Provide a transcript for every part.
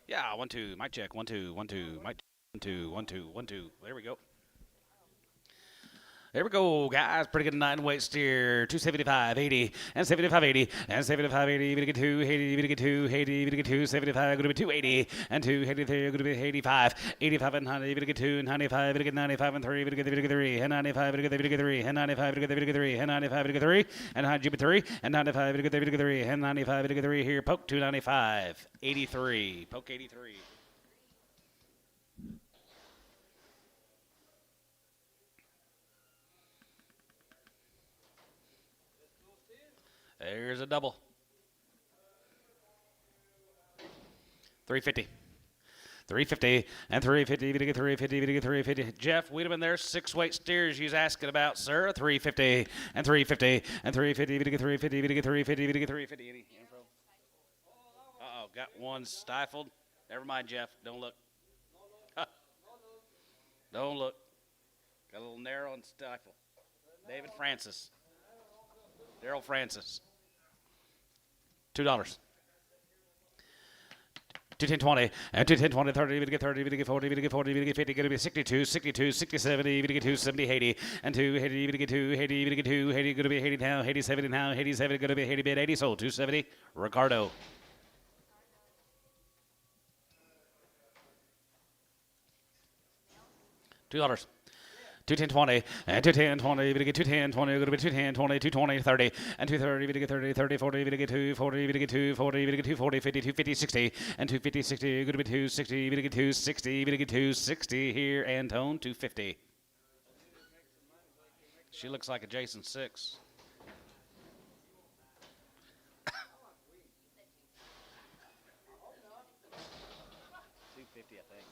Yeah, 1 2. Mic check. 1 2 1 2. Mic 1 2 1 2 1 2. There we go. There we go, guys. Pretty good 9 weight steer. 275, 80, and 75, 80, and 75, 80. We get 280, we get 280, we get 275. Going to be 280, and 283. Going to be 85, 85 and 90. We get 2 and 95. We get 95 and 3. We get 3 and 95. We get 3 and 95. We get 3 and 95. We get 3 and 100 3 and 95. We get 3 and 95. We get 3 here. Poke 295, 83. Poke 83. There's a double. 350. 350 and 350. We get 350. We get 350. Jeff Wiedemann, there's 6 weight steers you was asking about, sir. 350 and 350 and 350. We get 350. We get 350. We get 350. Any info? Uh-oh, got one stifled. Never mind, Jeff. Don't look. Don't look. Got a little narrow and stifle. David Francis. Daryl Francis. $2. 210 20 and 210 20 30. We get 30. We get 40. We get 40. We get 50. Going to be 62, 62, 60, 70. We get 2 70, 80, and 280. We get 280. We get 280. Going to be 80 now. 80 70 now. 80 70. Going to be 80 bid 80 sold. 270. Ricardo. $2. 210 20 and 210 20. We get 210 20. Going to be 210 20, 220 30, and 230. We get 30 30 40. We get 240. We get 240. We get 240 50, 250 60, and 250 60. Going to be 260. We get 260. We get 260 here. Antone 250. She looks like a Jason 6. 250, I think.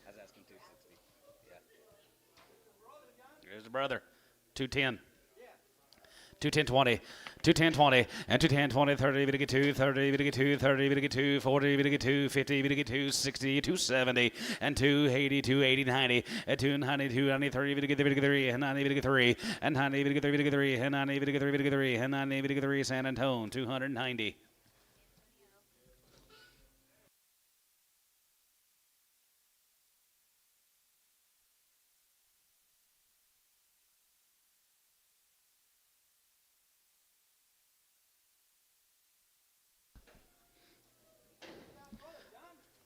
I was asking 260. Yeah. There's the brother. 210. 210 20, 210 20, and 210 20 30. We get 230. We get 230. We get 240. We get 250. We get 260, 270, and 280, 280, 90, and 290, 293. We get 3, and 90. We get 3, and 90. We get 3. We get 3, and 90. We get 3. We get 3, and 90. We get 3. San Antone 290.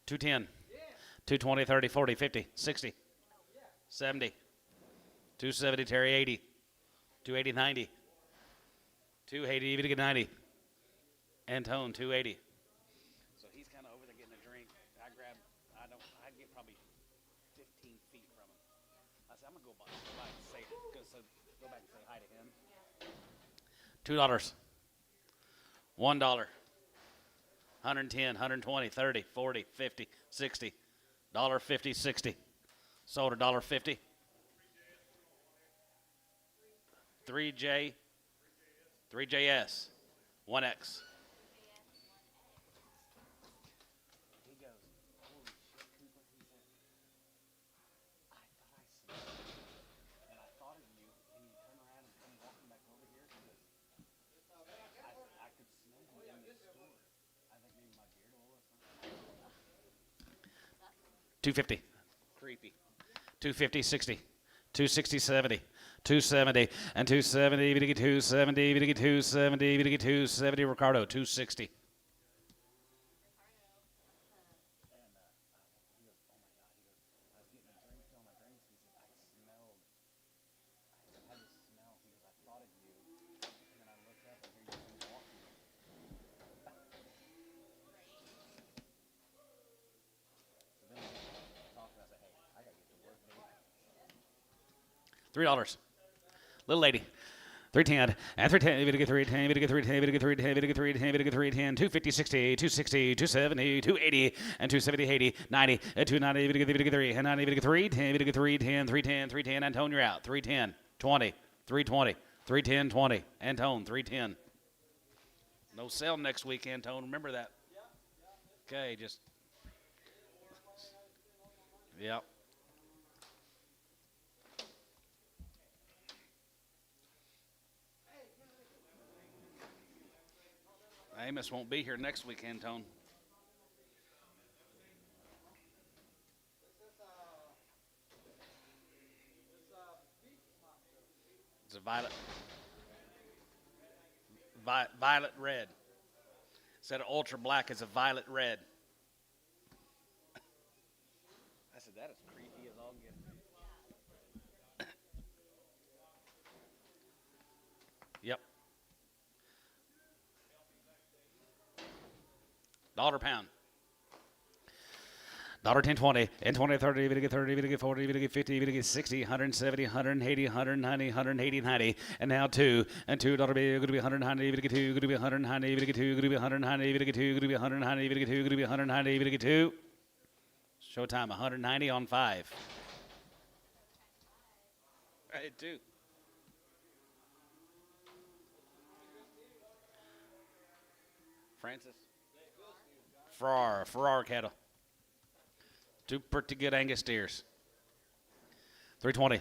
Two 10, 220, 30, 40, 50, 60, 70, 270, Terry 80, 280, 90, 280, even to get 90, Antone 280. So he's kind of over there getting a drink. I get probably 15 feet from him. I said, I'm going to go by and say, go back and say hi to him. $2, $1. 110, 120, 30, 40, 50, 60, $1.50, 60. Sold $1.50. 3J, 3JS, 1X. He goes, holy shit, Cooper. He said, I thought I smelled you, and I thought of you, and you turn around and come walking back over here. He goes, I could smell you in the store. I think maybe my beard oil or something. 250. Creepy. 250, 60. 260, 70. 270 and 270. We get 270. We get 270. We get 270. Ricardo 260. $3. Little lady. 310 and 310. We get 310. We get 310. We get 310. We get 310. We get 310. 250, 60, 260, 270, 280, and 270, 80, 90, and 290. We get 3 and 90. We get 310. We get 310, 310, 310. Antone, you're out. 310, 20, 320, 310, 20. Antone, 310. No sale next week, Antone. Remember that. Okay, just. Yep. Amos won't be here next week, Antone. It's a violet red. Instead of ultra black, it's a violet red. I said, that is creepy as all get. Yep. Dollar pound. $10.20 and 20, 30, we get 30, we get 40, we get 50, we get 60, 170, 180, 190, 180, 90, and now $2 and $2 be going to be 190, we get 2, going to be 190, we get 2, going to be 190, we get 2, going to be 190, we get 2, going to be 190, we get 2. Showtime 190 on 5. I did too. Francis. Farrar cattle. 2 pretty good Angus steers. 320.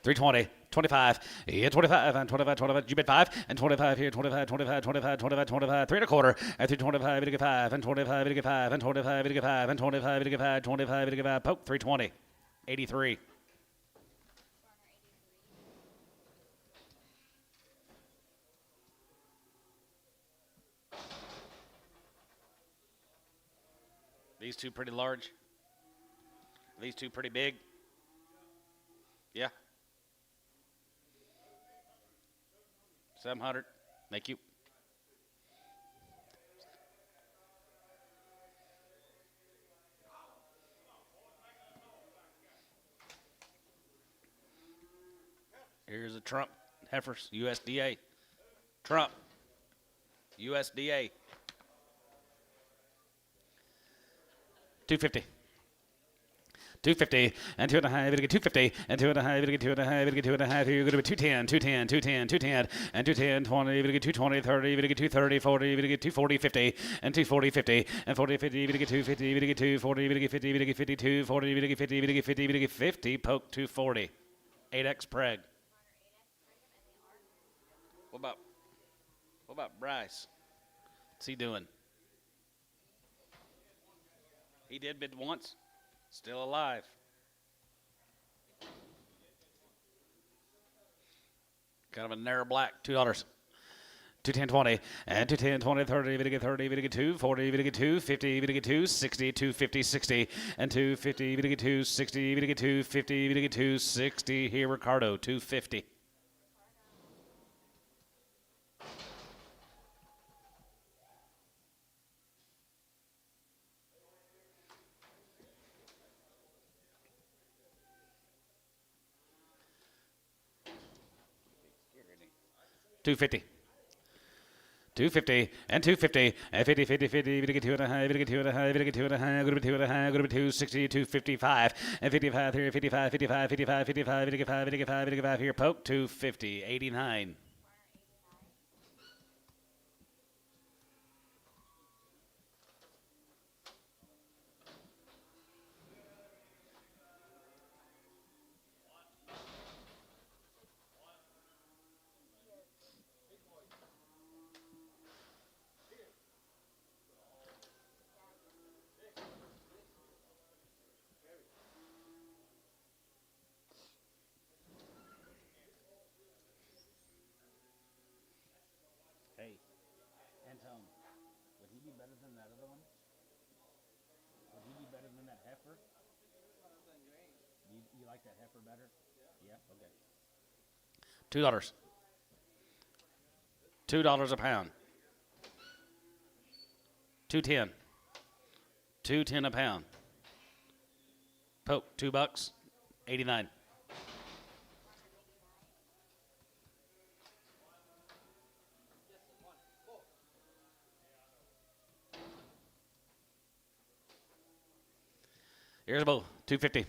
320. 25. Yeah, 25 and 25, 25. You bet 5 and 25 here. 25, 25, 25, 25, 25. 3 1/4 and 325. We get 5 and 25. We get 5 and 25. We get 5 and 25. We get 5. 25. We get 5. Poke 320. 83. These 2 pretty large. These 2 pretty big. Yeah. 700. Thank you. Here's a Trump Heifers, USDA. Trump, USDA. 250. 250 and 2.5. We get 250 and 2.5. We get 2.5. We get 2.5. Here, you're going to be 210, 210, 210, 210, and 210, 20. We get 220, 30. We get 230, 40. We get 240, 50, and 240, 50, and 40, 50. We get 250. We get 240. We get 50. We get 52, 40. We get 50. We get 50. We get 50. Poke 240. 8X preg. What about Bryce? What's he doing? He did bid once. Still alive. Kind of a narrow black. $2. 210.20 and 210.20 30. We get 30. We get 2 40. We get 2 50. We get 2 60. 250 60 and 250. We get 2 60. We get 2 50. We get 2 60. Here, Ricardo 250. $250. 250 and 250 and 50 50 50. We get 2.5. We get 2.5. We get 2.5. Go to 2.5. Go to 260. 255 and 55 here. 55 55 55 55. We get 5. We get 5. We get 5 here. Poke 250. 89. Hey, Antone, would he be better than that other one? Would he be better than that heifer? You like that heifer better? Yeah. Okay. $2. $2 a pound. 210. 210 a pound. Poke $2. 89. Here's a bull. 250.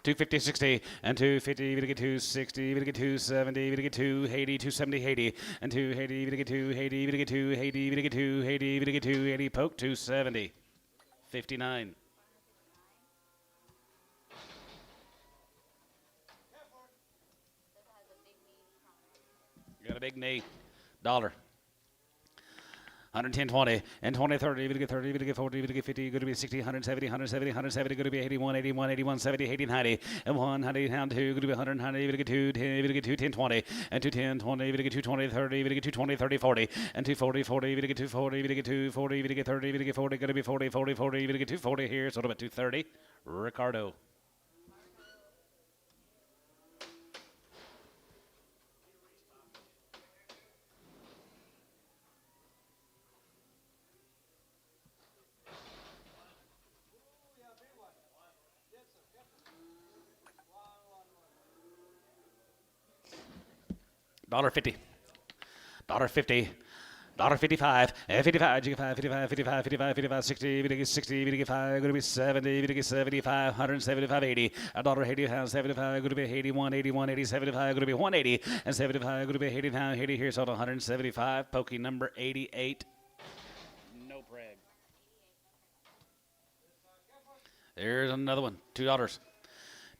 250, 60, and 250, we get 260, we get 270, we get 280, 270, 80, and 280, we get 280, we get 280, we get 280, we get 280, poke 270. 59. Got a big knee. $1. 110, 20, and 20, 30, going to get 30, going to get 40, going to get 50, going to be 60, 170, 170, 170, going to be 81, 81, 81, 70, 80, 90, and 100, down 2, going to be 100, 100, going to get 2, 10, going to get 2, 10, 20, and 210, 20, going to get 220, 30, going to get 220, 30, 40, and 240, 40, going to get 240, going to get 240, going to get 30, going to get 40, going to be 40, 40, 40, going to get 240 here, so about 230. Ricardo. $1.50. $1.50. $1.55, 55, 55, 55, 55, 55, 60, 60, 55, going to be 70, 75, 175, 80, $1.80, 75, going to be 81, 81, 80, 75, going to be 180, and 75, going to be 80 now, 80 here, so 175, pokey number 88. No preg. There's another one, $2.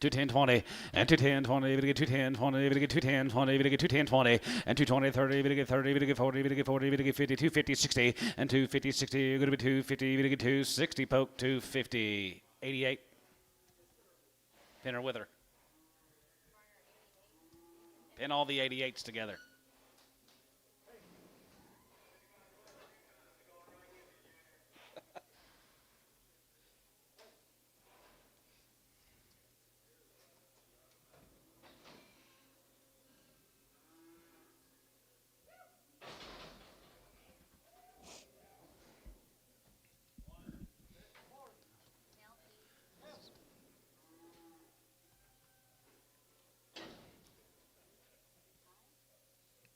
210, 20, and 210, 20, we get 210, 20, we get 210, 20, we get 210, 20, and 220, 30, we get 30, we get 40, we get 40, we get 50, 250, 60, and 250, 60, going to be 250, we get 260, poke, 250, 88. Pin her with her. Pin all the 88s together.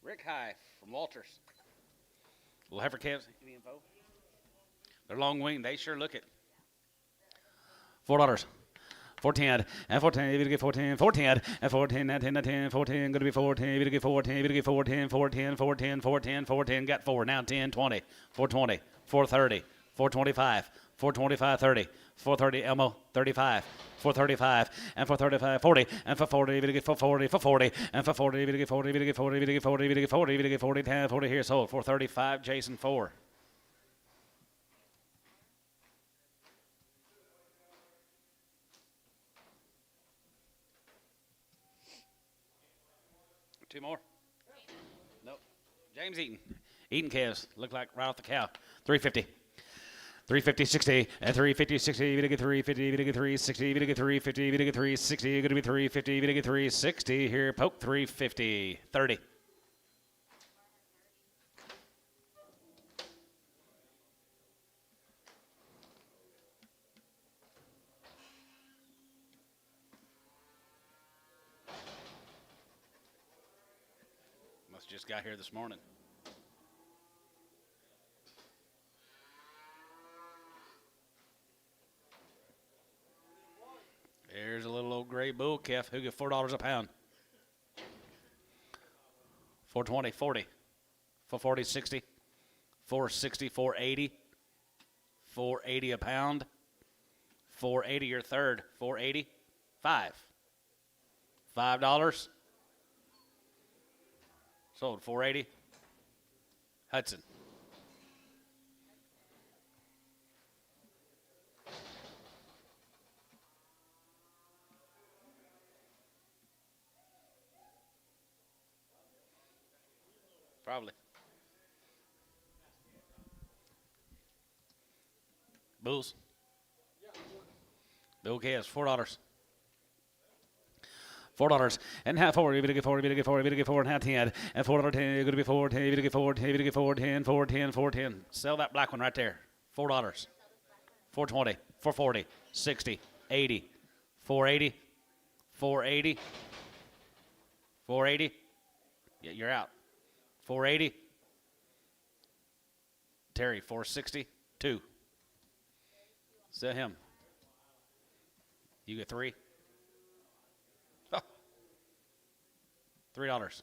Rick High from Walters. Little heifer calves. Any info? They're long winged. They sure look it. $4. 410 and 410, we get 410, 410 and 410, and 10, and 10, 410, going to be 410, we get 410, we get 410, 410, 410, 410, 410, got 4, now 10, 20, 420, 430, 425, 425, 30, 430, Elmo, 35, 435, and 435, 40, and for 40, we get 440, for 40, and for 40, we get 40, we get 40, we get 40, we get 40, we get 40, 10, 40 here, sold, 435, Jason, 4. Two more? Nope. James Eaton. Eaton calves. Look like right off the cow. 350. 350, 60, and 350, 60, we get 350, we get 360, we get 350, we get 360, going to be 350, we get 360 here, poke 350, 30. Must just got here this morning. There's a little old gray bull calf who get $4 a pound. 420, 40, 440, 60, 460, 480, 480 a pound, 480 your third, 480, 5. $5. Sold 480. Hudson. Probably. Bulls. Bill calves, $4. $4 and half 4. You're going to get 4. You're going to get 4. You're going to get 4 and half 10. And $4.10. You're going to be 4. 10. You're going to get 4. 10. You're going to get 4. 10. 4. 10. 4. 10. Sell that black one right there. $4. 420. 440. 60. 80. 480. 480. 480. Yeah, you're out. 480. Terry, 460. 2. Sell him. You get 3. $3.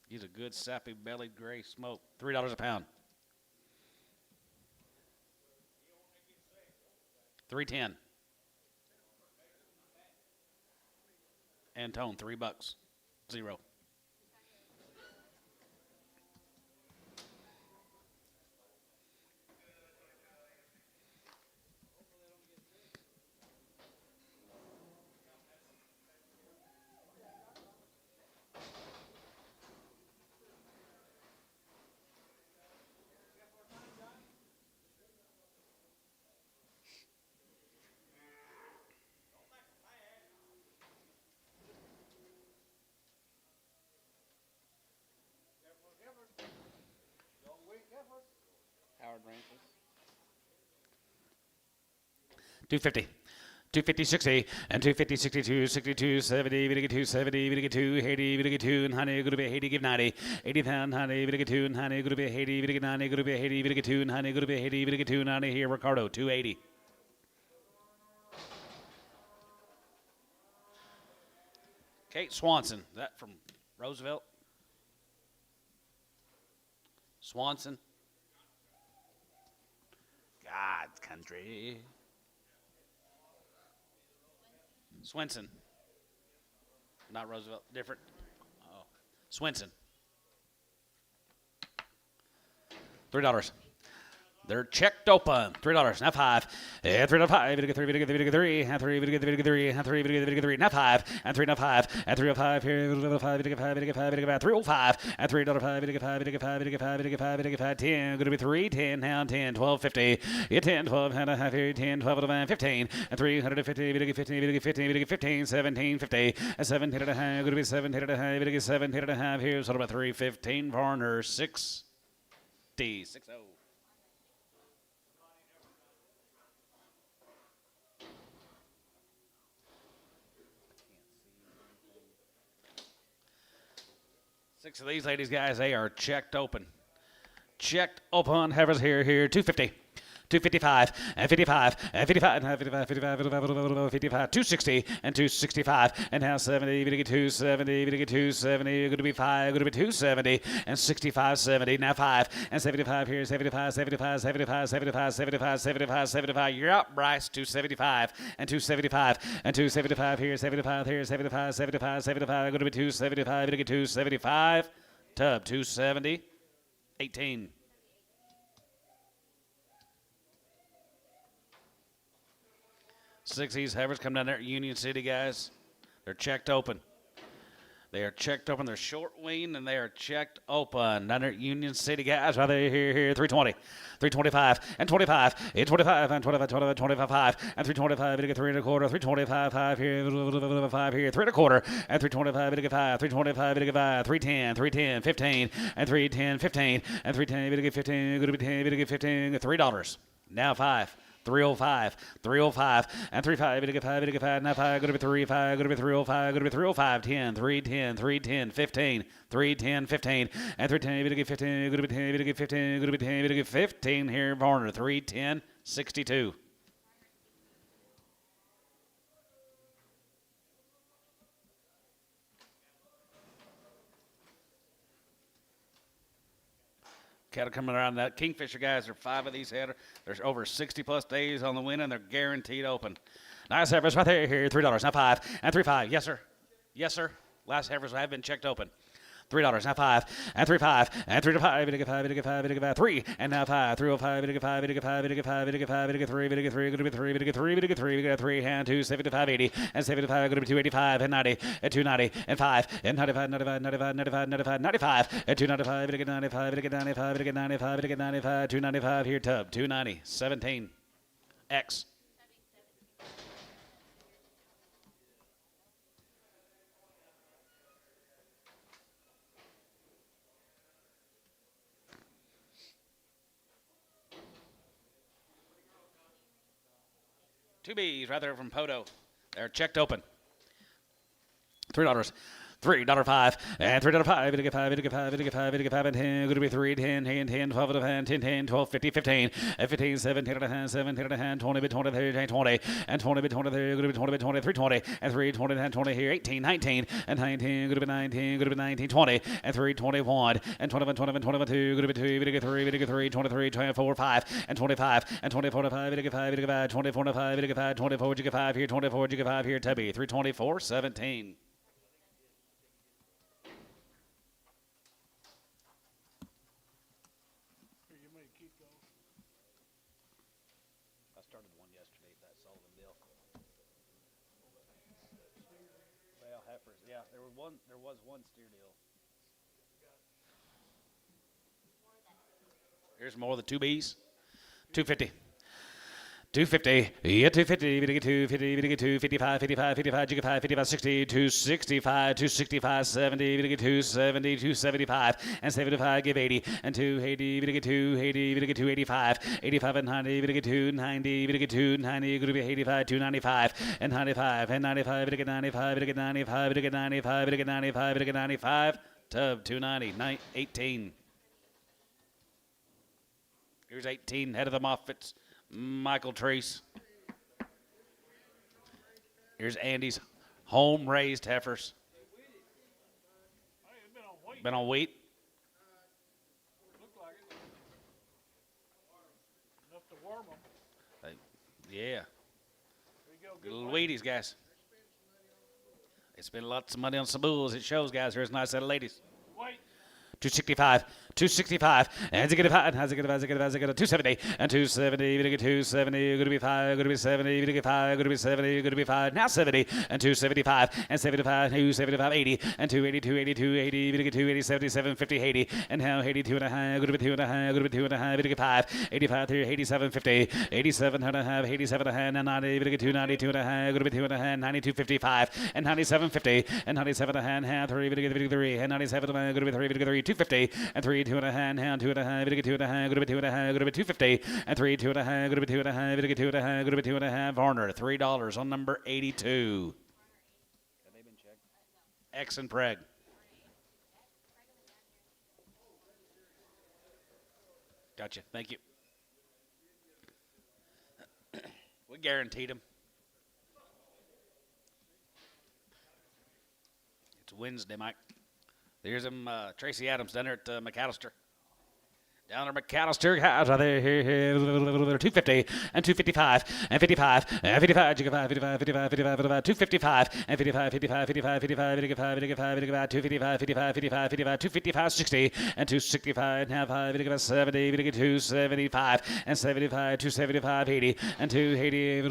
He's a good sappy bellied gray smoke. $3 a pound. 310. Antone, $3. 0. 250. 250, 60, and 250, 62, 62, 70, we get 270, we get 2, 80, we get 2, and honey, good to be 80, give 90, 80 pound, honey, we get 2, and honey, good to be 80, we get 90, good to be 80, we get 2, and honey, good to be 80, we get 2, 90 here, Ricardo, 280. Kate Swanson, is that from Roosevelt? Swanson. God's country. Swenson. Not Roosevelt. Different. Oh. Swenson. $3. They're checked open. $3. Now 5. And 3 now 5. We get 3. We get 3. We get 3. And 3. We get 3. We get 3. And 3. We get 3. Now 5. And 3 now 5. And 3 now 5. Here. 5. We get 5. We get 5. We get 5. 305. And 3 $5. We get 5. We get 5. We get 5. We get 5. We get 5. 10. Going to be 3. 10 now 10. 12.50. Get 10. 12 and a half here. 10. 12 and a half. 15. And 350. We get 15. We get 15. We get 15. 17.50. And 17 and a half. Going to be 17 and a half. We get 17 and a half here. So about 315. Varner 60. 60. 6 of these ladies, guys, they are checked open. Checked open. Heifers here. 250. 255 and 55 and 55 and 55, 55, 55, 55, 260 and 265 and now 70. We get 270. We get 270. Going to be 5. Going to be 270 and 65, 70. Now 5 and 75 here. 75, 75, 75, 75, 75, 75, 75. You're up, Bryce. 275 and 275 and 275 here. 75 here. 75, 75, 75. Going to be 275. We get 275. Tub 270. 18. 6 of these heifers come down there at Union City, guys. They're checked open. They are checked open. They're short weaned, and they are checked open. Down there at Union City, guys. Right there, here. 320. 325 and 25. And 25 and 25, 25, 25, 5. And 325. We get 3 1/4. 325, 5 here. 5 here. 3 1/4. And 325. We get 5. 325. We get 5. 310. 310. 15. And 310. 15. And 310. We get 15. Good to be 10. We get 15. $3. Now 5. 305, 305, and 35, we get 5, we get 5, now 5, go to be 3, 5, go to be 305, go to be 305, 10, 310, 310, 15, 310, 15, and 310, we get 15, go to be 10, we get 15, go to be 10, we get 15 here, Varner, 310, 62. Cattle coming around that. Kingfisher, guys, there are 5 of these header. There's over 60-plus days on the win, and they're guaranteed open. Nice heifers right there. Here, $3. Now 5 and 3.5. Yes, sir. Yes, sir. Last heifers have been checked open. $3. Now 5 and 3.5 and 3 to 5. We get 5. We get 5. We get 5. 3 and now 5. 305. We get 5. We get 5. We get 5. We get 5. We get 5. We get 3. We get 3. Going to be 3. We get 3. We get 3. We get 3 and 2. 75, 80 and 75. Going to be 285 and 90 and 290 and 5 and 95, 95, 95, 95, 95, 95 and 295. We get 95. We get 95. We get 95. We get 95. 295 here. Tub 290. 17. X. Two B's right there from Poto. They're checked open. $3. $3.05 and $3.05. We get 5. We get 5. We get 5. We get 5 and 10. Going to be 3, 10, 10, 10, 12 and a half, 10, 10, 12, 50, 15, 15, 17 and a half, 17 and a half, 20, 20, 30, 20, and 20, 20, 30, going to be 20, 20, 3, 20, and 3, 20, and 20 here, 18, 19, and 19, going to be 19, going to be 19, 20, and 3, 21, and 21, 21, 22, going to be 2, we get 3, we get 3, 23, 24, 5, and 25, and 24 to 5, we get 5, we get 5, 24 to 5, we get 5, 24, you get 5 here, 24, you get 5 here, Tubby, 324, 17. Yeah, there was one steer deal. Here's more of the 2 B's. 250. 250, yeah, 250, 250, 255, 55, 55, 55, 60, 265, 265, 70, 270, 275, and 75, give 80, and 280, 280, 285, 85 and 90, 290, 290, gonna be 85, 295, and 95, and 95, 95, 95, 95, 95, 95, tub 290, 18. Here's 18, head of the Moffats. Michael Treese. Here's Andy's home-raised heifers. Been on wheat. Enough to warm them. Yeah. Good little Wheaties, guys. They spend lots of money on some bulls. It shows, guys. Here's a nice set of ladies. Wait. 265, 265, and 270, and 270, 270, going to be 5, going to be 70, going to be 5, going to be 70, going to be 5, now 70, and 275, and 75, 275, 80, and 280, 280, 280, 280, 77, 50, 80, and now 82 and a half, going to be 2 and a half, going to be 2 and a half, 5, 85, 87, 50, 87 and a half, 87 and a half, and 90, 290, 2 and a half, going to be 2 and a half, 92, 55, and 97, 50, and 97 and a half, 3, 3, and 97 and a half, going to be 3, 250, and 3, 2 and a half, and 2 and a half, 2 and a half, going to be 2 and a half, going to be 250, and 3, 2 and a half, going to be 2 and a half, 2 and a half, going to be 2 and a half. Varner, $3 on number 82. Have they been checked? X and Preg. Gotcha. Thank you. We guaranteed them. It's Wednesday, Mike. There's him, Tracy Adams down there at McAllister. Down there, McAllister, out there, here, 250, and 255, and 55, and 55, 55, 55, 55, 55, 255, and 55, 55, 55, 55, 55, 55, 55, 255, 55, 55, 55, 255, 60, and 265, now 5, 70, 275, and 75, 275, 80, and 280, 80,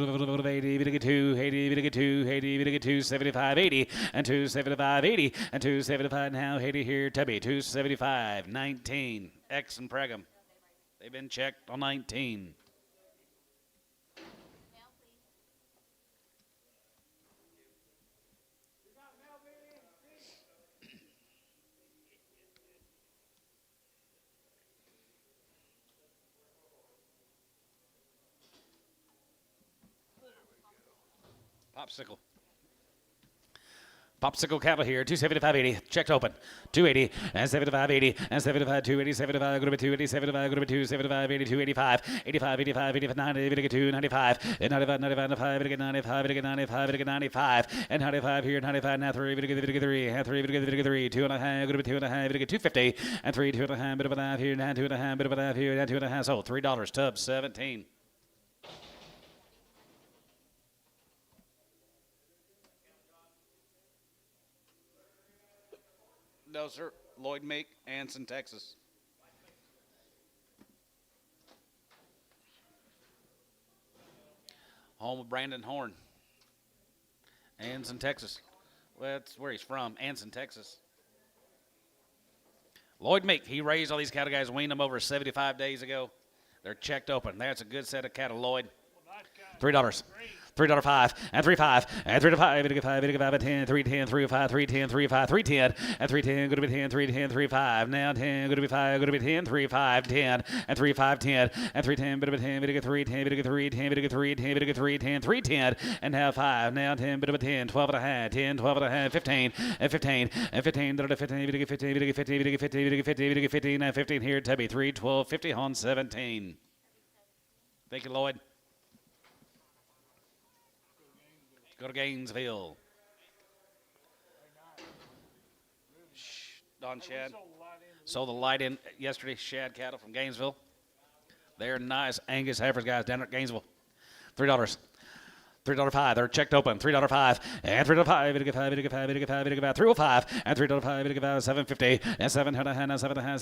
280, 280, 275, 80, and 275, 80, and 275, now 80 here, Tubby, 275, 19. X and Pregham. They've been checked on 19. Popsicle. Popsicle cattle here, 275.80, checked open, 280, and 75.80, and 75, 280, 75, going to be 280, 75, going to be 275, 80, 285, 85, 85, 85, 90, 92, 95, and 95, 95, 95, 95, 95, 95, and 95 here, 95, now 3, 3, and 3, 2 and a half, going to be 2 and a half, 250, and 3, 2 and a half, bit of a half here, now 2 and a half, bit of a half here, now 2 and a half, so $3, tub 17. No, sir. Lloyd Meek, Anson, Texas. Home of Brandon Horn. Anson, Texas. Well, that's where he's from, Anson, Texas. Lloyd Meek, he raised all these cattle guys, weaned them over 75 days ago. They're checked open. That's a good set of cattle, Lloyd. $3. $3.05 and 3.5 and 3.5 and 5 and 10 3.10 3.5 3.10 3.5 3.10 and 3.10 going to be 10 3.10 3.5 now 10 going to be 5 going to be 10 3.5 10 and 3.5 10 and 3.10 bit of a 10 bit of 3 10 bit of 3 10 bit of 3 10 bit of 3 10 3.10 and now 5 now 10 bit of a 10 12 and a half 10 12 and a half 15 and 15 and 15 bit of 15 bit of 15 bit of 15 bit of 15 bit of 15 bit of 15 and 15 here Tubby 3 12 50 on 17. Thank you, Lloyd. Go to Gainesville. Don Shad. Sold the light in yesterday. Shad cattle from Gainesville. They're nice Angus Heifers guys down at Gainesville. $3. $3.05. They're checked open. $3.05 and $3.05. It get five. It get five. It get five. It get five. $3.05 and $3.05. It get five. $7.50 and $7.50.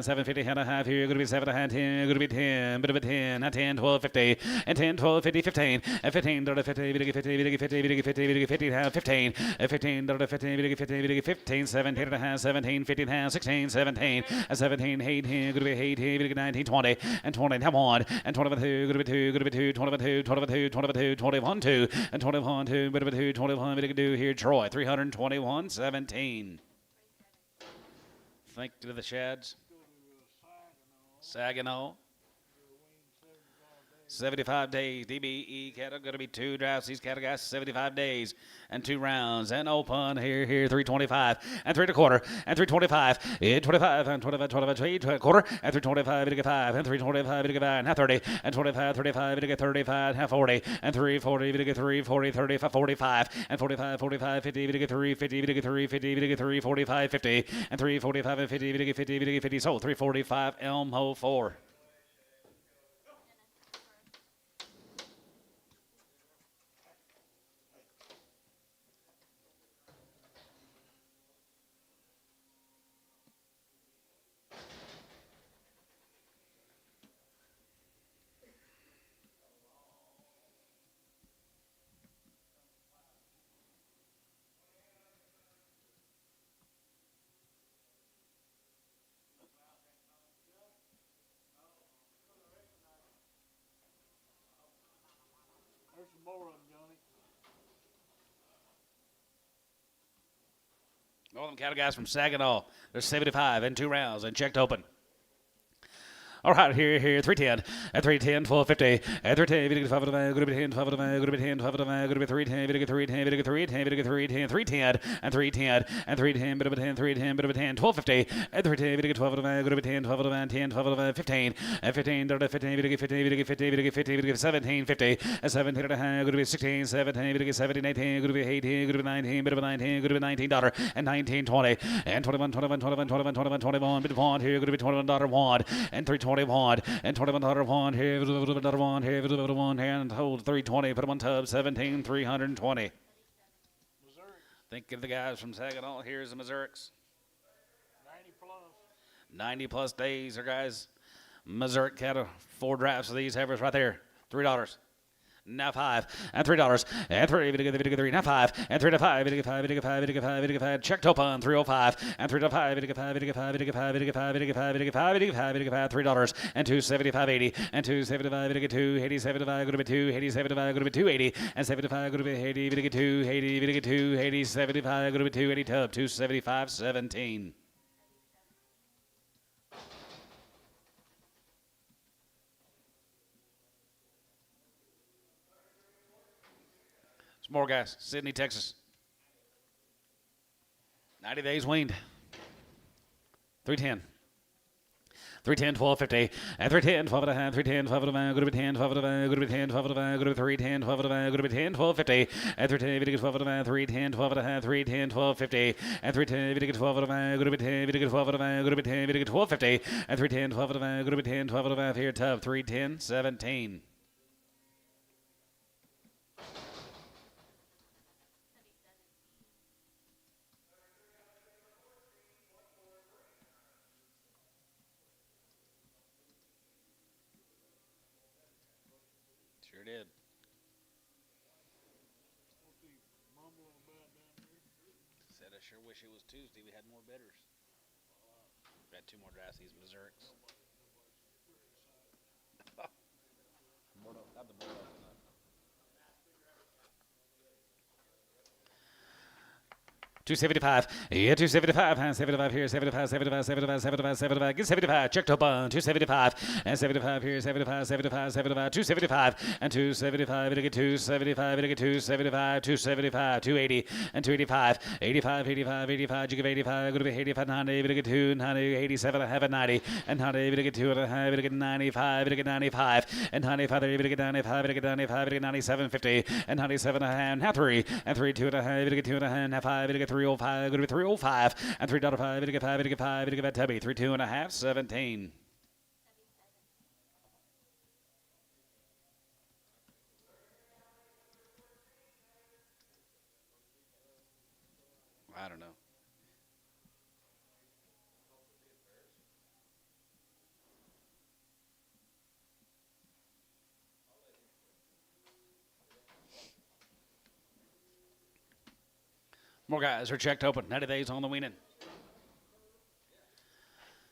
$7.50 and a half. Here going to be 7.5. 10. Going to be 10. Bit of a 10. 10. 12.50 and 10. 12.50. 15 and $15.50. We get 50. We get 50. We get 50. We get 50. 15 and $15.50. We get 50. We get 15. 17 and a half. 17. 15 and a half. 16. 17 and 17. 18. Going to be 18. We get 19. 20 and 20. Have one and 22. Going to be 2. Going to be 2. 22. 22. 22. 21 2 and 21 2 bit of a 2 21 we can do here Troy 321-17. Think to the Shads. Saginaw 75 days. DBE cattle going to be 2 drafts. These cattle guys 75 days and 2 rounds and open here 325 and 3 1/4 and 325 and 25 and 25 25 3 1/4 and 325 and 5 and 325 and 5 and half 30 and 25 35 and 35 half 40 and 340 and 340 35 45 and 45 45 50 and 350 and 350 and 345 50 and 345 and 50 and 50 and 50 so 345 Elmo 4. There's some more of them, Johnny. All them cattle guys from Saginaw. They're 75 and 2 rounds and checked open. All right, here, 310, at 310, 1250, at 310, we get 5 of them, good to be 10, 5 of them, good to be 10, 5 of them, good to be 310, we get 310, we get 310, we get 310, 310, and 310, and 310, bit of a 10, 310, bit of a 10, 1250, at 310, we get 12 of them, good to be 10, 12 of them, 10, 12 of them, 15, and 15, 15, we get 50, we get 50, we get 50, we get 17, 50, and 17 and a half, good to be 16, 17, we get 17, 18, good to be 18, good to be 19, bit of a 19, good to be $19, and 19, 20, and 21, 21, 21, 21, 21, 21, bit of one here, good to be $21 one, and 321, and $21 one here, $21 one here, $21 here, and hold 320, put them on tub, 17, 320. Missouri. Think of the guys from Saginaw. Here's the Missourics. 90 plus. 90 plus days, or guys. Missouri cattle, 4 drafts of these heifers right there, $3. Now 5 and $3 and 3 3 now 5 and 3 to 5 5 5 5 5 checked open 305 and 3 to 5 5 5 5 5 5 $3 and 275.80 and 275 287 going to be 287 going to be 280 and 75 going to be 80 280 280 75 going to be 280 tub 275.17. More guys, Sydney, Texas. 90 days weaned. 310. 310, 1250, and 310, 12 and a half, 310, 12 and a half, good to be 10, 12 and a half, good to be 10, 12 and a half, good to be 310, 12 and a half, good to be 10, 1250, and 310, 12 and a half, 310, 12 and a half, 310, 1250, and 310, 12 and a half, good to be 10, 12 and a half, good to be 10, 1250, and 310, 12 and a half, good to be 10, 12 and a half here, tub, 310, 17. Sure did. Said I sure wish it was Tuesday. We had more bidders. We had 2 more drafts. These Missourics. Not the board up enough. 275, yeah, 275, 75 here, 75, 75, 75, 75, 75, get 75, checked up on 275, and 75 here, 75, 75, 75, 275, and 275, it'll get 275, it'll get 275, 275, 280, and 285, 85, 85, 85, you give 85, going to be 85, 90, it'll get 2, 90, 87, I have a 90, and 90, it'll get 2, and a half, it'll get 95, it'll get 95, and 95, it'll get 95, it'll get 95, it'll get 97, 50, and 97, and half 3, and 3, 2, and a half, it'll get 2, and a half, 5, it'll get 305, going to be 305, and $3.05, it'll get 5, it'll get 5, it'll get that tubby, 3, 2 and a half, 17. More guys are checked open. 90 days on the winning.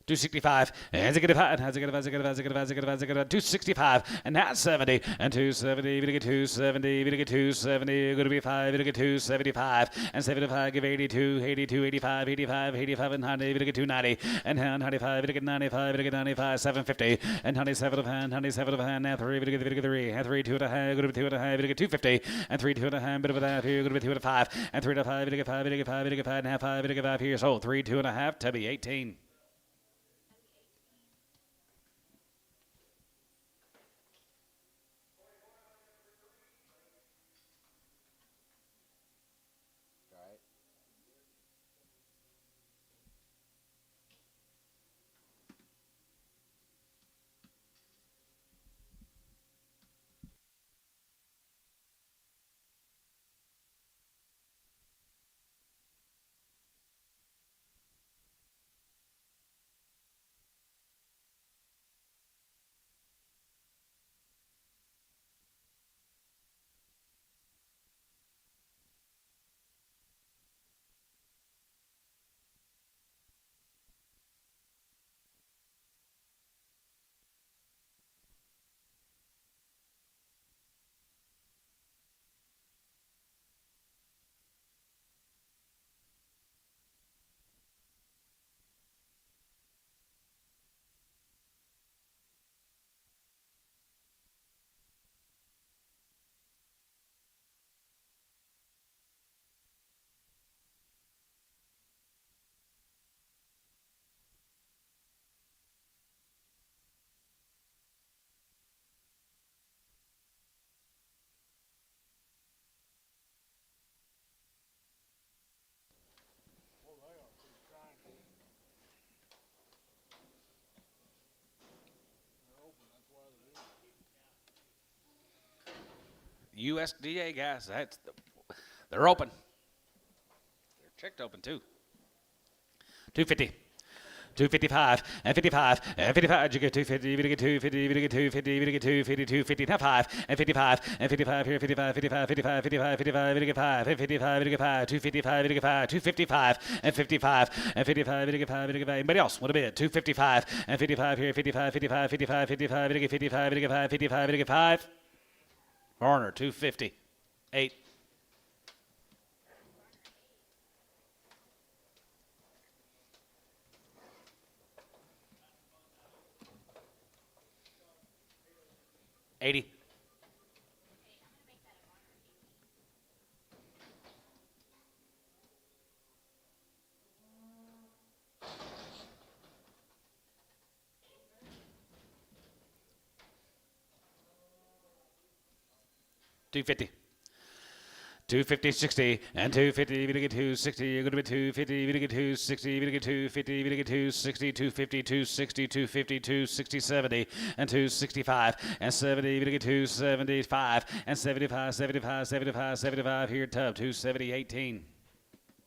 265, and 265, and that's 70, and 270, we get 270, we get 270, going to be 5, we get 275, and 75, give 82, 82, 85, 85, 85, and 90, we get 290, and 95, we get 95, we get 95, 750, and 97 of hand, 97 of hand, now 3, we get 3, and 3, 2 and a half, going to be 2 and a half, we get 250, and 3, 2 and a half, bit of a half here, going to be 2 and a 5, and 3 and a 5, we get 5, we get 5, we get 5, and a half, 5, we get 5 here, so 3, 2 and a half, Tubby 18. Oh, they are pretty shiny. They're open, that's why they're in. USDA guys, they're open. They're checked open too. 250. 255 and 55 and 55. You get 250, you get 250, you get 250, you get 250, 250, now 5 and 55 and 55 here, 55, 55, 55, 55, 55, you get 5 and 55, you get 5, 255, you get 5, 255 and 55 and 55, you get 5, you get 5. Anybody else? What a bit? 255 and 55 here, 55, 55, 55, 55, you get 55, you get 5, 55, you get 5. Varner 250, 8. $80. $250. 250, 60, and 250, we get 260, you're going to be 250, we get 260, we get 250, we get 260, 250, 260, 250, 260, 70, and 265, and 70, we get 275, and 75, 75, 75, 75, here, Tub, 270, 18,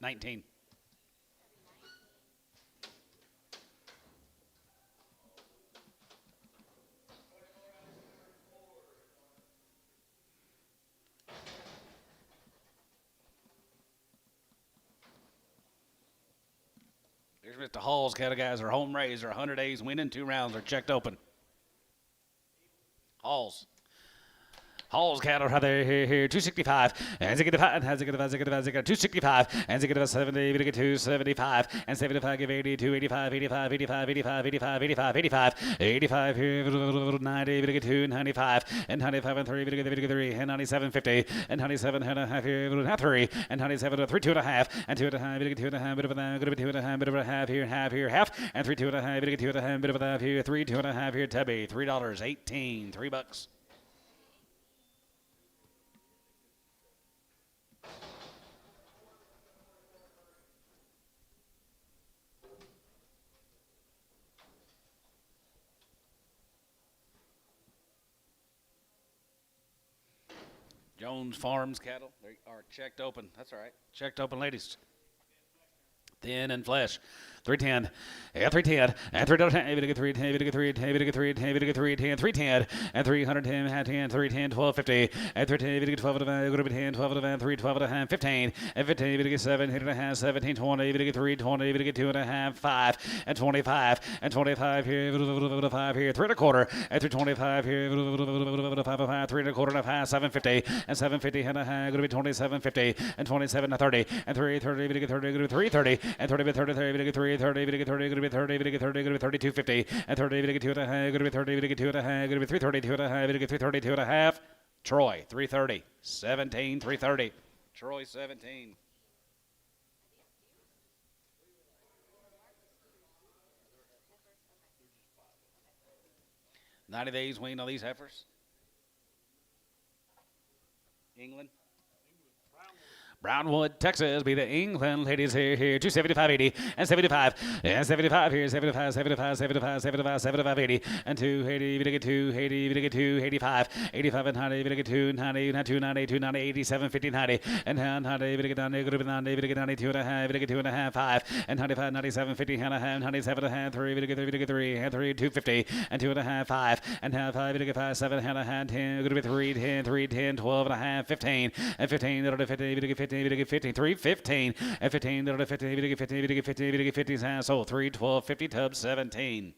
19. Here's Mr. Hall's cattle guys are home raised, are 100 days winning, 2 rounds are checked open. Hall's cattle right there, here, 265, and 265, and 70, we get 275, and 75, give 80, 285, 85, 85, 85, 85, 85, 85, 85, here, 90, we get 295, and 95, and 3, we get 3, and 97, 50, and 97, and a half here, half 3, and 97, 3, 2 and a half, and 2 and a half, we get 2 and a half, bit of a going to be 2 and a half, bit of a half here, half, and 3, 2 and a half, we get 2 and a half, bit of a half here, 3, 2 and a half here, Tubby, $3.18, $3. Jones Farms cattle, they are checked open. That's all right. Checked open, ladies. Thin and flesh. 310, and 310, and 310, even to get 310, even to get 310, even to get 310, even to get 310, 310, and 310, and 10, 310, 1250, and 310, even to get 12 of the 10, 12 of the 312 of the 15, and 15, even to get 7, 8.5, 17, 20, even to get 320, even to get 2.5, 5, and 25, and 25 here, 5 here, 3 1/4, and 325 here, 5, 3 1/4 and a half, 750, and 750 and a half, going to be 2750, and 27 to 30, and 330, even to get 30, going to be 330, and 30 to 30, even to get 330, even to get 30, going to be 30, even to get 30, going to be 3250, and 30, even to get 2 and a half, going to be 30, even to get 2 and a half, going to be 332 and a half, even to get 332 and a half. Troy 330, 17, 330. Troy 17. $90 days wean on these heifers. England. Brownwood, Texas, be the England ladies here, 275.80, and 75, and 75 here, 75, 75, 75, 75, 75, 80, and 280, even to get 280, even to get 285, 85 and 90, even to get 290, 290, 290, 87, 50, 90, and 90, even to get 90, good 90, even to get 92 and a half, even to get 2 and a half, 5, and 95, 97, 50, and a half, 97 and a half, 3, even to get 3, even to get 3, and 3, 250, and 2 and a half, 5, and half, 5, even to get 5, 7, and a half, 10, going to be 3, 10, 3, 10, 12 and a half, 15, and 15, to 50, even to get 50, even to get 15, 3, 15, and 15, to 50, even to get 50, even to get 50, even to get 50, so 3, 12, 50, tub 17.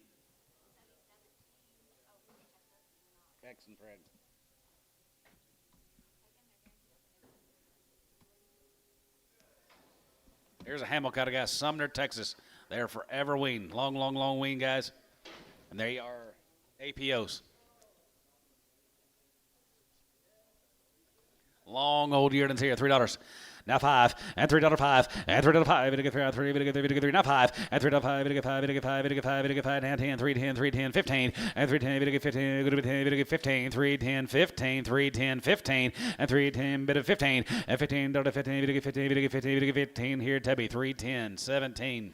Here's a Hamel cattle, guys. Sumner, Texas. They're forever wean. Long, long, long wean, guys. And they are APOs. Long old yearlings here, $3. Now 5, and $3.05, and $3.05, even to get 3, 3, even to get 3, even to get 3, now 5, and $3.05, even to get 5, even to get 5, even to get 5, even to get 5, and 10, 3, 10, 3, 10, 15, and 3, 10, even to get 15, going to be 10, even to get 15, 3, 10, 15, 3, 10, 15, and 3, 10, bit of 15, and 15, to 15, even to get 15, even to get 15, even to get 15, here, Tubby, 3, 10, 17.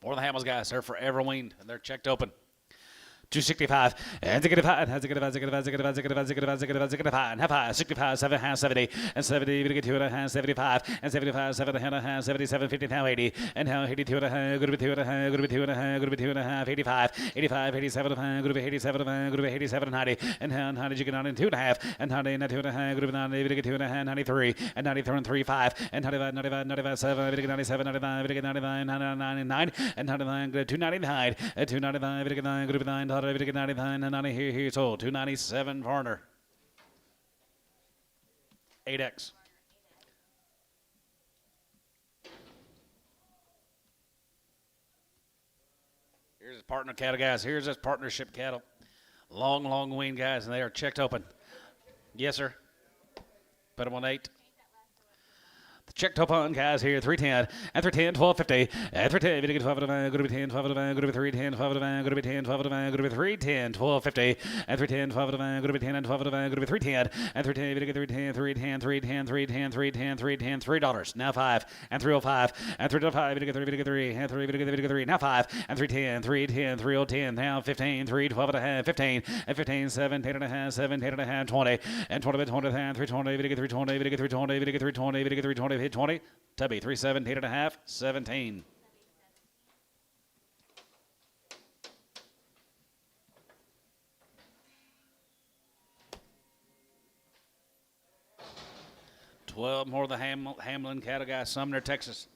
More than Hamels, guys. They're forever weaned, and they're checked open. 265, and 65, and 65, 65, 65, 65, 65, 65, 65, and half high, 65, 7 half, 70, and 70, even to get 2 and a half, 75, and 75, 7 and a half, 77, 50, now 80, and now 82 and a half, good to be 2 and a half, good to be 2 and a half, good to be 2 and a half, 85, 85, 87 and a half, good to be 87 and a half, good to be 87 and 90, and now 90, you get 90 and 2 and a half, and 90 and 2 and a half, good to be 90, even to get 2 and a half, 93, and 93 and 3, 5, and 95, 95, 95, 7, even to get 97, 99, even to get 99, 99, and 99, good to 299, and 299, even to get 9, good to be 9, even to get 99, and 90 here, sold, 297, Varner. 8X. Here's his partner cattle, guys. Here's his partnership cattle. Long, long wean, guys, and they are checked open. Yes, sir. Put them on 8. The checked open, guys, here, 310, and 310, 1250, and 310, even to get 12 of the go to be 10, 12 of the go to be 310, 12 of the go to be 10, 12 of the go to be 310, 1250, and 310, 12 of the go to be 10, and 12 of the go to be 310, and 310, even to get 310, 310, 310, 310, 310, 310, $3. Now 5, and 305, and 305, even to get 3, even to get 3, and 3, even to get 3, now 5, and 310, 310, 310, now 15, 312 and a half, 15, and 15, 17 and a half, 17 and a half, 20, and 20, 20 and a half, 320, even to get 320, even to get 320, even to get 320, even to get 320, hit 20, Tubby, 317 and a half, 17. $12 more of the Hamlin cattle, guys, Sumner, Texas.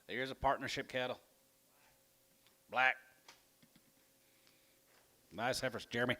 Here's a partnership cattle. Black. Nice heifers, Jeremy.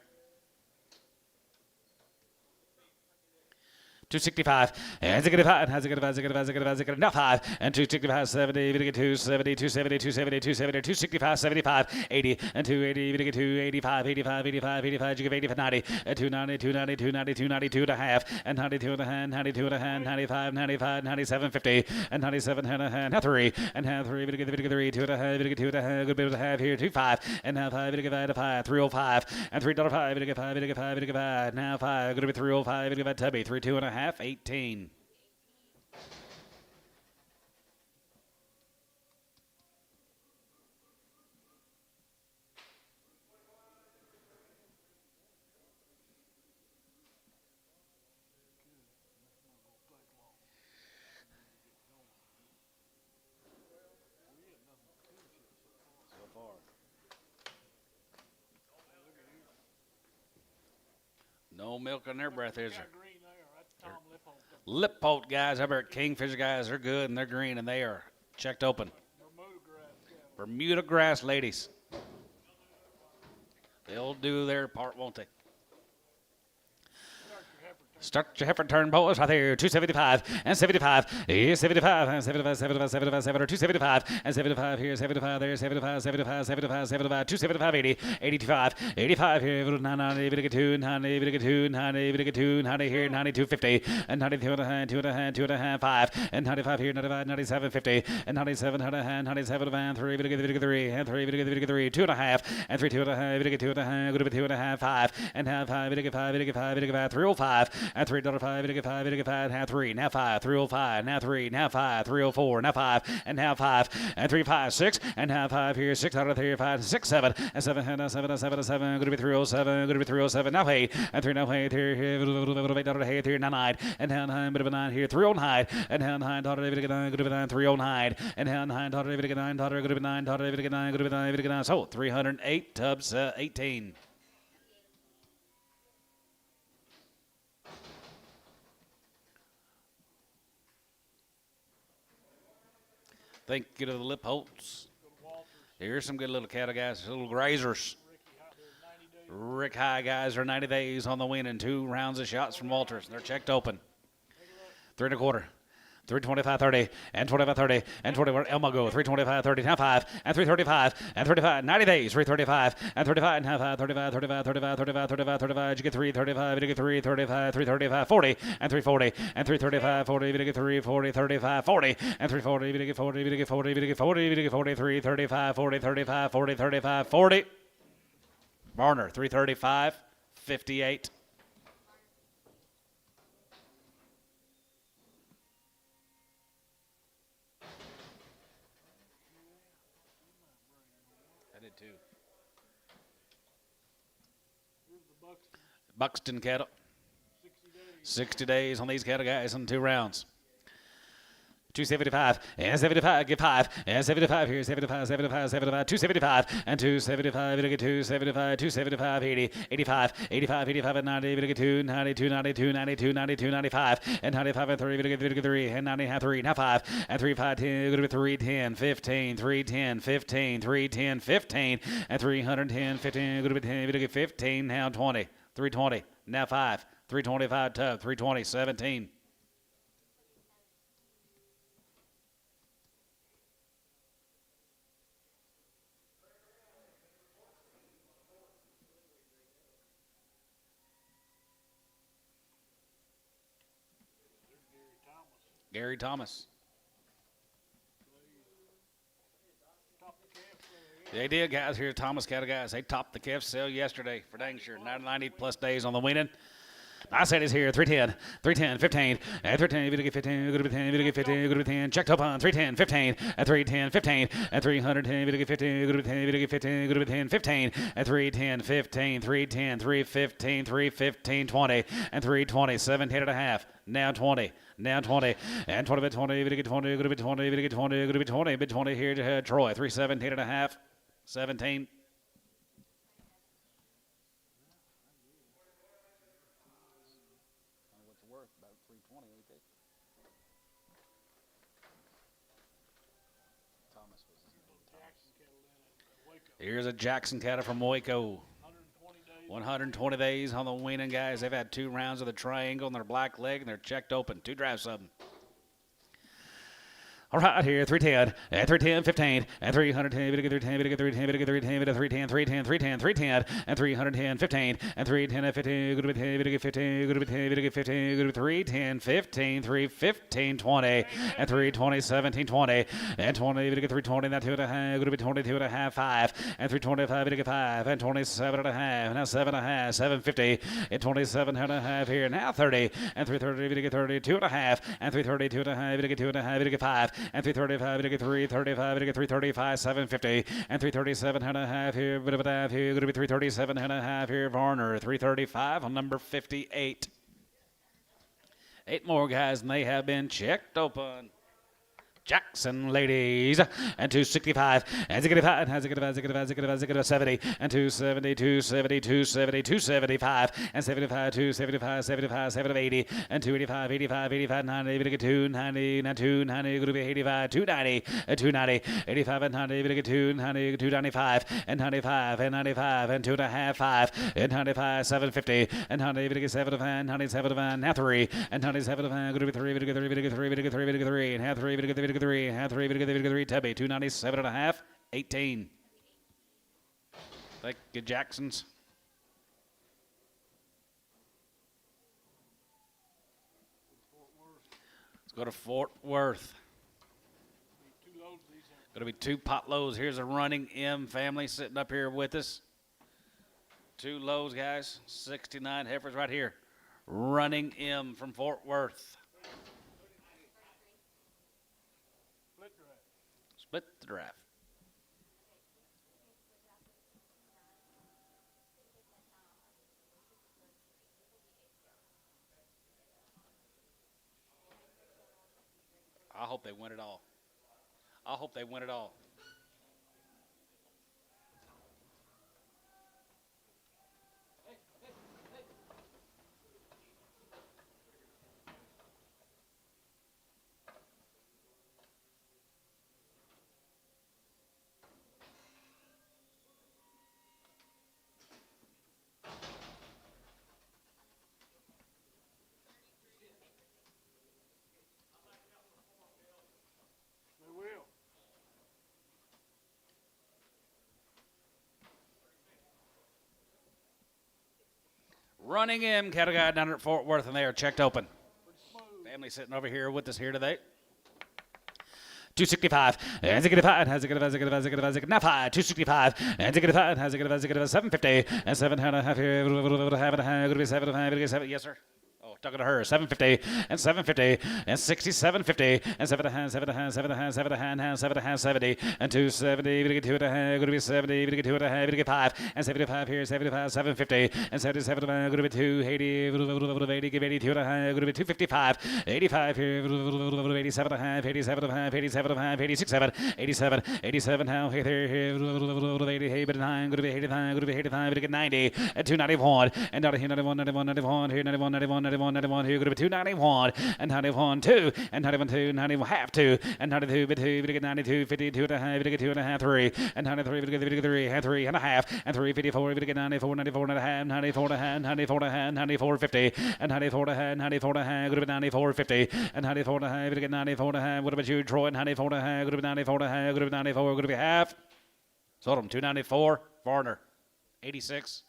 265, and 65, and 65, now 5, and 265, 70, 270, 270, 270, 270, 265, 75, 80, and 280, 285, 85, 85, 85, you give 85, 90, and 290, 290, 290, 292 and a half, and 92 and a half, 92 and a half, 95, 95, 97, 50, and 97 and a half, 3, and half 3, 3, 2 and a half, 2 and a half, good bit of a half here, 25, and now 5, 5, 305, and $3, 5, 5, 5, 5, now 5, good to be 305, Tubby, 3, 2 and a half. 18. No milk in their breath, is there? Lip poult guys over at Kingfisher guys, they're good and they're green and they are checked open. Bermuda grass ladies. They'll do their part, won't they? Start your heifer turn, boys, right there. 275 and 75. Here's 75 and 75, 75, 75, 75, 275 and 75 here, 75 there, 75, 75, 75, 75, 275, 80, 85, 85 here, 90, 2, 90, 2, 90, 2, 90 here, 92, 50, and 92 and a half, 2 and a half, 2 and a half, 5, and 95 here, 95, 97, 50, and 97 and a half, 97 and 3, 3, and 3, 3, 2 and a half, and 3, 2 and a half, 2 and a half, good to be 2 and a half, 5, and half 5, 5, 5, 305. And $3, 5, 5, half 3, now 5, 305, now 3, now 5, 304, now 5, and now 5, and 3, 5, 6, and now 5 here, 6 out of 3, 5, 6, 7, and 7, and 7, 7, 7, going to be 307, going to be 307, now 8, and 3, now 8 here, $8, 3, now 9, and now 9, bit of a 9 here, 309, and now 9, going to be 9, 309, and now 9, going to be 9, going to be 9, going to be 9, going to be 9, so 308, Tubbs 18. Thank you to the lip holts. Here's some good little cattle guys, little grazers. Rick High guys are 90 days on the win and 2 rounds of shots from Walters. They're checked open. 3 1/4. 325, 30, and 25, 30, and 21, Elmago, 325, 30, now 5, and 335, and 35, 90 days, 335, and 35, and half 5, 35, 35, 35, 35, 35, 35, you get 335, you get 335, 335, 40, and 340, and 335, 40, you get 340, 35, 40, and 340, you get 40, you get 40, you get 40, you get 40, 335, 40, 35, 40, 35, 40. Barner, 335, 58. Buxton cattle. 60 days on these cattle guys in 2 rounds. 275 and 75, get 5 and 75 here, 75, 75, 75, 275 and 275, get 275, 275, 80, 85, 85, 85 and 90, get 2, 92, 92, 92, 92, 95 and 95 and 3, get 3 and 90, half 3, now 5 and 3, 5, 10, go to 3, 10, 15, 3, 10, 15, 3, 10, 15 and 310, 15, go to 10, get 15, now 20. 320, now 5, 325 Tub, 320, 17. Gary Thomas. They did, guys. Here, Thomas Cattle guys. They topped the calf sale yesterday for dang sure. 90 plus days on the winning. I said it's here. 310, 310, 15, and 310, get 15, go to 10, get 15, go to 10, checked up on 310, 15, and 310, 15, and 310, get 15, go to 10, get 15, go to 10, 15, and 310, 15, 310, 315, 315, 20, and 320, 17 and a half, now 20. Now 20, and 20 by 20, get 20, go to 20, get 20, go to 20, bid 20 here to Troy, 317 and a half, 17. Here's a Jackson cattle from Waco. 120 days on the weaning, guys. They've had 2 rounds of the triangle and their black leg, and they're checked open. 2 drives of them. All right, here, 310, and 310, 15, and 310, 310, 310, 310, 310, 310, 310, 310, and 310, 15, and 310, 15, good to be 10, 15, good to be 10, 15, good to be 310, 15, 315, 20, and 320, 17, 20, and 20, 320, that 2.5, good to be 22.5, 5, and 325, 5, and 27.5, now 7.5, 750, and 27.5 here, now 30, and 330, 30, 2.5, and 330, 2.5, 2.5, 5, and 335, 335, 335, 750, and 337 and a half here, bit of a dive here, going to be 337 and a half here, Varner, 335 on number 58. 8 more guys, and they have been checked open. Jackson, ladies, and 265, and 65, and 70, and 270, 270, 270, 275, and 75, 275, 75, 7 of 80, and 285, 85, 85, 90, 290, 290, going to be 85, 290, 290, 85, and 90, 290, 295, and 95, and 95, and 2.5, 5, and 95, 750, and 90, 7 of 9, 97 of 9, now 3, and 97 of 9, going to be 3, 3, and half 3, 3, half 3, Tubby, 297 and a half, 18. Thank you, Jacksons. Let's go to Fort Worth. Going to be 2 pot loads. Here's a running M family sitting up here with us. 2 loads, guys. 69 heifers right here. Running M from Fort Worth. Split the draft. I hope they win it all. I hope they win it all. Running in, cattle guide down at Fort Worth, and they are checked open. Family sitting over here with us here today. 265, and 65, and has a now 5, 265, and 65, and has a 750, and 7 and a half here, going to be 7, yes, sir. Talking to her, 750, and 750, and 6750, and 7 and a half, 7 and a half, 7 and a half, 7 and a half, 7 and a half, 70, and 270, we get 2 and a half, going to be 70, we get 2 and a half, we get 5, and 75 here, 75, 750, and 77, going to be 280, 80, give 82 and a half, going to be 255, 85 here, 87 and a half, 87 and a half, 87 and a half, 86, 7, 87, 87 now, here, 80, hey, but 9, going to be 89, going to be 85, we get 90, and 291, and down here, 91, 91, 91, here, 91, 91, 91, 91 here, going to be 291, and 91, 2, and 91, 2, 91, half 2, and 92, but 2, we get 92, 52 and a half, we get 2 and a half, 3, and 93, we get 3, half 3 and a half, and 354, we get 94, 94 and a half, 94 and a half, 94 and a half, 94, 50, and 94 and a half, 94 and a half, going to be 94, 50, and 94 and a half, we get 94 and a half, what about you, Troy, 94 and a half, going to be 94 and a half, going to be 94, going to be half, sold them, 294, Varner, 86.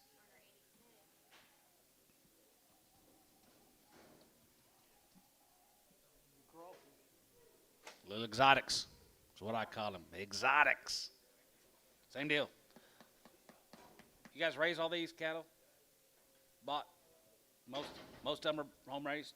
Little exotics. That's what I call them. Exotics. Same deal. You guys raise all these cattle? Bought? Most of them are home raised?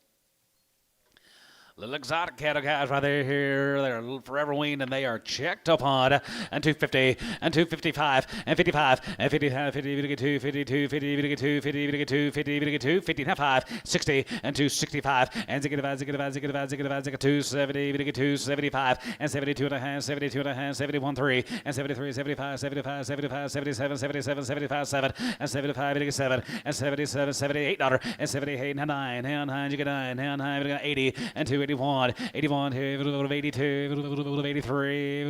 Little exotic cattle guys right there here. They're forever weaned and they are checked upon. And 250 and 255 and 55 and 55, 50, 52, 52, 50, 52, 50, 52, 50, 52, 50, 5, 60 and 265 and 270, 52, 75 and 72 and a half, 72 and a half, 71, 3 and 73, 75, 75, 75, 77, 77, 75, 7 and 75, 87 and 77, $78 and 78 and 9 and 9, you get 9 and 9, you got 80 and 2. 281, 81 here, 82, 83, 83,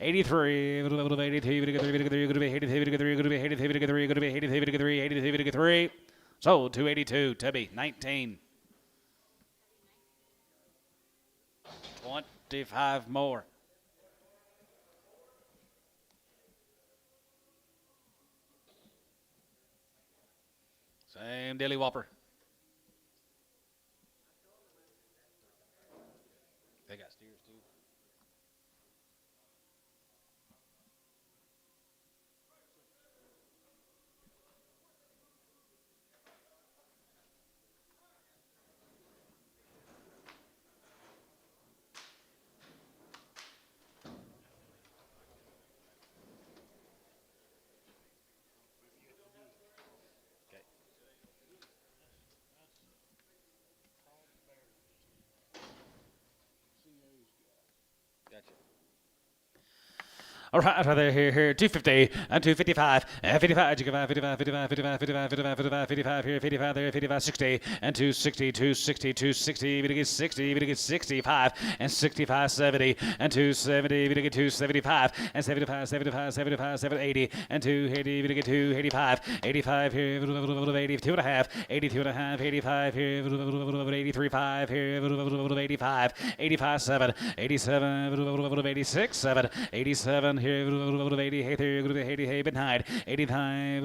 83, 83, 83, so 282, Tubby, 19. 25 more. Same Dilly Whopper. They got steers too. Gotcha. All right, here, 250 and 255, and 55, 55, 55, 55, 55, 55, 55, 55 here, 55 there, 55, 60, and 260, 260, 260, we get 60, we get 65, and 65, 70, and 270, we get 275, and 75, 75, 75, 780, and 280, we get 285, 85 here, 82 and a half, 82 and a half, 85 here, 83, 5 here, 85, 85, 7, 87, 86, 7, 87 here, 80, hey there, 80, hey, behind, 85,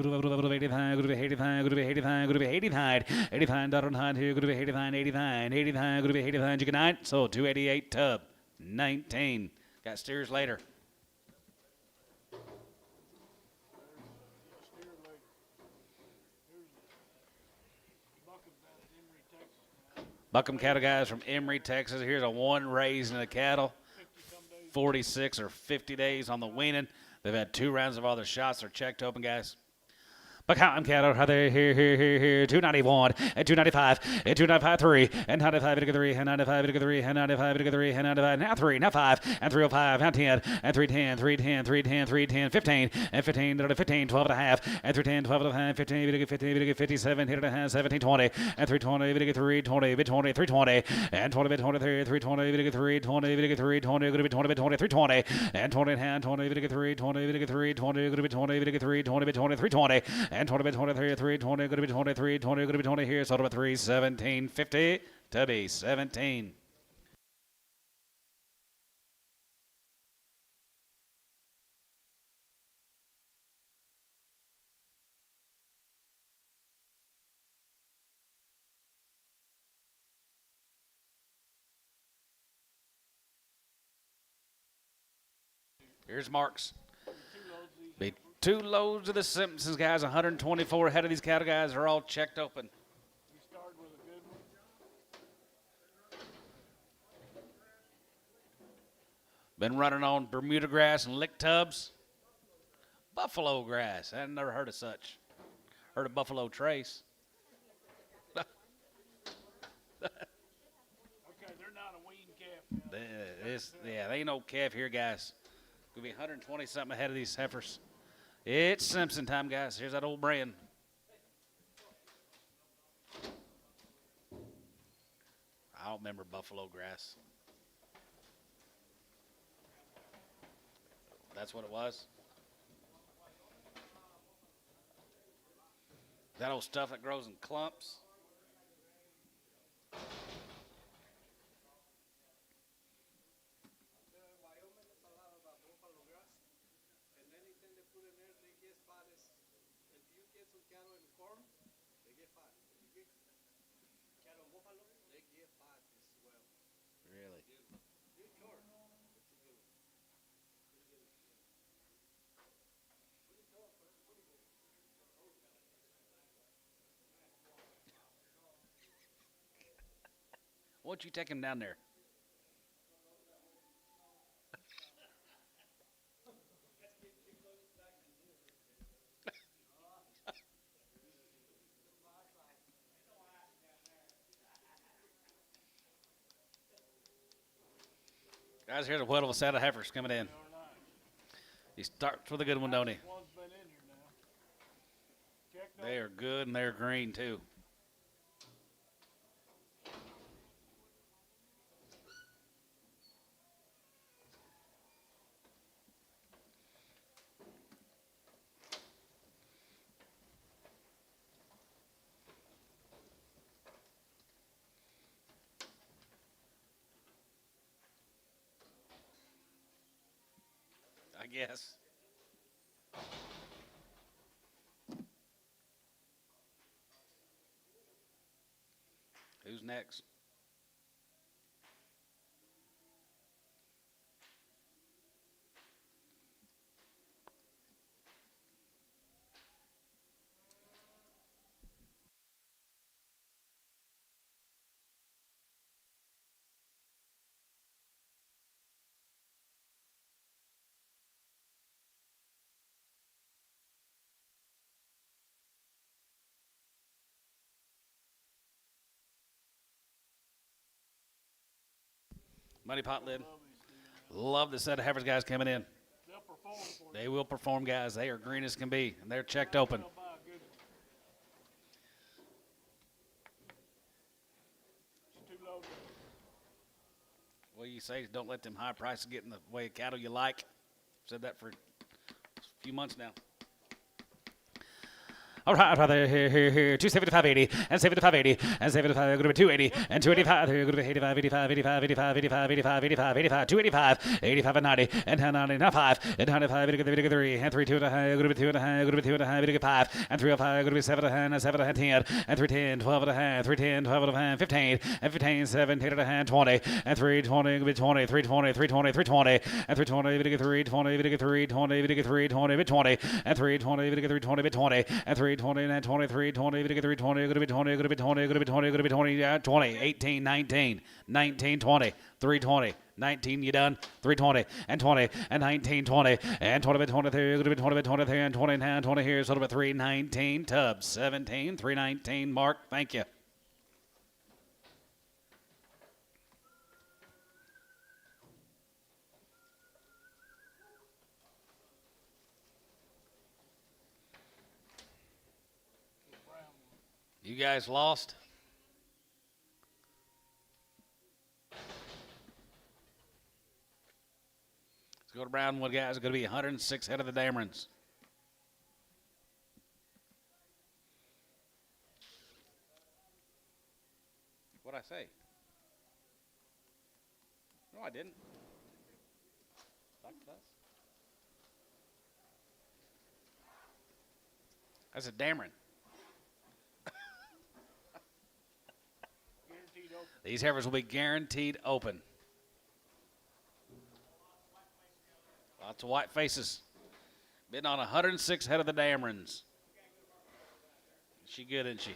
85, 85, 85, 85, 85, dollar behind here, 85, 89, 89, 89, you can 9, so 288 tub, 19. Got steers later. Buckham cattle guys from Emory, Texas. Here's a one raising the cattle. 46 or 50 days on the weaning. They've had 2 rounds of all their shots. They're checked open, guys. Buckham cattle, are they here, 291, and 295, and 295, 3, and 95, 3, and 95, 3, and 95, 3, and 95, now 3, now 5, and 305, now 10, and 310, 310, 310, 310, 15, and 15, 15, 12 and a half, and 310, 12 and a half, 15, 50, 57, hit and a half, 17, 20, and 320, 320, 20, 320, and 20, 23, 320, 320, 320, going to be 20, 20, 320, and 20 and a half, 20, 3, 20, 3, 20, going to be 20, 3, 20, 20, 320, and 20 by 23, 320, going to be 23, 20, going to be 20 here, so about 3, 17, 50, to be 17. Here's Marks. Be 2 loads of the Simpsons guys, 124 head of these cattle guys are all checked open. We started with a good one. Been running on Bermuda grass and lick tubs. Buffalo grass. I've never heard of such. Heard of Buffalo Trace. Okay, they're not a wean calf. Yeah, they ain't no calf here, guys. Gonna be 120 something ahead of these heifers. It's Simpson time, guys. Here's that old brand. I don't remember buffalo grass. That's what it was. That old stuff that grows in clumps. Really? Why don't you take him down there? Guys, here's a whale of a set of heifers coming in. He starts with a good one, don't he? One's been in here now. They are good and they're green too. guess. Who's next? Money pot lid. Love the set of Heifers guys coming in. They'll perform for you. They will perform, guys. They are green as can be, and they're checked open. They'll buy a good one. It's too low. What do you say? Don't let them high prices get in the way of cattle you like. Said that for a few months now. All right, brother, here, 275.80 and 75.80 and 75, going to be 280 and 285. Here, going to be 85, 85, 85, 85, 85, 85, 85, 85, 285, 85 and 90 and 90, now 5 and 95, going to be 3 and 3, 2 and a half, going to be 2 and a half, going to be 2 and a half, going to be 5 and 3 and 5, going to be 7 and 7 and 10 and 3, 10, 12 and a half, 3, 10, 12 and a half, 15 and 15, 17 and a half, 20 and 3, 20, going to be 20, 3, 20, 3, 20, 3, 20 and 3, 20, going to get 3, 20, going to get 3, 20, going to get 3, 20, 20 and 3, 20, going to get 3, 20, 20 and 3, 20 and 23, 20, going to get 3, 20, going to be 20, going to be 20, going to be 20, going to be 20, yeah, 20, 18, 19, 19, 20, 320. 19, you done? 320 and 20 and 19, 20 and 20, 23, going to be 20, 23 and 20 and 20 here. So it'll be 319, Tubbs 17, 319, Mark. Thank you. You guys lost? Let's go to Brownwood, guys. It's going to be 106 head of the Damerons. What'd I say? No, I didn't. That's a Dameron. These heifers will be guaranteed open. Lots of white faces. Bidding on 106 head of the Damerons. She good, isn't she?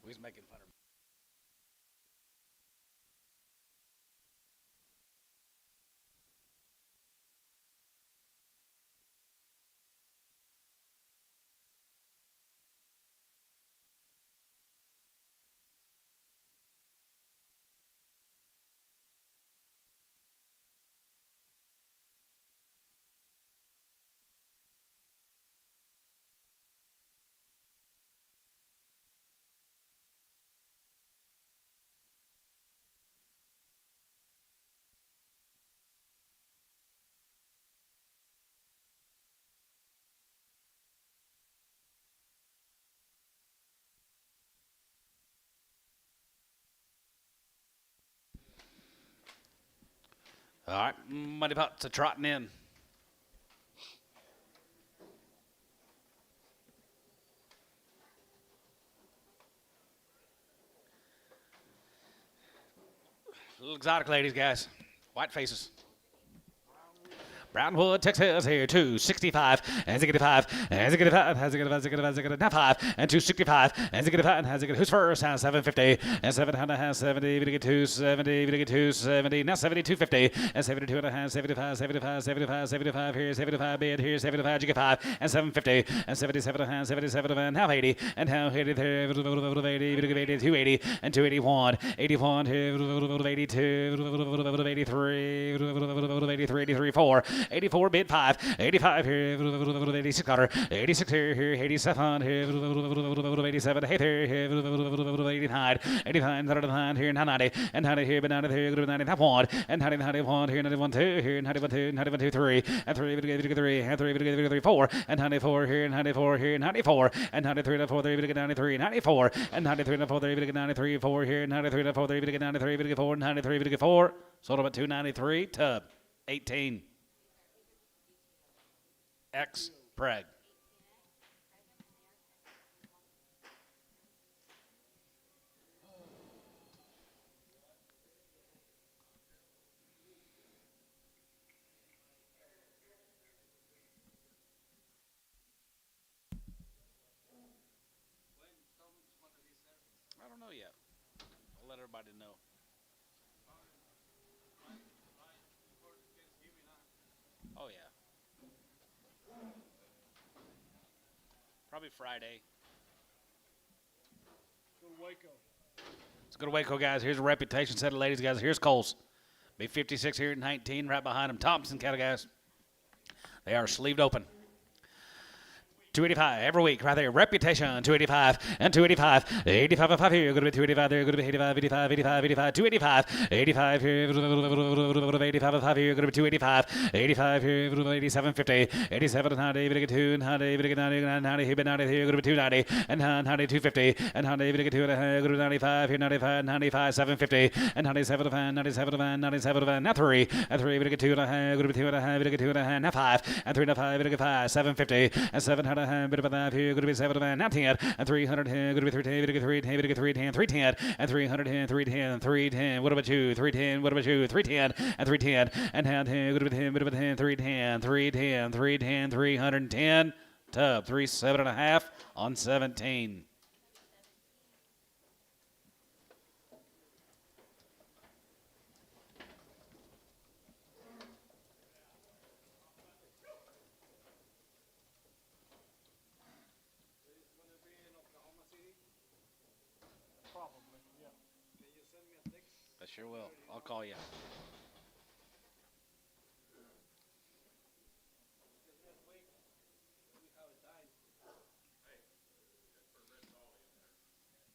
He's making fun of me. All right, money pots are trotting in. Little exotic ladies, guys. White faces. Brownwood, Texas here, 265, and 65, and 65, has it now 5, and 265, and 65, has it, who's first, has 750, and 7.5, 70, we get 270, we get 270, now 72.50, and 72 and a half, 75, 75, 75, 75, here's 75 bid, here's 75, you get 5, and 750, and 77 and a half, 77 and a half, 80, and now 80, 80, 280, and 281, 81, 82, 83, 83, 4, 84 bid 5, 85 here, 86 quarter, 86 here, 87 here, 87 here, 89, 89 here, 90, and 90 here, but 90 here, 95 1, and 90 91 here, 91 2 here, 91 2, 91 2 3, and 3 3 and 3 4, and 94 here, 94 here, 94, and 93 4 3 93, 94, and 93 4 3 93 4 here, 93 4 3 93 4, 93 4. Sold them at 293. Tub 18. X Preg. I don't know yet. I'll let everybody know. Oh, yeah. Probably Friday. Go to Waco. Let's go to Waco, guys. Here's a reputation set of ladies, guys. Here's Coles. B56 here at 19, right behind him. Thompson cattle, guys. They are sleeved open. 285 every week, right there. Reputation, 285 and 285. 85 and 5 here. Going to be 285 there. Going to be 85, 85, 85, 85, 285. 85 here. 85 and 5 here. Going to be 285. 85 here. 87, 50. 87 and 90. 2 and 90. 90 here. 90 here. Going to be 290. And 90, 250. And 90, 2 and going to be 95 here. 95, 95, 750. And 97 and 5. 97 and 5. 97 and 5. Now 3. And 3. Going to be 2 and a half. Going to be 2 and a half. 2 and a half. Now 5. And 3 and a 5. Going to be 5. 750. And 700. Bit of that here, going to be 7 now 10 and 300 going to be 310, 310, 310, 310 and 310, 310, 310. What about you? 310. What about you? 310 and 310 and down 10 going to be 10, bit of a 10, 310, 310, 310, 310. Tub 37.5 on 17. Probably, yeah. I sure will. I'll call you.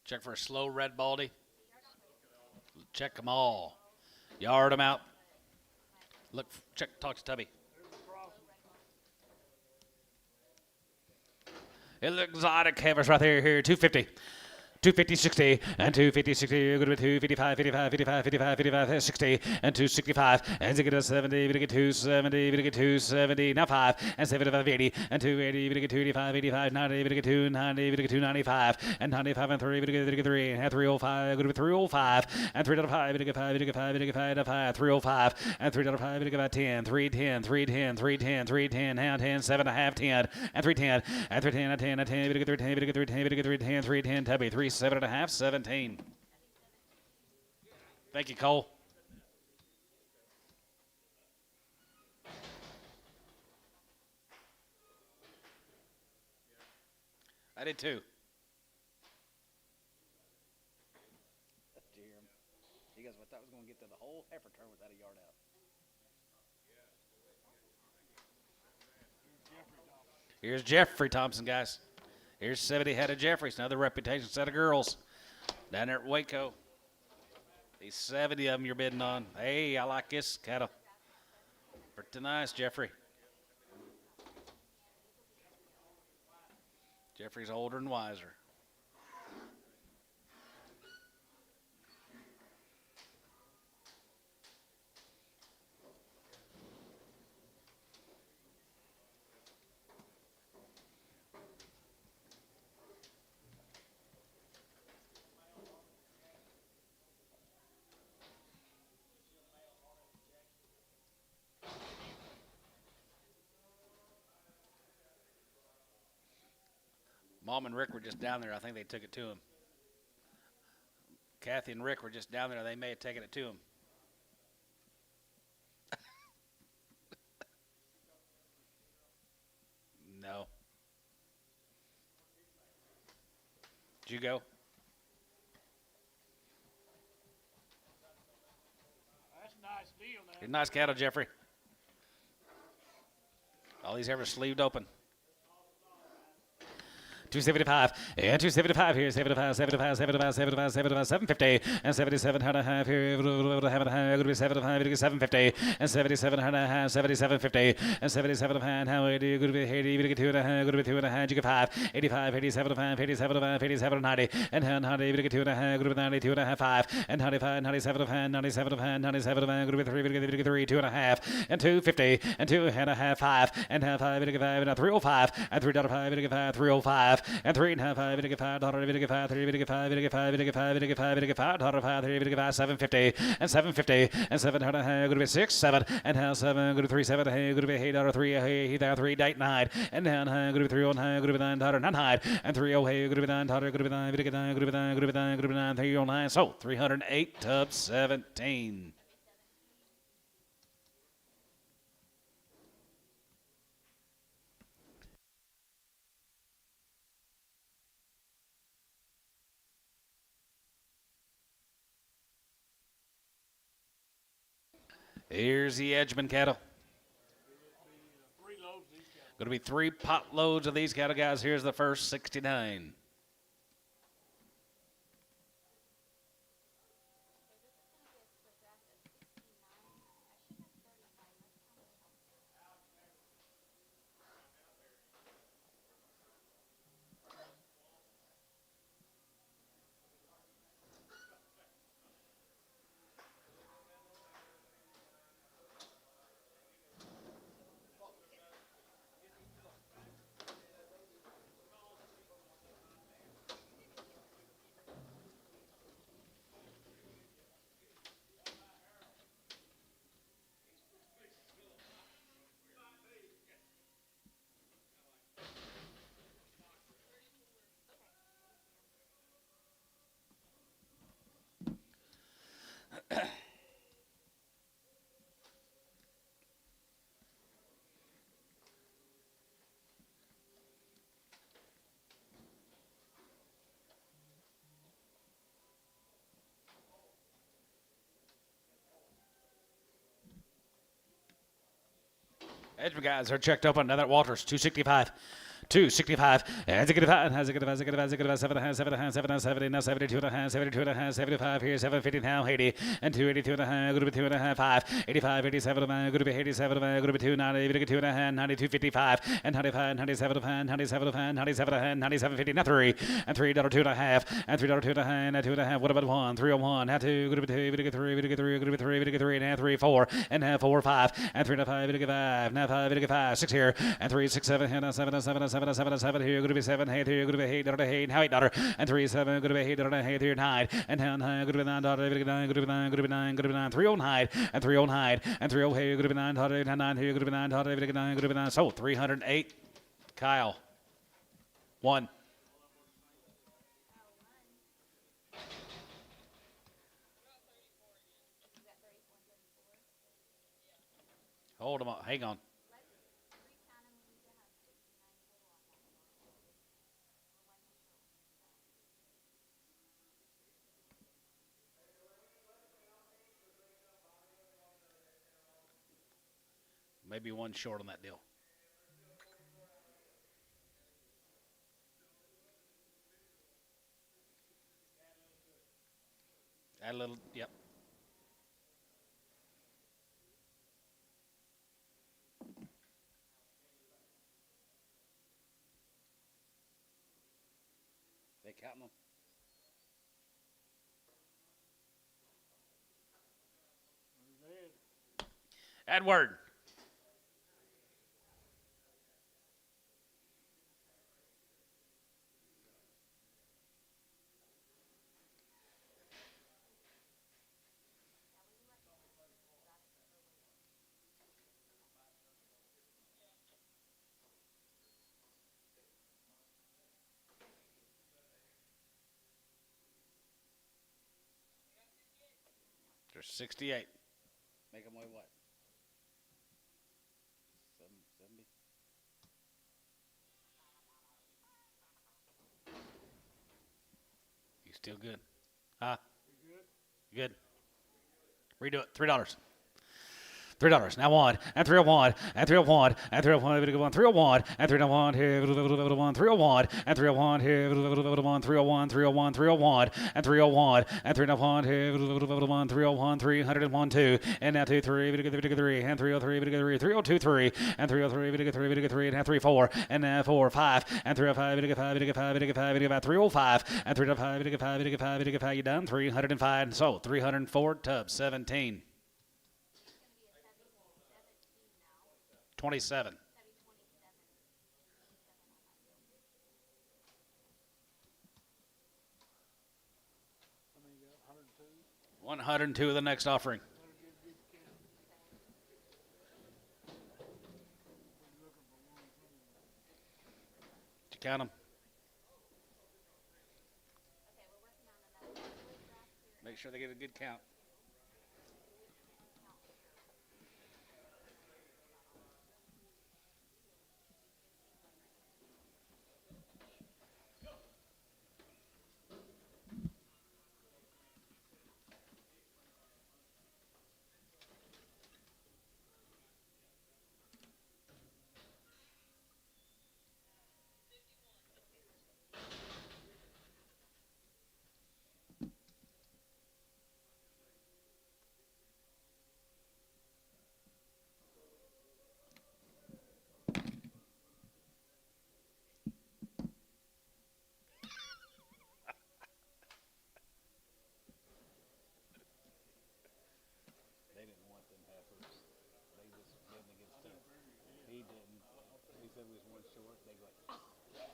Check for a slow red baldy. Check them all. Yard them out. Look, check, talk to Tubby. Exotic Heifers right there, here, 250. 250, 60, and 250, 60, you're going to be 255, 55, 55, 55, 55, 60, and 265, and 70, 270, 270, now 5, and 75, 80, and 280, 285, 85, 90, 290, 295, and 95, and 3, 3, and 305, going to be 305, and 305, 5, 5, 305, and 305, 10, 310, 310, 310, 310, now 10, 7.5, 10, and 310, and 310, and 10, and 10, 310, 310, 310, Tubby, 3.5, 17. Thank you, Cole. I did too. You guys, I thought was going to get to the whole heifer turn without a yard out. Here's Jeffrey Thompson, guys. Here's 70 head of Jeffrey's, another reputation set of girls down there at Waco. These 70 of them you're bidding on. Hey, I like this cattle. Pretty nice, Jeffrey. Jeffrey's older and wiser. Mom and Rick were just down there. I think they took it to him. Kathy and Rick were just down there. They may have taken it to him. No. Did you go? That's a nice deal, man. Nice cattle, Jeffrey. All these heifers sleeved open. 275 and 275 here, 75, 75, 75, 75, 75, 750 and 77 and a half here, going to be 75, 750 and 77 and a half, 77.50 and 77 and how are you going to be 80, you get 2 and a half, going to be 2 and a half, you get 5, 85, 87 and 5, 87 and 5, 87 and 90 and 100, you get 2 and a half, going to be 92 and a half, 5 and 95, 97 and 5, 97 and 5, 97 and 5, going to be 3, you get 3, 2 and a half and 250 and 2 and a half, 5 and half 5, you get 5 and 305 and $3.05, you get 5, 305 and 3 and a half, 5, you get 5, $1, you get 5, 3, you get 5, you get 5, you get 5, you get 5, you get 5, $1, 3, you get 5, 750 and 750 and 7 and a half, going to be 6, 7 and half, 7, going to be 3, 7, going to be $8, 3, 8, 3, 8, 9 and 9, going to be 3, 1, going to be 9, 9, and 3, going to be 9, going to be 9, going to be 9, going to be 9, going to be 9, going to be 9, 309, so 308 to 17. Here's the Edgeman cattle. Going to be 3 pot loads of these cattle, guys. Here's the first 69. Edgeman guys are checked up on now that Walters 265. 265 and 65 and has a good 7 and 70 now 72 and a half 72 and a half 75 here 750 now 80 and 282 and a half going to be 2 and a half 5 85 87 and going to be 87 and going to be 2 90 2 and a half 92 55 and 95 97 and 97 and 97 and 97 50 now 3 and $3 2 and a half and $3 2 and a half and 2 and a half what about 1 301 now 2 going to be 2 going to get 3 going to get 3 going to be 3 going to get 3 and a half 3 4 and a half 4 5 and 3 and a 5 going to get 5 now 5 going to get 5 6 here and 3 6 7 and 7 7 7 here, going to be 7, 8 here, going to be $8, now $8, and 3 7, going to be $8 here, 9, and 9, going to be $9, going to be 9, going to be 9, going to be 9, going to be 9, 3 on hide, and 3 on hide, and 3 here, going to be 9, 9 here, going to be 9, going to be 9, going to be 9, so 308, Kyle, 1. Hold them up, hang on. Maybe 1 short on that deal. Add a little, yep. They counting them? Edward. There's 68. Make them weigh what? 70? You still good? Huh? You good? Good. Redo it. $3. $3. Now 1 and 301 and 301 and 301 301 and 301 here 301 and 301 here 301 301 and 301 and 301 here 301 301 2 and now 23 3 and 303 302 3 and 303 3 and now 34 and now 4 5 and 305 5 305 and 305 5 you done 305 so 304 tubs 17 27 I mean, you got 102. 102 of the next offering. Did you count them? Make sure they get a good count. They didn't want them heifers. They just didn't against him. He didn't. He said we was one short. They go, yes.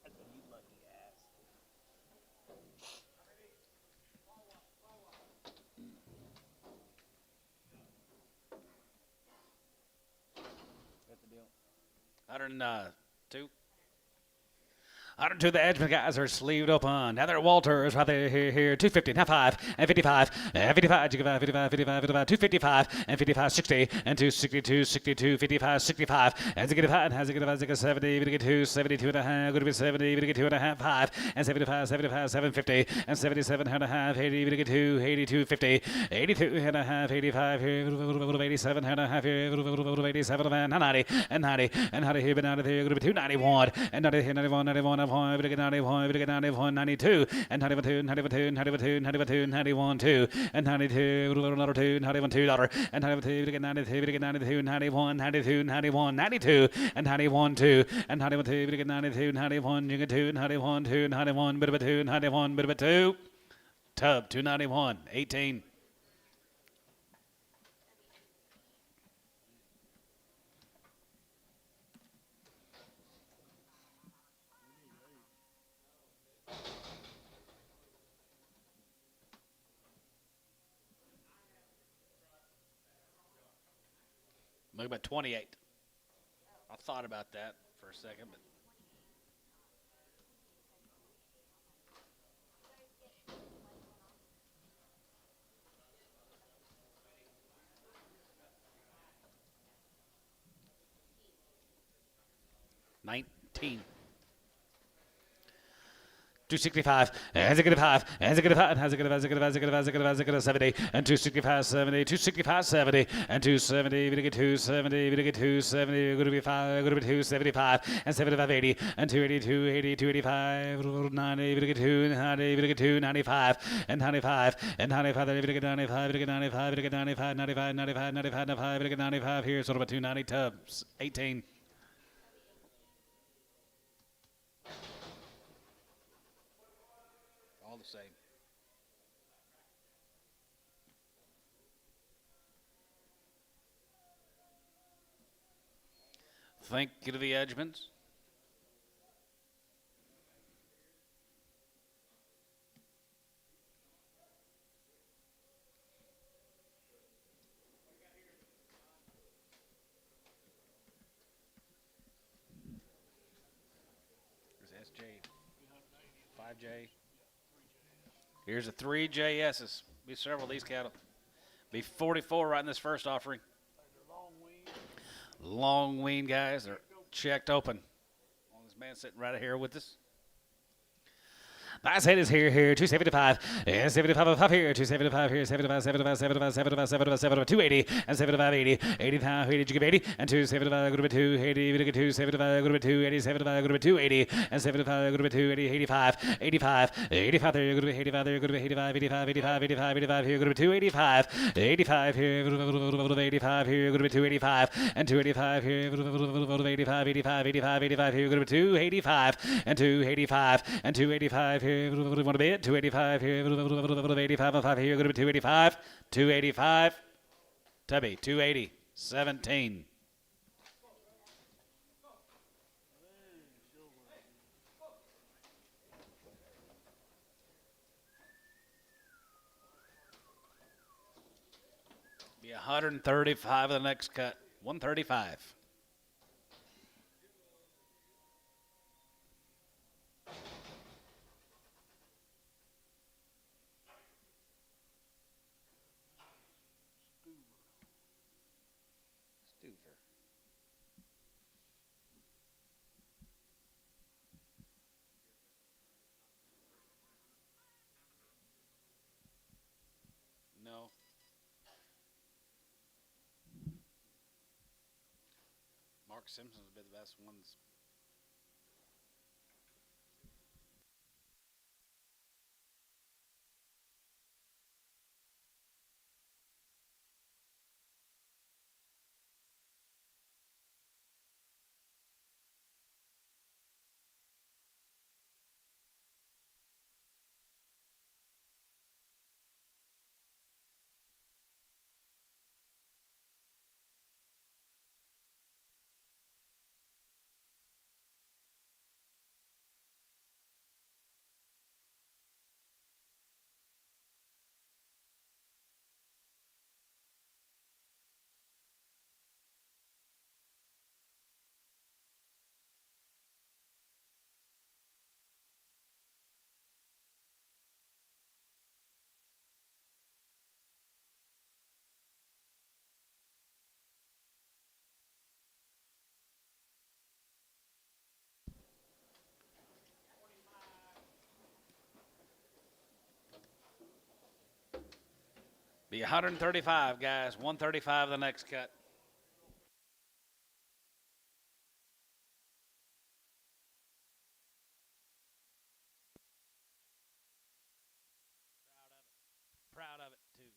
I said, you lucky ass. That's the deal. 102. 102, the Edgemont guys are sleeved open. Now they're Walters right there, here, 250, now 5, and 55, and 55, 55, 55, 55, 255, and 55, 60, and 262, 62, 55, 65, and 65, and 70, we get 2, 72 and a half, going to be 70, we get 2 and a half, 5, and 75, 75, 750, and 77 and a half, 80, we get 2, 82, 50, 82 and a half, 85, here, 87 and a half, here, 87 and 90, and 90, and 90 here, but 90 here, going to be 291, and 90 here, 91, 91, 91, 91, 92, and 91, 92, 92, 92, 91, 2, and 92, another 2, 91, $2, and 92, 92, 92, 91, 92, 91, 92, and 91, 2, and 91, 2, 92, 91, you get 2, 91, 2, 91, bit of a 2, 91, bit of a 2, tub, 291, 18. Look about 28. I thought about that for a second, but 19. 265, has a good 5, has a good 5, has a good 70, and 265, 70, 265, 70, and 270, we get 270, we get 270, going to be 5, going to be 275, and 75, 80, and 282, 80, 285, 90, we get 2, 90, we get 2, 95, and 95, and 95, we get 95, we get 95, we get 95, 95, 95, 95, 95, we get 95 here, sort of a 290 tubs, 18. All the same. Thank you to the Edgemons. There's SJ, 5J. Here's a 3 JS's. Be several of these cattle. Be 44 right in this first offering. Long wean guys are checked open. This man sitting right here with us. Last hit is here. 275. And 75 up here. 275 here. 75, 75, 75, 75, 75, 75, 280. And 75, 80. 85, 80, Jacob 80. And 275, go to 280. 275, go to 280. 75, go to 280. And 75, go to 280. 85, 85. 85 there. Go to 85 there. Go to 85, 85, 85, 85, 85 here. Go to 285. 85 here. Go to 85 here. Go to 285. And 285 here. Go to 85, 85, 85, 85 here. Go to 285. And 285. And 285 here. Want to bid? 285 here. 85 5 here. Go to 285. 285. Tubby. 280. 17. Be 135 of the next cut. 135. No. Mark Simpson's been the best ones. Be 135, guys. 135 the next cut. Proud of it, too.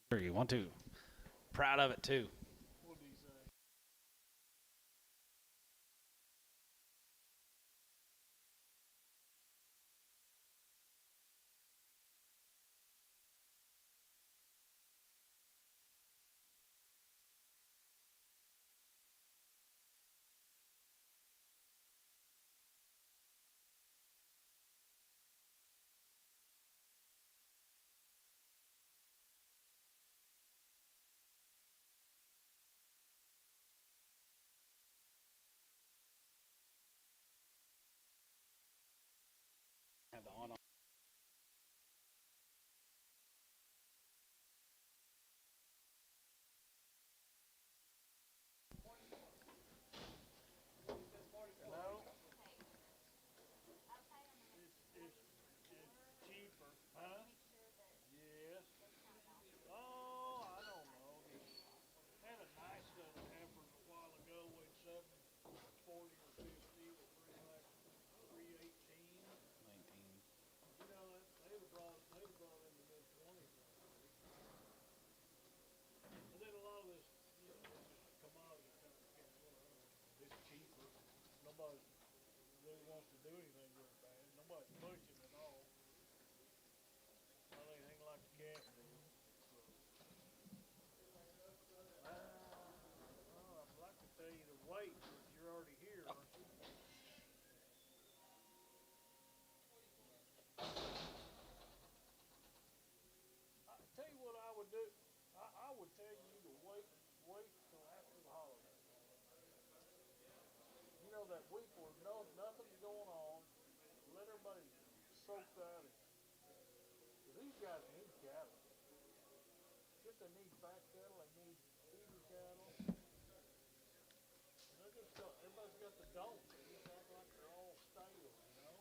1, 2, 3. 1, 2, 3. 1, 2. Proud of it, too. What did he say? Have the on. No. It's cheaper. Huh? Yes. Oh, I don't know. Had a nice little heifers a while ago with 740 or 50 with like 318. 19. You know, they'd have brought in the mid 20s. And then a lot of this, you know, this is commodity kind of cattle. It's cheaper. Nobody really wants to do anything real bad. Nobody's pushing at all. Not anything like the calf do. So, I'd like to tell you to wait, but you're already here, aren't you? I tell you what I would do. I would tell you to wait till after the holiday. You know that week where nothing's going on. Let everybody soak that in. These guys need cattle. Just they need fat cattle. They need feeder cattle. They're just everybody's got the don'ts. They just act like they're all stale, you know.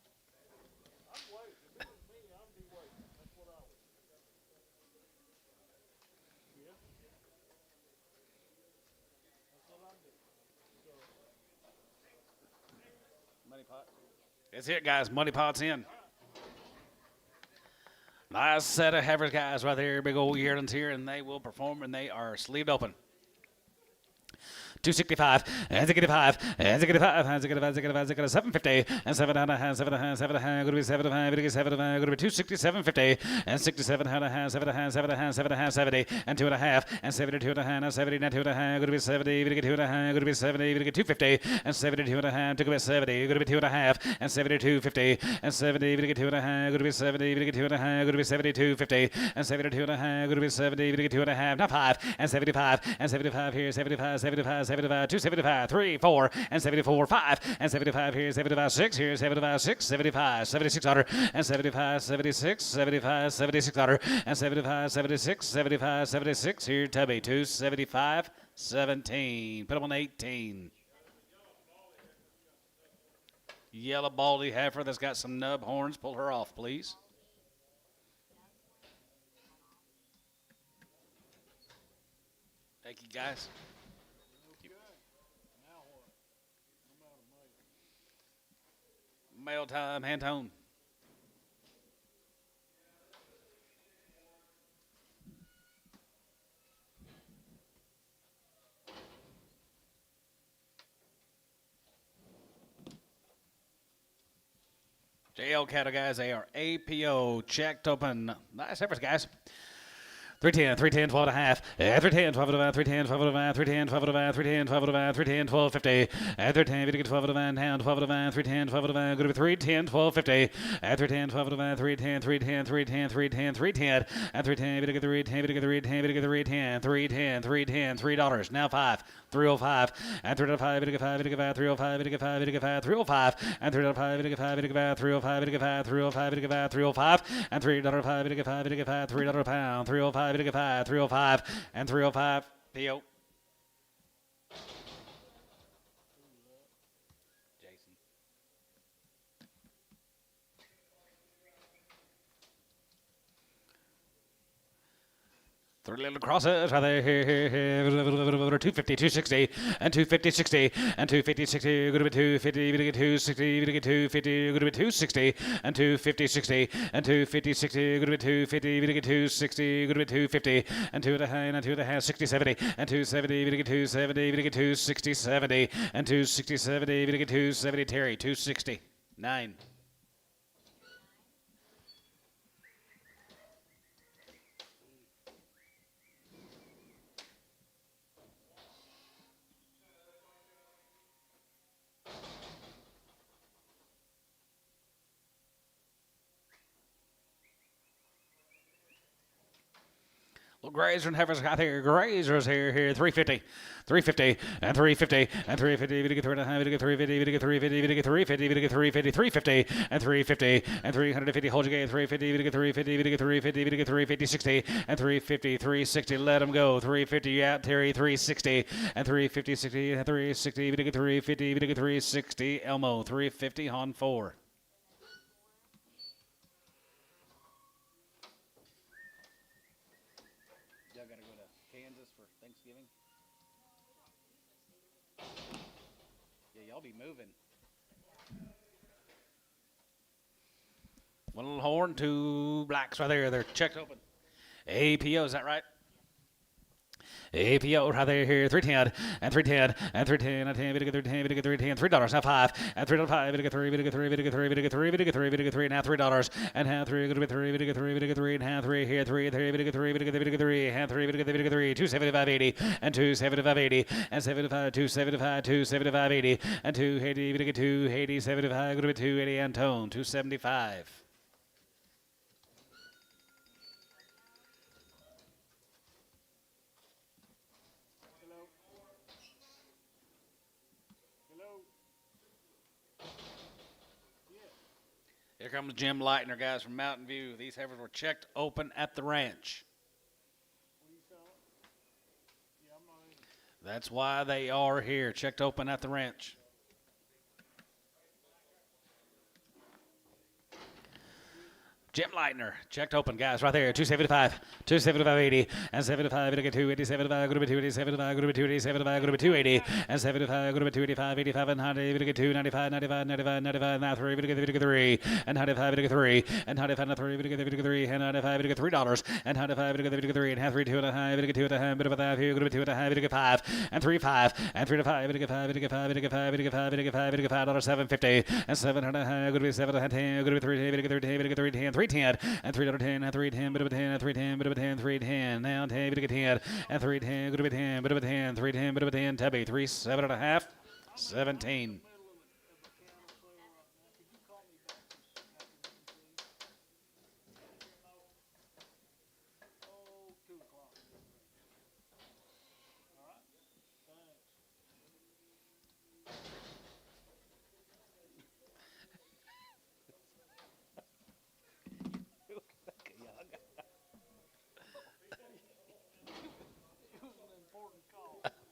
That's it, guys. Money pot's in. Nice set of heifers, guys, right there. Big old yearlings here, and they will perform, and they are sleeved open. 265 and 65 and 65 and 750 and 7.5 going to be 7.5 going to be 267.50 and 67.5 7.5 70 and 2.5 and 72.5 70 and 2.5 going to be 70 going to be 70 going to 250 and 72.5 to go 70 going to be 2.5 and 72.50 and 70 going to 2.5 going to be 70 going to 2.5 going to be 72.50 and 72.5 going to be 70 going to 2.5 now 5 and 75 and 75 here 75 275 3 4 and 74 5 and 75 here 75 6 here 75 6 75 7600 and 75 76 75 7600 and 75 76 75 76 here Tubby 275 17 put him on 18. Yellow baldy heifer that's got some nub horns, pull her off please. Thank you guys. Mail time, hand tone. JL cattle, guys, they are APO checked open. Nice efforts, guys. 310, 310, 12 and a half, 310, 12 and a half, 310, 12 and a half, 310, 12 and a half, 310, 12 and a half, 310, 12, 50, 310, we get 12 and a half, down, 12 and a half, 310, 12 and a half, going to be 310, 12, 50, 310, 12 and a half, 310, 310, 310, 310, 310, and 310, we get 310, we get 310, we get 310, 310, 310, $3, now 5, 305, and 305, we get 5, we get 5, 305, we get 5, we get 5, 305, and 305, we get 5, we get 5, 305, we get 5, 305, we get 5, 305, and $3.05, we get 5, we get 5, $3 a pound, 305, we get 5, 305, and 305, PO. Jason. Three little crosses right there, here, 250, 260, and 250, 60, and 250, 60, going to be 250, going to get 260, going to get 250, going to be 260, and 250, 60, and 250, 60, going to be 250, going to get 260, going to be 250, and 2.5, 60, 70, and 270, going to get 270, going to get 260, 70, and 260, 70, going to get 270, Terry, 260, 9. Grazer and heifers got here. Grazers here, 350, 350, and 350, and 350. We get 3.5, we get 350, we get 350, we get 350, we get 350, 350, and 350, and 350. Hold your gate. 350, we get 350, we get 350, we get 350, 60, and 350, 360. Let them go. 350 out, Terry. 360, and 350, 60, and 360. We get 350, we get 360. Elmo, 350 on 4. Y'all be moving. One little horn, 2 blacks right there. They're checked open. APO, is that right? APO right there here, 310, and 310, and 310, and 10, we get 310, we get 310, $3, now 5, and 3.5, we get 3, we get 3, we get 3, we get 3, we get 3, we get 3, now $3, and half 3, going to be 3, we get 3, we get 3, and half 3 here, 3, 3, we get 3, we get 3, we get 3, half 3, we get 3, 275.80, and 275.80, and 75, 275, 275.80, and 280, we get 280, 75, going to be 280, and tone, 275. Here comes Jim Lightner, guys, from Mountain View. These heifers were checked open at the ranch. That's why they are here, checked open at the ranch. Jim Leitner, checked open, guys, right there. 275, 275, 80, and 75, going to get 280, 75, going to be 280, 75, going to be 280, 75, going to be 280, and 75, going to be 285, 85, and 100, going to get 2, 95, 95, 95, 95, now 3, going to get 3, and 95, going to get 3, and 95, and 3, going to get 3, and 95, going to get $3, and 95, going to get 3, and half 3, 2 and a half, going to get 2 and a half, bit of a half here, going to be 2 and a half, going to get 5, and 3, 5, and 3 to 5, going to get 5, going to get 5, going to get 5, going to get 5, going to get 5, going to get $5, 750, and 7 and a half, going to be 7 and 10, going to be 3, going to get 3, going to get 3, 10, 310, and 3 10, and 310, bit of a 10, and 310, bit of a 10, 310, now 10, bit of a 10, and 310, good to be 10, bit of a 10, 310, bit of a 10, Tubby, 3, 7 and a half, 17.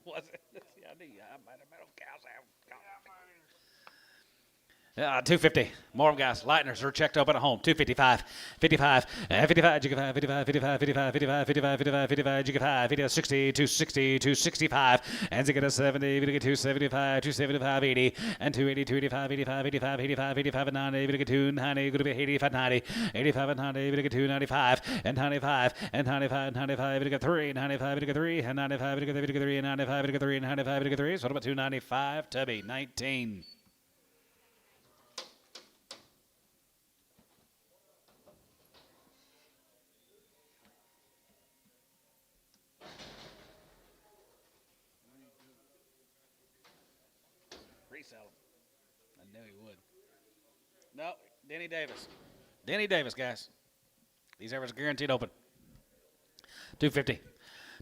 Was it? Yeah, I knew you. I might have been on cows. 250. More of them, guys. Lightners are checked open at home. 255, 55, 55, 55, 55, 55, 55, 55, 55, 55, 55, 60, 260, 265, and Zigga 70, Vidiga 275, 275, 80, and 280, 285, 85, 85, 85, 85, and 90, Vidiga 290, going to be 85, 90, 85, and 90, Vidiga 295, and 95, and 95, 95, Vidiga 3, 95, Vidiga 3, and 95, Vidiga 3, and 95, Vidiga 3, and 95, Vidiga 3. So what about 295? Tubby, 19. Resell them. I knew he would. No, Denny Davis. Denny Davis, guys. These average guaranteed open. 250.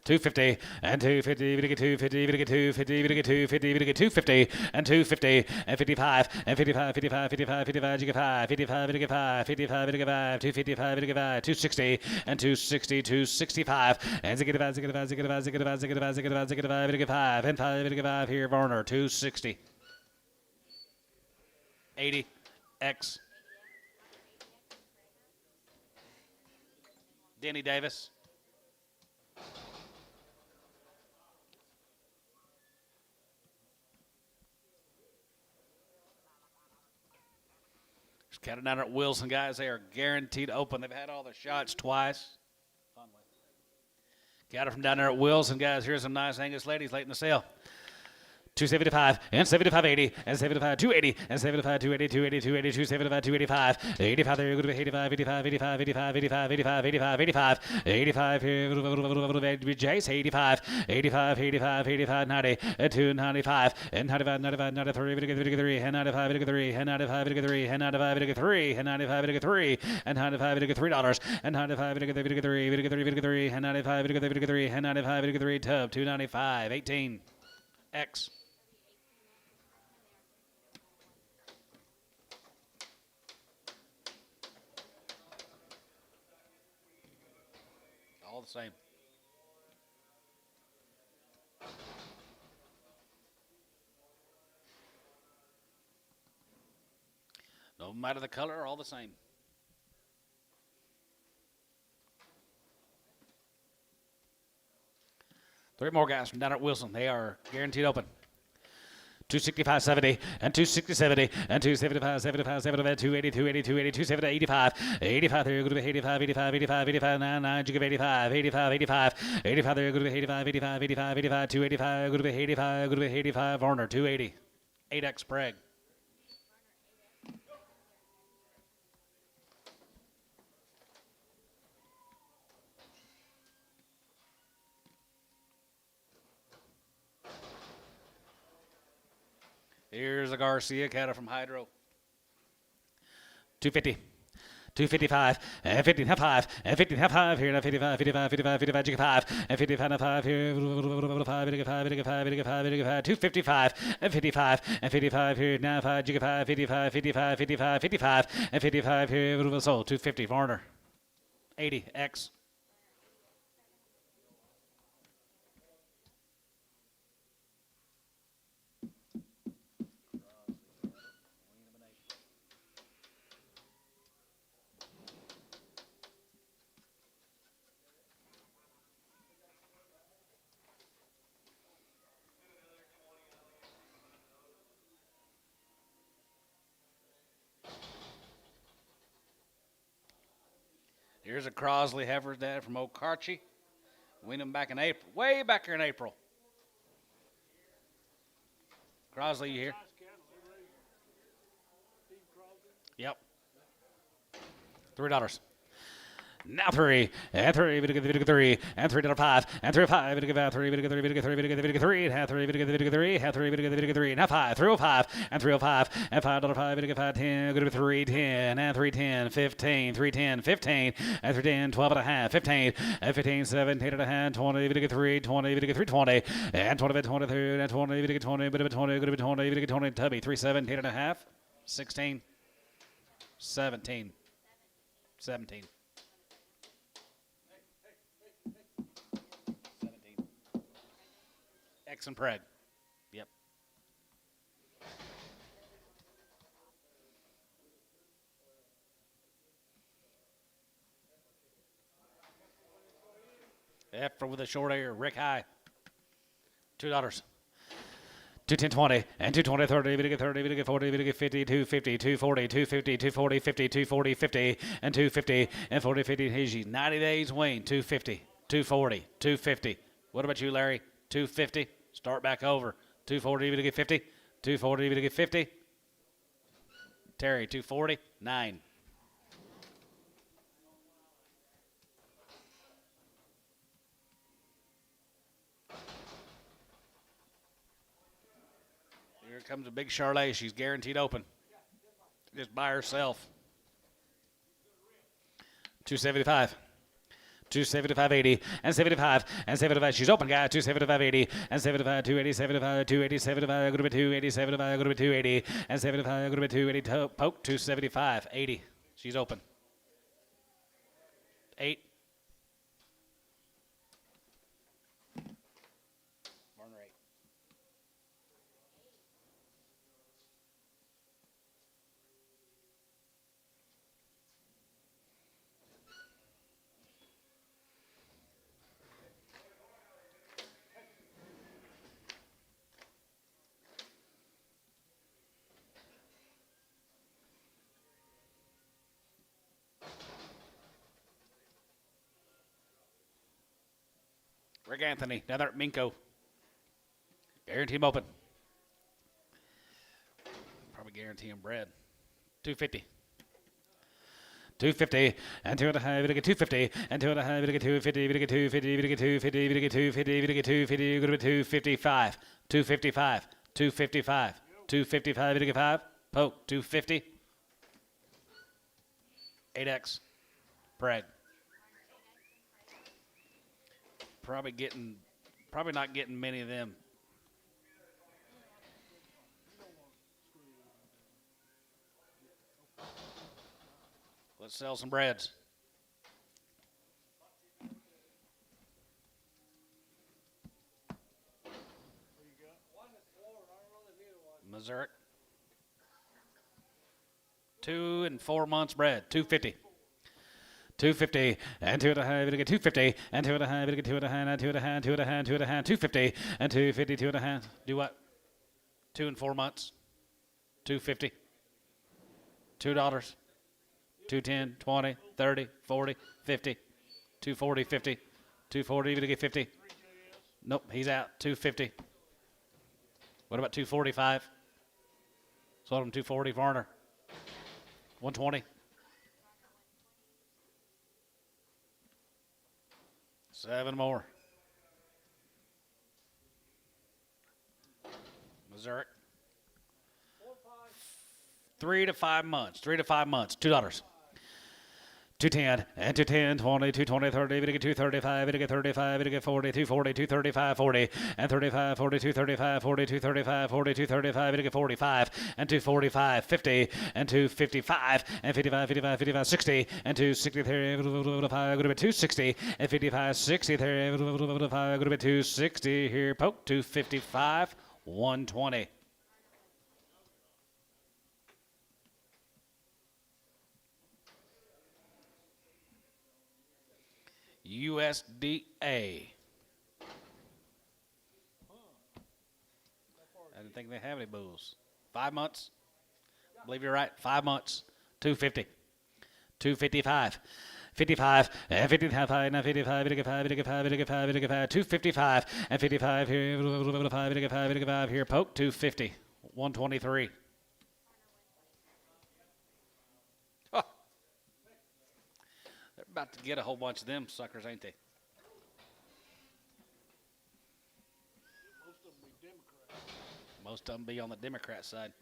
250 and 250, we get 250, we get 250, we get 250, we get 250 and 250 and 55 and 55, 55, 55, 55, you get 5, 55, we get 5, 55, we get 5, 255, we get 5, 260 and 260, 265 and zig 5, zig 5, zig 5, zig 5, zig 5, zig 5, zig 5, we get 5 and 5, we get 5 here, Varner, 260. 80 X. Denny Davis. Counted down at Wilson, guys. They are guaranteed open. They've had all the shots twice. Got it from down there at Wilson, guys. Here's some nice Angus ladies late in the sale. 275 and 75 80 and 75 280 and 75 280 280 280 275 285 85 there going to be 85 85 85 85 85 85 85 85 85 here Jace 85 85 85 85 90 295 and 95 95 93 3 and 95 3 and 95 3 and 95 3 and 95 3 and 95 $3 and 95 3 and 95 3 and 95 3 tub 295 18 X. All the same. No matter the color, all the same. Three more guys from down at Wilson. They are guaranteed open. 265 70 and 260 70 and 275 75 75 280 280 280 270 85 85 there you're going to be 85 85 85 85 99 you give 85 85 85 85 there you're going to be 85 85 85 85 285 going to be 85 going to be 85 Varner 280 8X Sprague. Here's a Garcia cattle from Hydro. 250. 255 and 50.5 and 50.5 here now 55 55 55 55 5 and 55.5 here 255 and 55 and 55 here now 5 55 55 55 55 55 and 55 here sold 250 Varner 80 X. Here's a Crosley Heifer's dad from Okarchi. Weaned him back in April, way back here in April. Crosley, you here? Nice cattle. They raise Steve Crosby. Yep. $3. Now 3, and 3, three, and $3.5, and 3.5, three, and half 3, half 3, now 5, 305, and 305, and $5.5, 5, 10, good to 310, and 310, 15, 310, 15, and 310, 12 and a half, 15, and 15, 17 and a half, 20, 3, 20, 320, and 20, 23, and 20, 20, good to 20, good to 20, 20, tubby, 317 and a half, 16, 17, 17. 17. X and Preg. Yep. F with a short air. Rick High. $2. 210 20 and 220 30 30 40 50 250 240 250 240 50 240 50 and 250 and 40 50 Hiji 90 days Wayne 250 240 250. What about you, Larry? 250. Start back over. 240 to get 50. 240 to get 50. Terry 240 9. Here comes a big Charlet. She's guaranteed open. Just by herself. 275. 275.80 and 75 and 75. She's open, guys. 275.80 and 75. 280, 75, 280, 75. Go to 280, 75. Go to 280 and 75. Go to 280. Poke 275. 80. She's open. 8. Burner 8. Rick Anthony, down there at Minko. Guarantee him open. Probably guarantee him bread. 250. 250 and 2.5. We get 250 and 2.5. We get 250. We get 250. We get 250. We get 250. We get 250. We get 255. 255. 255. 255. We get 5. Poke 250. 8X. Preg. Probably not getting many of them. Let's sell some breads. Missouri. 2 and 4 months bread. 250. 250 and 2.5. We get 250 and 2.5. We get 2.5 and 2.5. 2.5. 2.5. 250 and 250. 2.5. Do what? 2 and 4 months. 250. $2. 210, 20, 30, 40, 50. 240, 50. 240. We get 50. Nope, he's out. 250. What about 245? Sold him 240. Varner. 120. 7 more. Missouri. 3 to 5 months. 3 to 5 months. $2. 210 and 210, 20, 220, 30, we get 235, we get 35, we get 40, 240, 235, 40, and 35, 40, 235, 40, 235, 40, 235, we get 45, and 245, 50, and 255, and 55, 55, 55, 60, and 260, 5, go to 260, and 55, 60, 5, go to 260, here, poke, 255, 120. USDA. I didn't think they have any bulls. 5 months. I believe you're right. 5 months. 250. 255. 55, and 55, and 55, 55, 55, 55, 55, 255, and 55 here, 55, 55 here, poke, 250, 123. Oh, they're about to get a whole bunch of them suckers, ain't they? Most of them be Democrats. Most of them be on the Democrat side.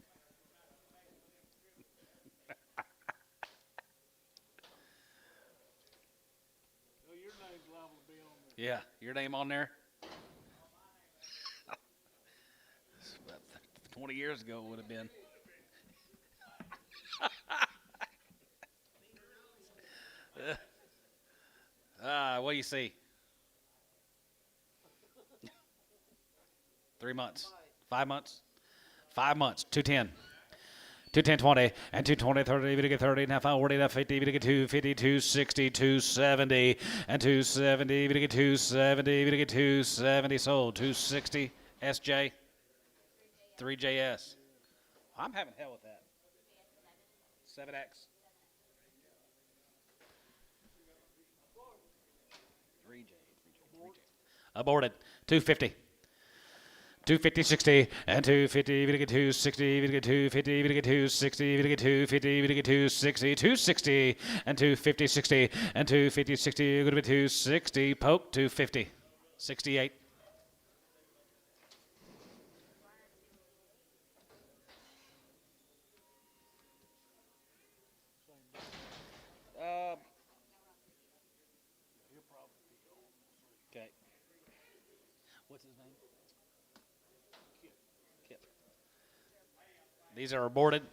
Oh, your name's liable to be on there. Yeah, your name on there? About 20 years ago it would have been. What do you see? 3 months. 5 months? 5 months. 210. 210, 20, and 220, 30, we get 30, and half hour, 40, 50, we get 250, 260, 270, and 270, we get 270, we get 270, sold, 260, SJ, 3JS. I'm having hell with that. 7X. 3J. Aborted. 250. 250, 60, and 250, we get 260, we get 250, we get 260, we get 250, we get 260, 260, and 250, 60, and 250, 60, you're going to be 260, poke, 250, 68. He'll probably be on. Okay. What's his name? Kip. These are aborted.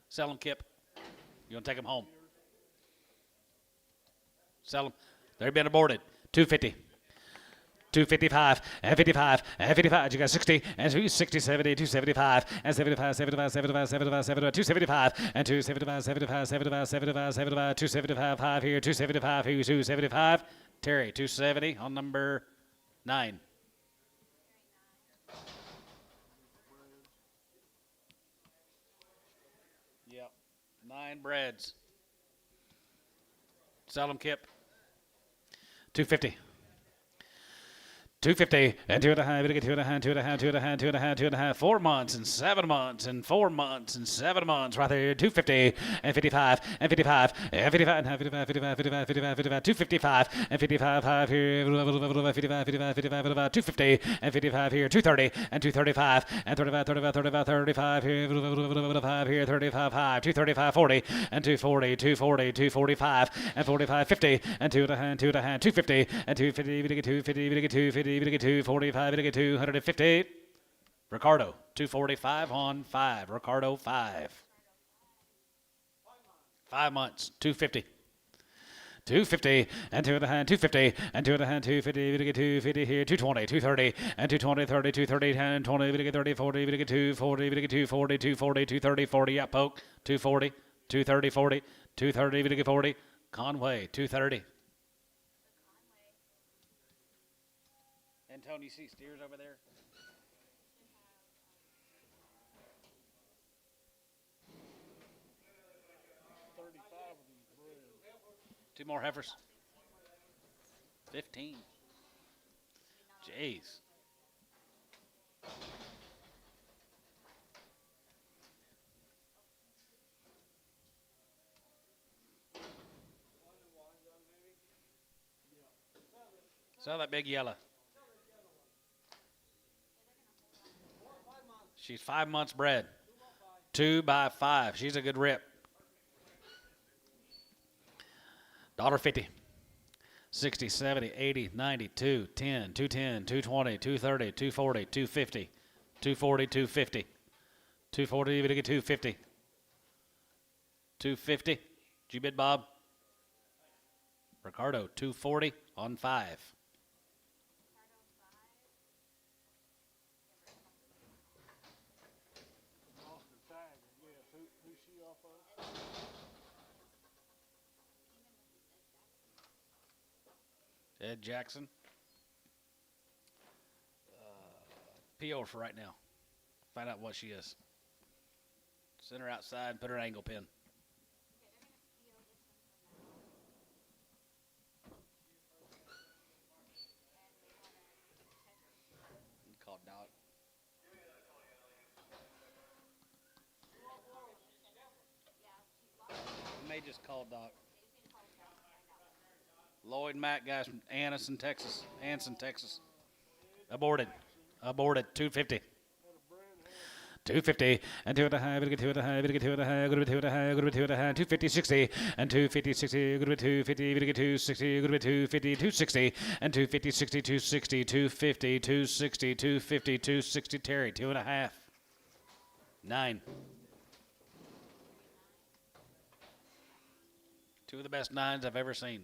Sell them, Kip. You want to take them home? Sell them. They've been aborted. 250. 255 and 55 and 55. You got 60 and 60, 70, 275 and 75, 75, 75, 75, 75, 275 and 275, 75, 75, 75, 75, 275, 5 here, 275 here, 275. Terry, 270 on number 9. Yep, 9 breads. Sell them, Kip. 250. 250 and 2.5, we get 2.5, 2.5, 2.5, 2.5, 2.5, 4 months and 7 months and 4 months and 7 months right there. 250 and 55 and 55 and 55 and 55, 55, 55, 55, 55, 255 and 55, 5 here, 55, 55, 55, 55, 250 and 55 here, 230 and 235 and 35, 35, 35, 35 here, 5 here, 35, 5, 235, 40 and 240, 240, 245 and 45, 50 and 2.5, 2.5, 250 and 250, we get 250, we get 250. We get 245, we get 250. Ricardo, 245 on 5. Ricardo, 5. 5 months, 250. 250 and 2.5, 250 and 2.5, 250, we get 250 here, 220, 230 and 220, 30, 230, and 20, we get 30, 40, we get 240, we get 240, 240, 230, 40, yeah, poke, 240, 230, 40, 230, we get 40, Conway, 230. Tony, you see steers over there? $35 of these breads. 2 more heifers. 15. Jeez. Sell that big yellow. She's 5 months bred. 2 by 5. She's a good rip. $1.50. 60, 70, 80, 90, 2, 10, 210, 220, 230, 240, 250, 240, 250. 240, even to get 250. 250. Did you bid, Bob? Ricardo, 240 on 5. Who's she off of? Ed Jackson. PO for right now. Find out what she is. Send her outside and put her angle pin. They just called Doc. Lloyd Mack, guys from Anson, Texas. Anson, Texas. Aborted. 250. 250 and 2 at a high, we get 2 at a high, we get 2 at a high, go to 2 at a high, go to 2 at a high, 250, 60 and 250, 60, go to 250, we get 260, go to 250, 260 and 250, 60, 260, 250, 260, 250, 260. Terry, 2 and a half. 9. Two of the best 9s I've ever seen.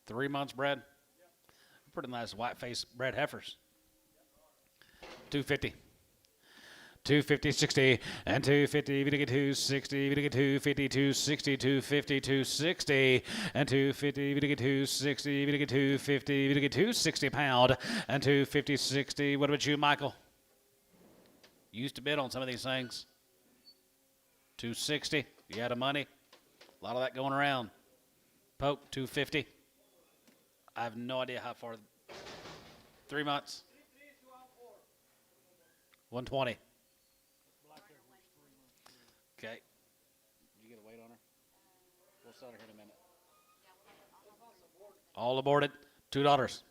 Three months bred. Pretty nice white face bred heifers. 250. 250, 60, and 250, we get 260, we get 250, 260, 250, 260, and 250, we get 260, we get 250, we get 260 pound, and 250, 60. What about you, Michael? You used to bid on some of these things. 260, you had the money. A lot of that going around. Pope, 250. I have no idea how far. 3 months. 120. Okay. You get a weight on her? We'll sell her here in a minute. All aborted. $2.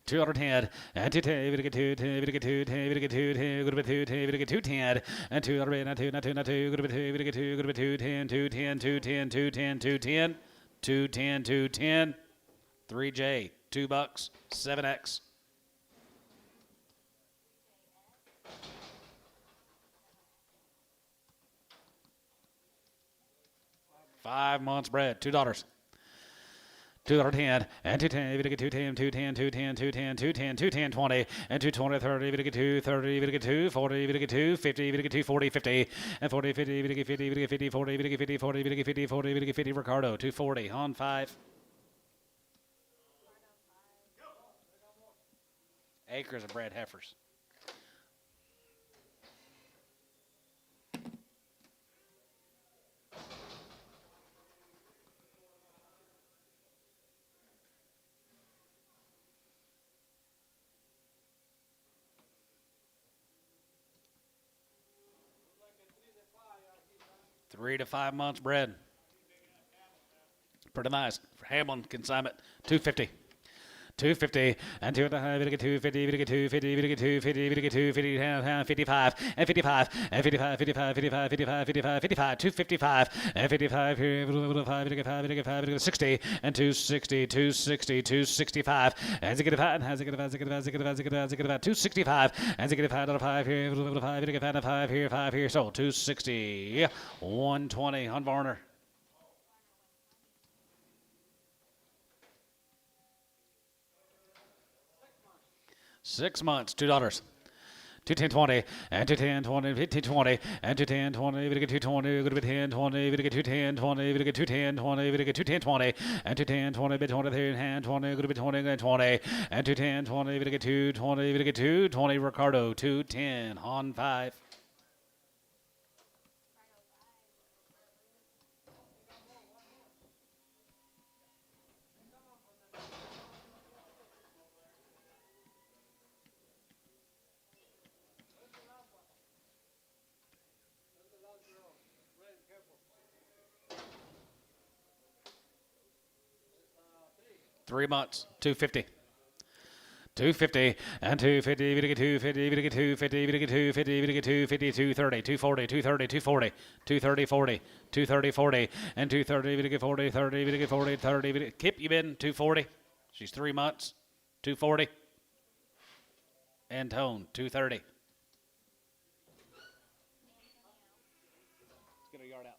$210 and 210. We get 210. We get 210. We get 210. Go to 210. We get 210 and 200. Not 2. Not 2. Not 2. Go to 2. We get 2. Go to 210. 210. 210. 210. 210. 210. 210. 3J. $2. 7X. $5 months bred. $2. $210 and 210. We get 210. 210. 210. 210. 210. 210. 20 and 220. 30. We get 230. We get 240. We get 250. We get 240. 50 and 40. 50. We get 50. We get 50. 40. We get 50. 40. We get 50. 40. We get 50. Ricardo. 240 on 5. Acres of bred heifers. Three to 5 months bred. Pretty nice. For Hamlin consignment, 250. 250 and 2 at the high, we get 250, we get 250, we get 250, we get 250, 55 and 55 and 55, 55, 55, 55, 55, 55, 255 and 55 here, 5, we get 5, we get 5, we get 60 and 260, 260, 265 and get 5 and has it get 5, get 5, get 5, get 5, get 5, 265 and get 5 out of 5 here, 5, we get 5 and 5 here, 5 here, so 260, 120 on Varner. 6 months, $2. 210 20 and 210 20 15 20 and 210 20 we get 220 go to 10 20 we get 210 20 we get 210 20 we get 210 20 and 210 20 bit 20 there in hand 20 go to 20 and 20 and 210 20 we get 220 we get 220 Ricardo 210 on 5. Three months, 250. 250 and 250, we get 250, we get 250, we get 250, we get 250, 230, 240, 230, 240, 230, 40, 230, 40, and 230, we get 40, 30, we get 40, 30, we get Kip, you been 240? She's 3 months, 240. Antone, 230. Let's get a yard out.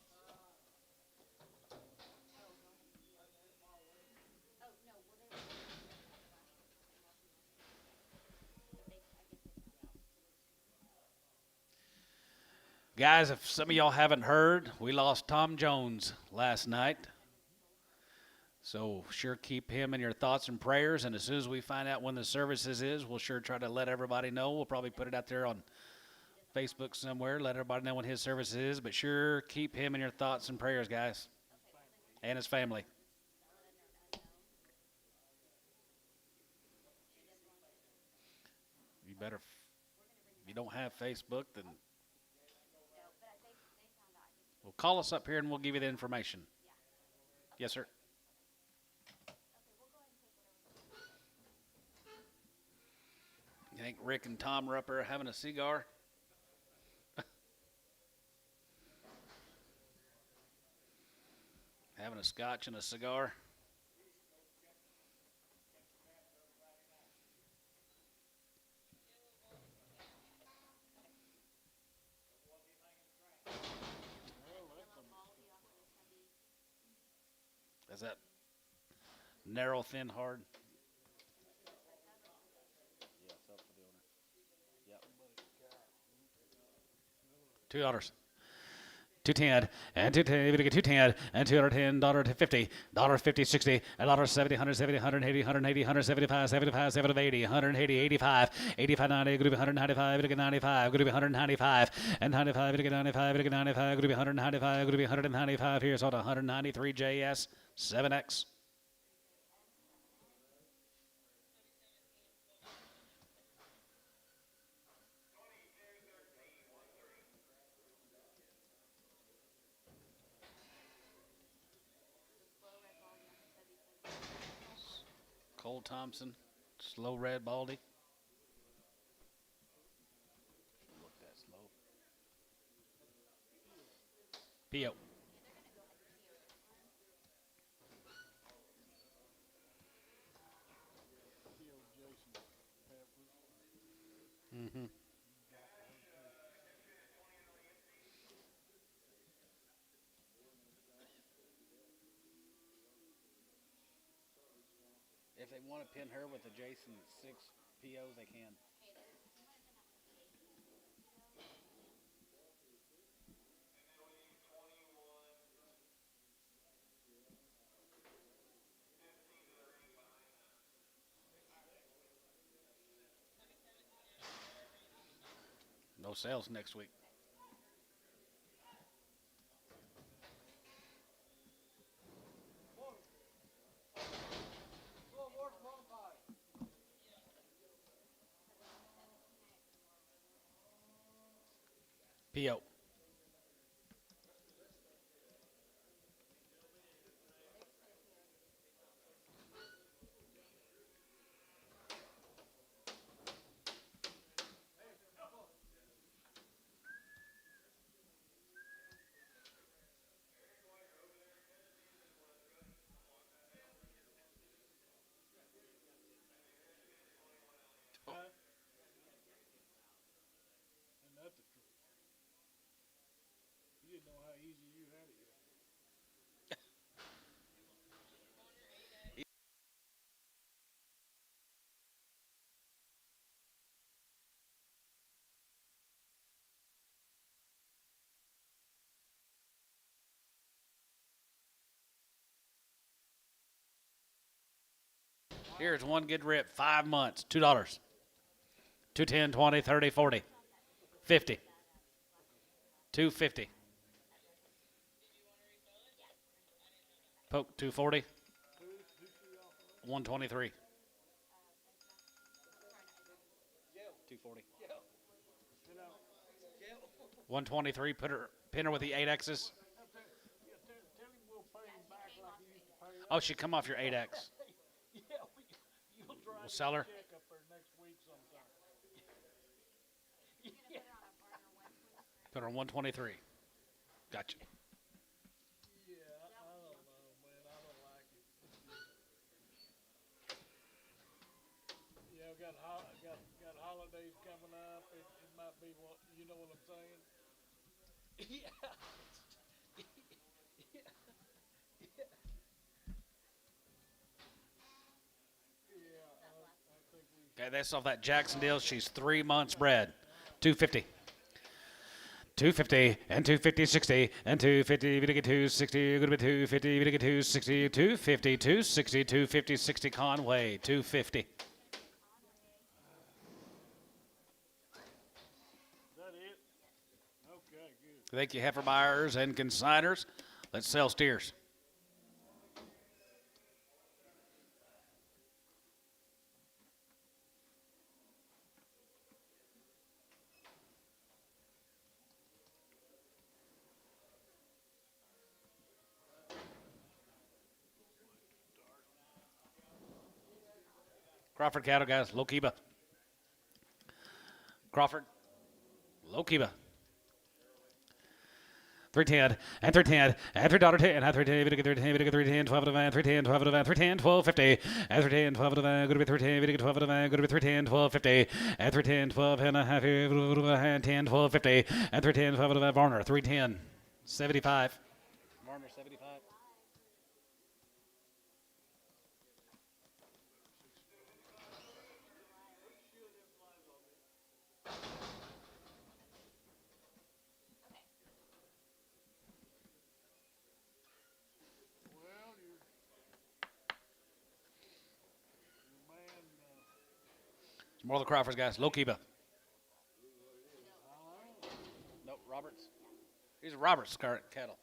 Guys, if some of y'all haven't heard, we lost Tom Jones last night. So sure keep him in your thoughts and prayers. And as soon as we find out when the services is, we'll sure try to let everybody know. We'll probably put it out there on Facebook somewhere, let everybody know when his service is. But sure keep him in your thoughts and prayers, guys, and his family. better. If you don't have Facebook, then well, call us up here and we'll give you the information. Yes, sir. You think Rick and Tom are up there having a cigar? Having a scotch and a cigar? Is that narrow, thin, hard? Yeah, sell for the owner. Yep. $2. 210 and 210, we get 210 and $210 to 50, $50, 60, $70, 170, 180, 180, 175, 75, 780, 180, 85, 85, 90, group 195, we get 95, group 195, and 95, we get 95, we get 95, group 195, group 195. Here's on 193 JS 7X. Cole Thompson, slow red baldy. Look that slow. P.O. Mm-hmm. If they want to pin her with the Jason 6 POs, they can. No sales next week. P.O. And that's the truth. You didn't know how easy you had it yet. Here's one good rip, 5 months, $2. 210, 20, 30, 40, 50, 250. Poke 240, 123. 240. 123. Pin her with the 8Xs. Tell him we'll pay him back like he used to pay us. Oh, she come off your 8X. Yeah, you'll drive We'll sell her. check up there next week sometime. Put her on 123. Gotcha. Yeah, I don't know, man. I don't like it. Yeah, got holidays coming up. It might be what you know what I'm saying. Yeah. Okay, that's off that Jackson deal. She's 3 months bred. 250. 250 and 250, 60 and 250, we get 260, going to be 250, we get 260, 250, 260, 250, 60 Conway, 250. Is that it? Okay, good. Thank you, heifer buyers and consigners. Let's sell steers. Crawford cattle, guys. Low Kiba. Crawford. Low Kiba. 310 and 310 and $3.10 and 310 310 12 of the van 310 12 of the van 310 1250 and 310 12 of the van going to be 310 12 of the van going to be 310 1250 and 310 12 and a half 10 1250 and 310 12 of the van Varner 310 75 Varner 75. Well, your man, More of the Crawfords, guys. Low Kiba. Nope, Roberts. These are Roberts cattle.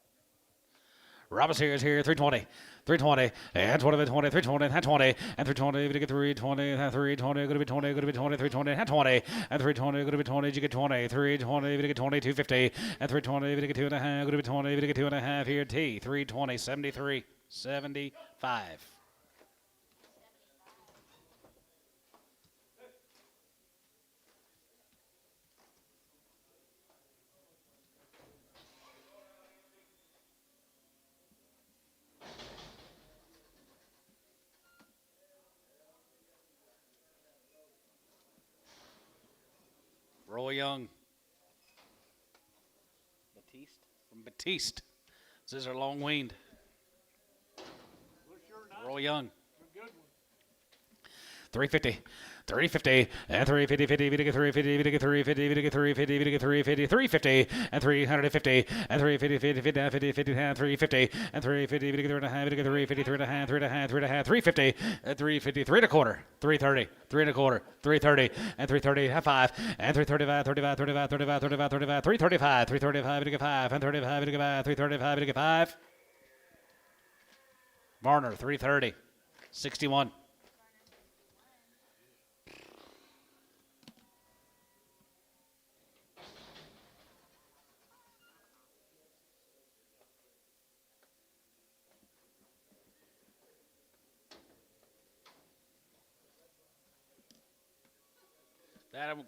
Roberts here is here, 320, 320, and 20, 20, 320, and 20, and 320, you get 320, and 320, going to be 20, going to be 20, 320, and 20, and 320, going to be 20, you get 20, 320, you get 20, 250, and 320, you get 2.5, going to be 20, you get 2.5 here, T, 320, 73, 75. Roy Young. Batiste? From Batiste. These are long weaned. well, sure nice. Roy Young. A good one. 350, 350, and 350, 50, 50, 350, 50, 350, 50, 350, 50, 350, 350, and 350, and 350, 50, 50, 50, 50, 350, and 350, 50, 350, 350, 3.5, 350, and 350, 3.25, 330, 3.25, 330, and 330, half 5, and 335, 35, 35, 35, 35, 35, 335, 335, 5, and 35, 5, 335, 5. Varner, 330, 61.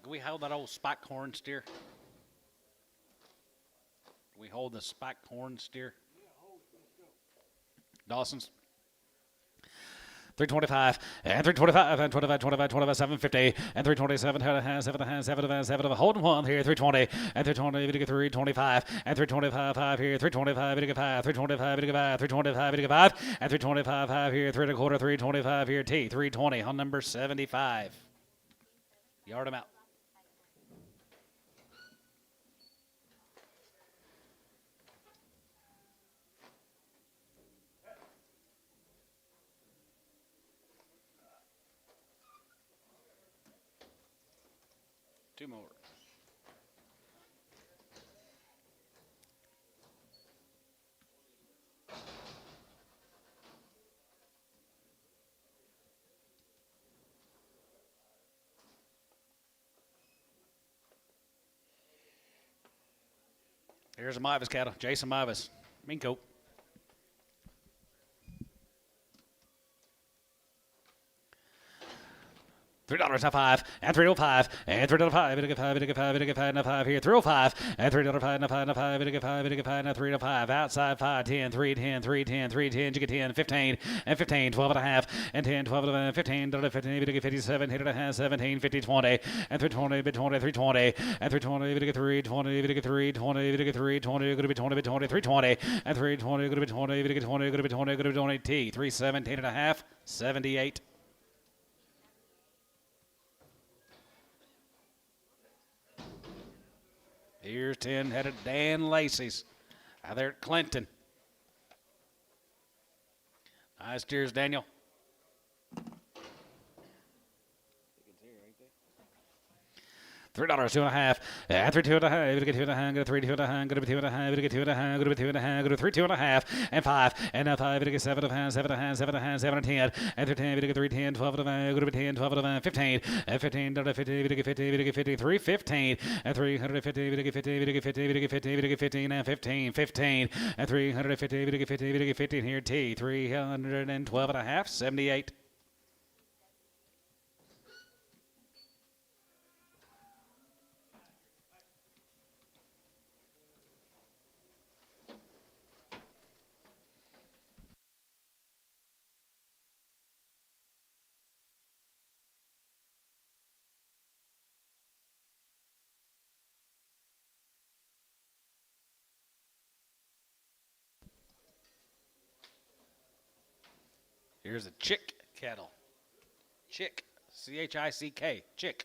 Can we hold that old spike horn steer? Can we hold the spike horn steer? Dawson's. 325 and 325 and 25, 25, 25, 750 and 327, 7 holding one here, 320 and 320, 325 and 325, 5 here, 325, 5, 325, 5, 325, 5 and 325, 5 here, 3.25, 325 here, T, 320 on number 75. Yard him out. Two more. Here's a Mavis cattle. Jason Mavis. Mean coat. $3 now 5 and 305 and $3.05 5 5 here 305 and $3.05 now 5 5 now 305 outside 5 10 310 310 310 you get 10 15 and 15 12 and a half and 10 12 and 15 15 57 hit it a half 17 50 20 and 320 bit 20 320 and 320 bit 320 bit 320 bit 320 going to be 20 bit 20 320 and 320 going to be 20 bit 20 going to be 20 going to be 20 T 317 and a half 78. Here's 10-headed Dan Lacey's out there at Clinton. Nice steers, Daniel. $3, 2.5, and 3 2.5, going to get 2.5, go to 3 2.5, going to be 2.5, going to get 2.5, go to 2.5, go to 3 2.5, and 5, and now 5, going to get 7.5, 7.5, 7.5, 7 and 10, and 10, going to get 3 10, 12 5, go to 10, 12 15, and 15, going to 50, going to get 50, going to get 50, 3 15, and 350, going to get 50, going to get 50, going to get 50, going to get 15, and 15, 15, and 350, going to get 50, going to get 15 here, T, 312 and a half, 78. Here's a chick cattle. Chick. C-H-I-C-K. Chick.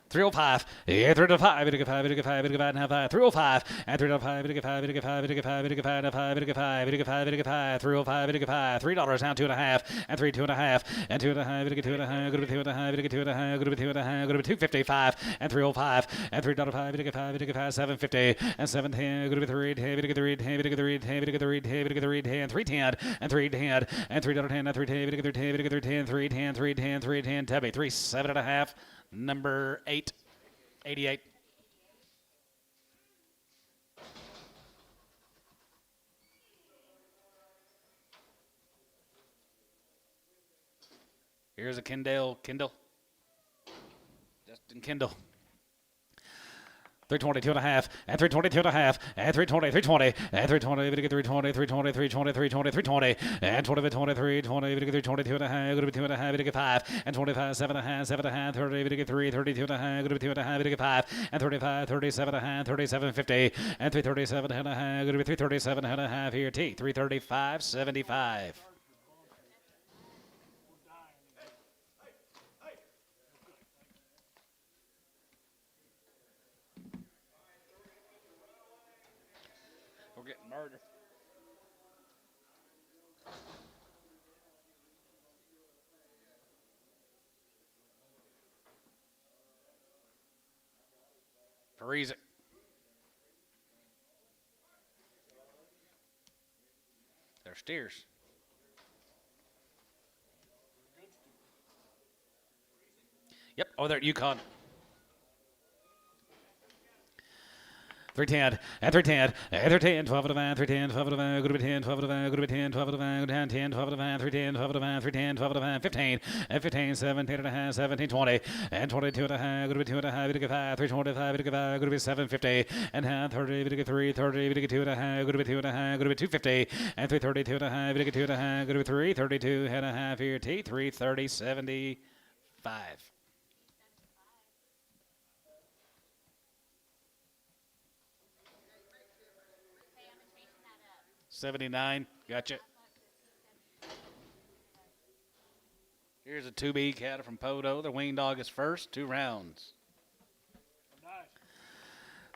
305, yeah, 305, 305, 305, 305, and 305, 305, 305, 305, 305, 305, 305, 305, 305, $3 down 2.5, and 3, 2.5, and 2.5, 2.5, go to 2.5, 2.5, go to 2.5, go to 255, and 305, and $3.5, 3.5, 750, and 710, go to 3, 10, 3, 10, 3, 10, 3, 10, 3, 10, 310, and 310, and $3.10, and 310, 310, 310, 310, 310, 310, Tubby, 3, 7.5. Number 8, 88. Here's a Kindle. Justin Kindle. 320, 2.5, and 320, 2.5, and 320, 320, and 320, 320, 320, 320, 320, 320, and 20, 23, 20, 320, 2.5, go to 2.5, 5, and 25, 7.5, 7.5, 30, 3, 32.5, go to 2.5, 5, and 35, 37.5, 37.50, and 337.5, go to 337.5 here, T, 335, 75. We're getting murdered. Freeze it. They're steers. Yep, over there at Yukon. 310, and 310, and 310, 12 to 5, 310, 12 to 5, go to 10, 12 to 5, go to 10, 12 to 5, go down 10, 12 to 5, 310, 12 to 5, 310, 12 to 5, 15, and 15, 17 and a half, 17, 20, and 22 and a half, go to 2 and a half, 325, 5, go to 750, and half, 30, 3, 30, 2 and a half, go to 2 and a half, go to 250, and 332 and a half, 2 and a half, go to 332 and a half here, T, 330, 75. 79, gotcha. Here's a 2B cattle from Podo. The winged dog is first, 2 rounds.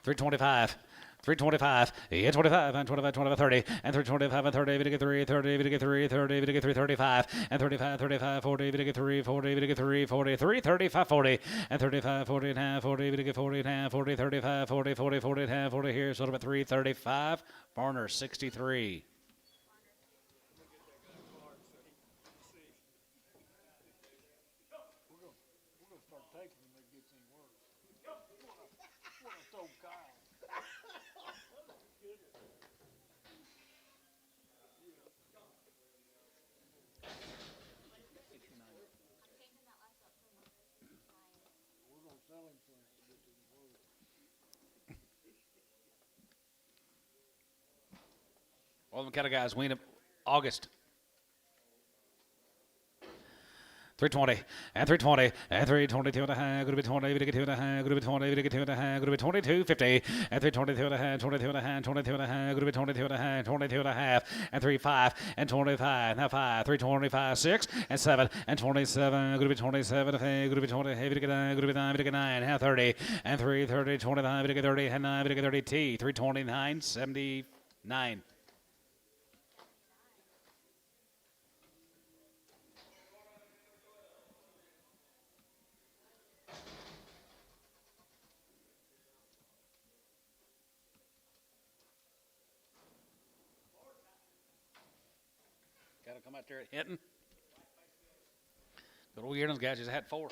325. 325, yeah, 25, and 25, 25, 30, and 325, and 30, get 3, 30, get 3, 30, get 3, 35, and 35, 35, 40, get 3, 40, get 3, 43, 35, 40, and 35, 40 and a half, 40, get 40 and a half, 40, 35, 40, 40, 40 and a half, 40 here, sort of at 335, Barner 63. We're gonna start taking him when it gets any worse. We're gonna throw Kyle. We're gonna sell him some if it gets any worse. All them kind of guys win August. 320, and 320, and 322 and a half, go to be 20, get 2 and a half, go to be 20, get 2 and a half, go to be 22, 50, and 322 and a half, 22 and a half, 22 and a half, go to be 22 and a half, 22 and a half, and 35, and 25, now 5, 325, 6, and 7, and 27, go to be 27, go to be 20, heavy to get 9, go to be 9, get 9, half 30, and 330, 25, get 30, and 9, get 30, T, 329, 79. Gotta come out there at Hinton. Good old Yearnings guys just had 4.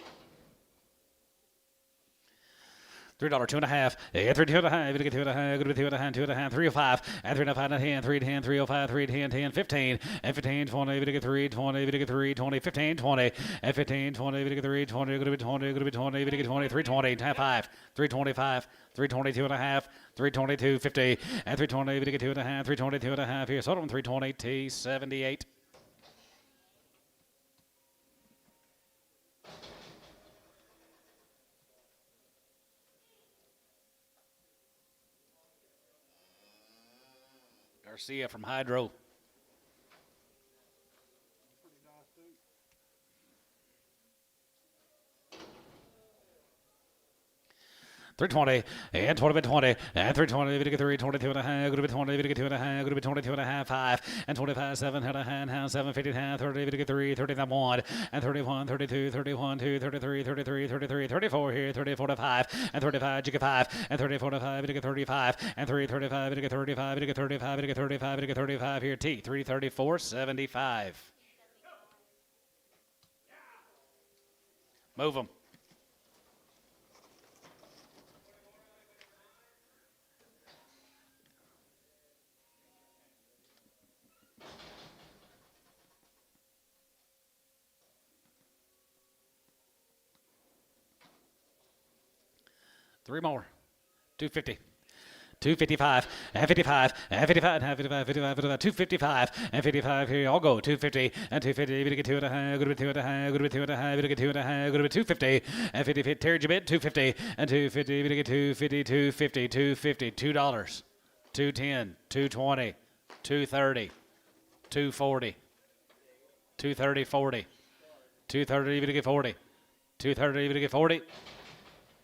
$3, 2.5, yeah, 3, 2.5, get 2.5, go to 2.5, 2.5, 305, and 305, 10, 310, 305, 310, 10, 15, and 15, 20, get 3, 20, get 3, 20, 15, 20, and 15, 20, get 3, 20, go to 20, go to 20, get 20, 320, 5, 325, 322 and a half, 322, 50, and 320, get 2 and a half, 322 and a half here, sold on 320, T, 78. Garcia from Hydro. 320 and 20 20 and 320 to get 322 and a half, go to 20 to get 2 and a half, go to 22 and a half, 5 and 25 7 and a half, 750 and a half, 30 to get 3, 30 and 1 and 31 32 31 2 33 33 33 34 here, 34 to 5 and 35 to get 5 and 34 to 5 to get 35 and 335 to get 35 to get 35 to get 35 to get 35 here, T 334 75. Move them. Three more. 250. 255 and 55 and 55 and 55, 55, 55, 255 and 55 here. I'll go 250 and 250. We get 2 and a half. Go to 2 and a half. Go to 2 and a half. We get 2 and a half. Go to 250 and 50. Terry Jabit 250 and 250. We get 250, 250, 250, $2, 210, 220, 230, 240, 230, 40, 230. We get 40, 230. We get 40.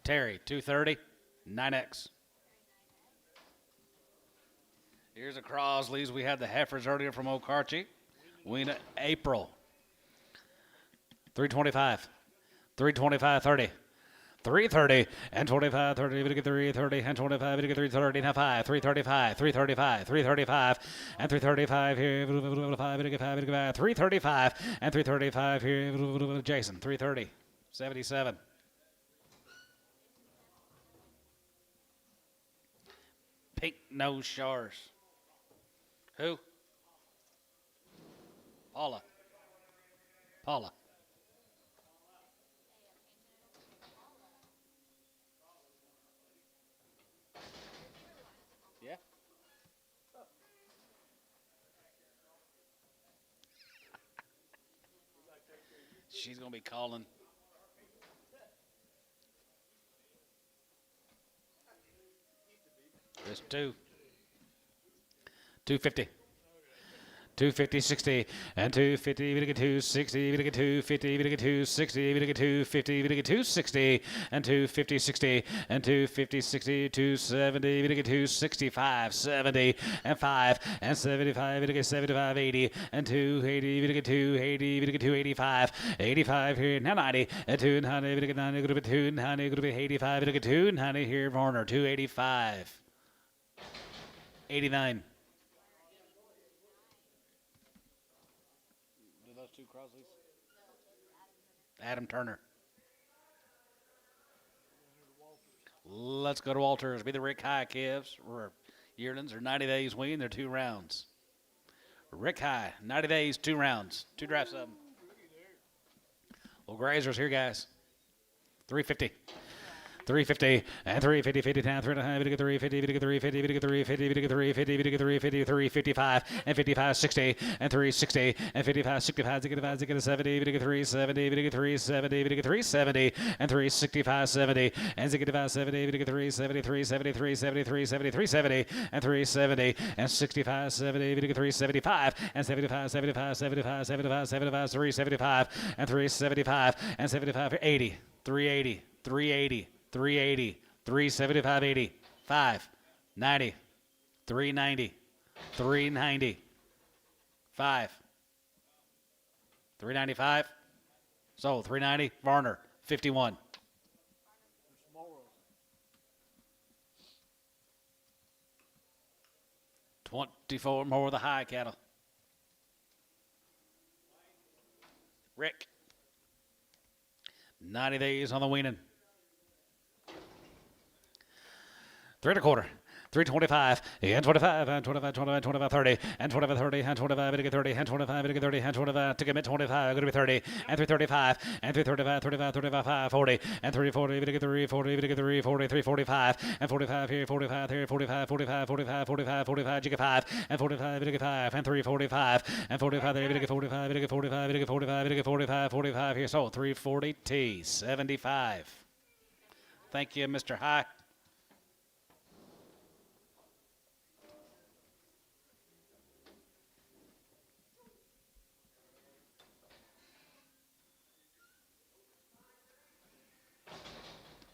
Terry 230, 9X. Here's the Crosley's. We had the Heifers earlier from Okarchi. Weena April. 325. 325, 30. 330 and 25, 30, we get 330 and 25, we get 330 and 5, 335, 335, 335 and 335 here, 5, we get 5, we get 5, 335 and 335 here, Jason, 330, 77. Pink nose shars. Who? Paula. Paula. Yeah. She's going to be calling. There's 250. 250, 60, and 250, we get 260, we get 250, we get 260, we get 250, we get 260, and 250, 60, and 250, 60, 270, we get 265, 70, and 5, and 75, we get 75, 80, and 280, we get 280, we get 285, 85 here, now 90, and 290, we get 90, go to 290, go to 85, we get 290 here, Varner, 285, 89. Two Crosleys. Adam Turner. Let's go to Walters. Be the Rick High calves. Yearlings are 90 days wean. They're 2 rounds. Rick High, 90 days, 2 rounds. 2 drafts of them. Little grazers here, guys. 350. 350 and 350, 50 down, 3 and a half, 350, 350, 350, 350, 350, 355 and 55, 60 and 360 and 55, 65, 65, 70, 370, 370, 370 and 365, 70 and 65, 70, 370, 370, 370, 370, 370 and 370 and 65, 70, 375 and 75, 75, 75, 75, 75, 375 and 375 and 75, 80, 380, 380. 380, 375, 80, 5, 90, 390, 390, 5, 395. So 390, Varner, 51. 24 more of the high cattle. Rick, 90 days on the weaning. 3 1/4, 325, and 25, and 25, 25, 25, 30, and 25, 30, and 25, and 30, and 25, and 30, and 25, to commit 25, going to be 30, and 335, and 335, 35, 35, 5, 40, and 340, we get 340, we get 340, 345, and 45 here, 45 here, 45, 45, 45, 45, 45, you get 5, and 45, we get 5, and 345, and 45 there, we get 45, we get 45, we get 45, we get 45, 45 here, so 340 T, 75. Thank you, Mr. High.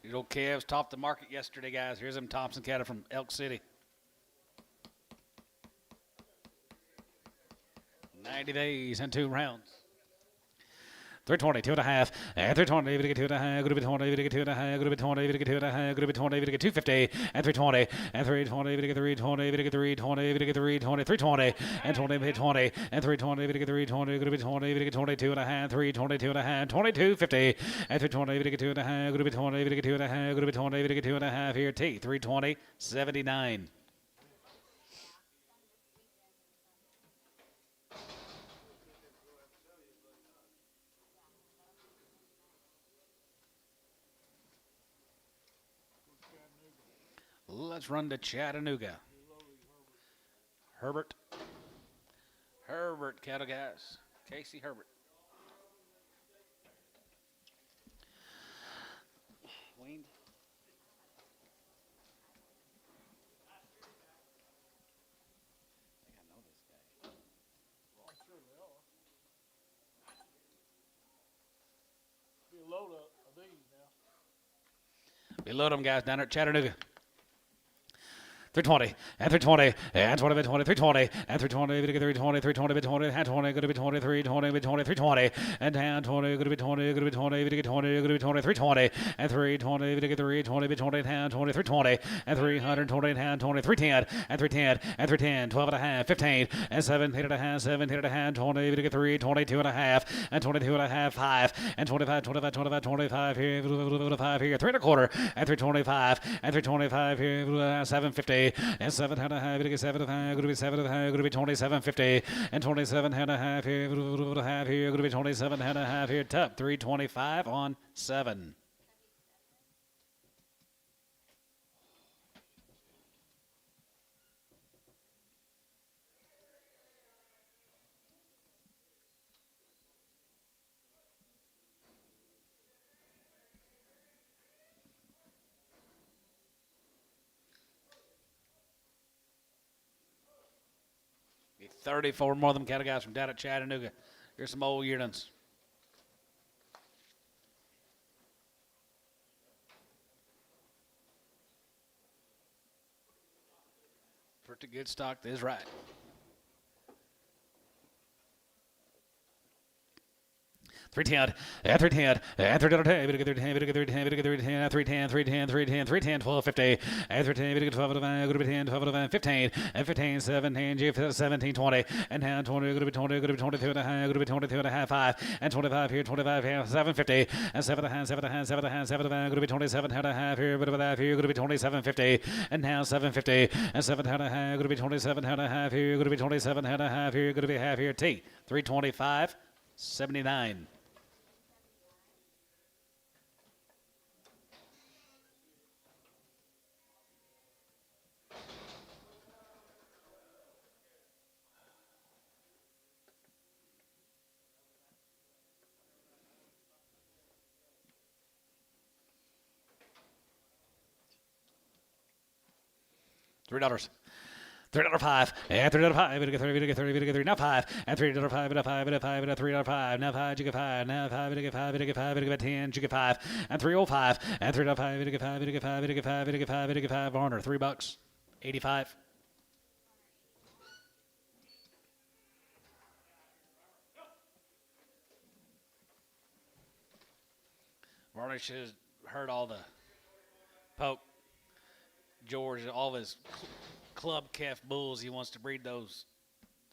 These old calves topped the market yesterday, guys. Here's them Thompson cattle from Elk City. 90 days and 2 rounds. 320, 2.5, and 320, even to get 2.5, gonna be 20, even to get 2.5, gonna be 20, even to get 2.5, gonna be 20, even to get 250, and 320, and 320, even to get 320, even to get 320, even to get 320, 320, and 20, hit 20, and 320, even to get 320, gonna be 20, even to get 22.5, 322.5, 2250, and 320, even to get 2.5, gonna be 20, even to get 2.5, gonna be 20, even to get 2.5 here, T, 320, 79. Let's run to Chattanooga. Herbert cattle guys. Casey Herbert. Weaned. I think I know this guy. Well, I'm sure they are. Be a load of these now. We load them guys down at Chattanooga. 320, and 320, and 20, 20, 320, and 320, 320, 320, 20, and 20, going to be 20, 320, 20, 320, and down 20, going to be 20, going to be 20, going to be 20, going to be 20, 320, and 320, going to get 320, 20, and 20, 320, and 320, and 20, 310, and 310, and 310, 12 and a half, 15, and 17 and a half, 17 and a half, 20, going to get 322 and a half, and 22 and a half, 5, and 25, 25, 25, 25 here, 5 here, 3 and a quarter, and 325, and 325 here, 750. And 7 and a half, going to 7 and a half, going to be 7 and a half, going to be 27.50, and 27 and a half here, going to be 27 and a half here, top 325 on 7. Be 34 more of them cattle guys from down at Chattanooga. Here's some old yearlings. Pretty good stock, this is right. 310, and 310, and 310, 310, 310, 1250, and 310, 12 of 5, going to be 10, 12 of 5, 15, and 15, 17, 17, 20, and now 20, going to be 20, going to be 22 and a half, going to be 22 and a half, 5, and 25 here, 25 here, 750, and 7 and a half, 7 and a half, 7 and a half, 7 and a half, going to be 27 and a half here, but about here, going to be 2750, and now 750, and 7 and a half, going to be 27 and a half here, going to be 27 and a half here, going to be half here, T, 325, 79. $3. $3.05, and $3.05, we get 3, we get 3, we get 3, now 5, and $3.05, and a 5, and a 5, and a $3.05, now 5, you get 5, now 5, and get 5, and get 5, and get 10, you get 5, and $3.05, and $3.05, and get 5, and get 5, and get 5, and get 5, and get 5, Varner, $3, 85. Varner should have heard all the poke George, all of his club calf bulls he wants to breed those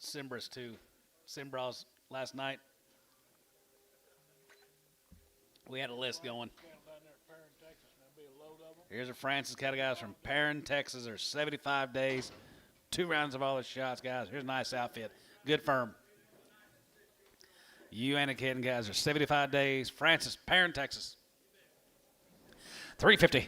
Cimbras last night. We had a list going. Here's a Francis cattle guys from Perrin, Texas. There's 75 days, 2 rounds of all the shots, guys. Here's a nice outfit. Good firm. You and the kid guys are 75 days. Francis, Perrin, Texas. 350.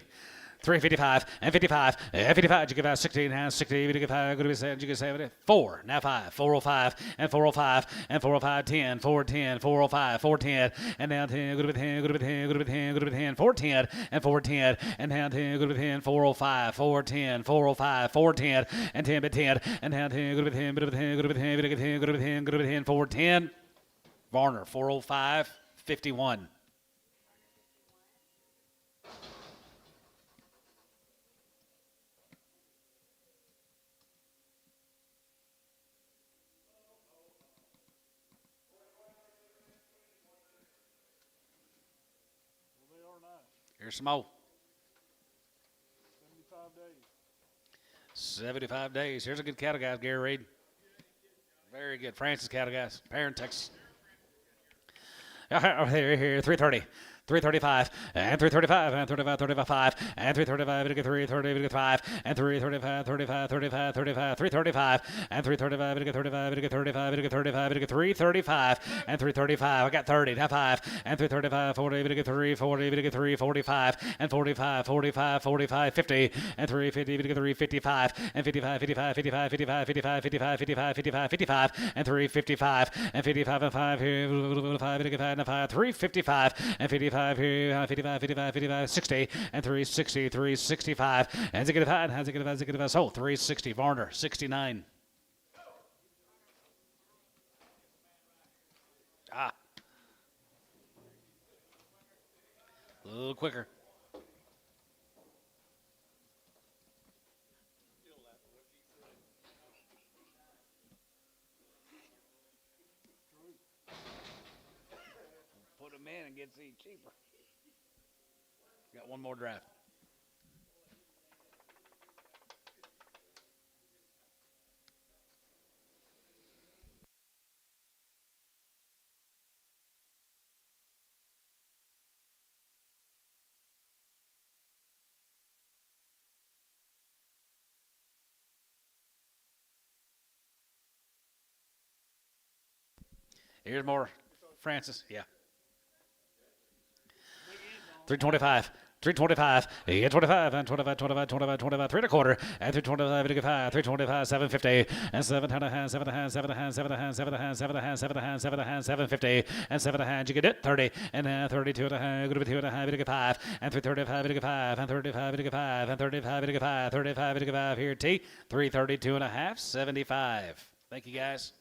355 and 55 and 55. You give out 16 and 60. You give 5. Going to be 7. You give 7. 4. Now 5. 405 and 405 and 405. 10. 410. 405. 410 and now 10. Go to be 10. Go to be 10. Go to be 10. Go to be 10. 410 and 410 and now 10. Go to be 10. 405. 410. 405. 410 and 10. But 10 and now 10. Go to be 10. Go to be 10. Go to be 10. Go to be 10. Go to be 10. Go to be 10. 410. Varner 405. 51. Here's some more. 75 days. 75 days. Here's a good cattle, guys. Gary Reed. Very good. Francis cattle, guys. Parent, Texas. Here, 330. 335 and 335 and 35 35 and 335 to get 330 to get 5 and 335 35 35 35 335 and 335 to get 35 to get 35 to get 35 to get 335 and 335 I got 30 now 5 and 335 40 to get 340 to get 345 and 45 45 45 50 and 350 to get 355 and 55 55 55 55 55 55 55 55 55 and 355 and 55 and 5 here 5 to get 5 and 5 355 and 55 here 55 55 55 60 and 360 365 and get 5 has it get 5 so 360 Varner 69 a little quicker. Put them in and get see cheaper. Got one more draft. Here's more. Francis, yeah. 325. 325, 25, and 25, 25, 25, 25, 3 1/4, and 325, 5, 325, 750, and 7 7 7 7 7 7 7 7 7 7 750, and 7 you get it, 30, and 32 and a half, good with 2 and a half, to get 5, and 335, to get 5, and 35, to get 5, and 35, to get 5, 35, to get 5, here, T, 332 and a half, 75. Thank you, guys.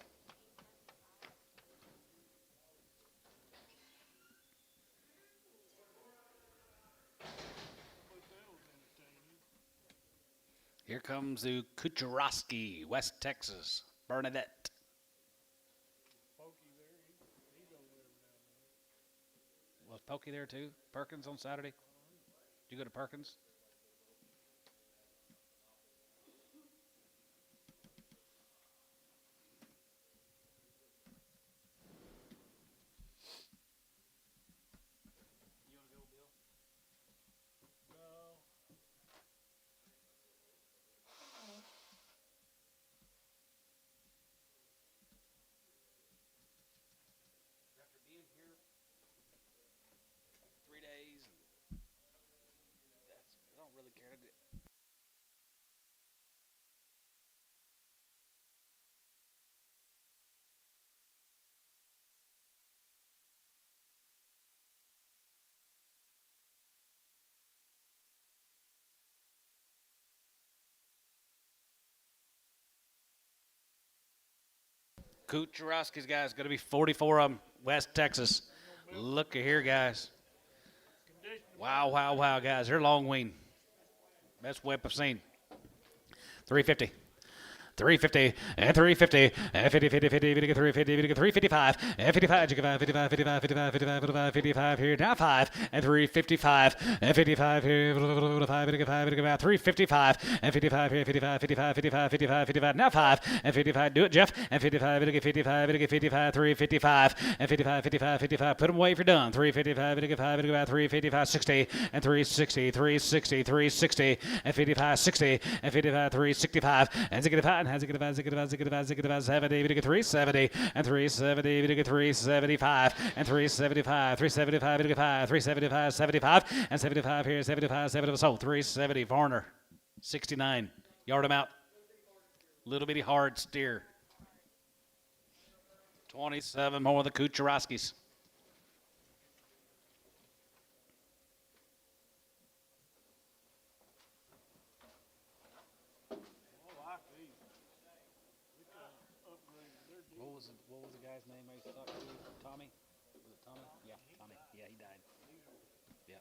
Here comes the Kucharowski, West Texas, Bernadette. Pokey there. He's over there now. Was Pokey there too? Perkins on Saturday? Did you go to Perkins? You want to go, Bill? No. After being here 3 days, I don't really care to do. Kucharowski's guys, going to be 44 of them, West Texas. Look here, guys. Wow, wow, wow, guys. They're long wing. Best whip I've seen. 350. 350 and 350 and 50 50 50 50 350 50 355 and 55 55 55 55 55 55 55 here now 5 and 355 and 55 here 5 55 355 and 55 here 55 55 55 55 55 now 5 and 55 do it Jeff and 55 55 55 355 and 55 55 55 put them away if you're done 355 55 355 60 and 360 360 360 and 55 60 and 55 365 and 65 has it get 70 to get 370 and 370 to get 375 and 375 375 to get 5 375 75 and 75 here 75 70 so 370 Varner 69 yard him out little bitty hard steer 27 more of the Kucharowskis. What was the guy's name I used to talk to? Tommy? Was it Tommy? Yeah, Tommy. Yeah, he died. Yeah.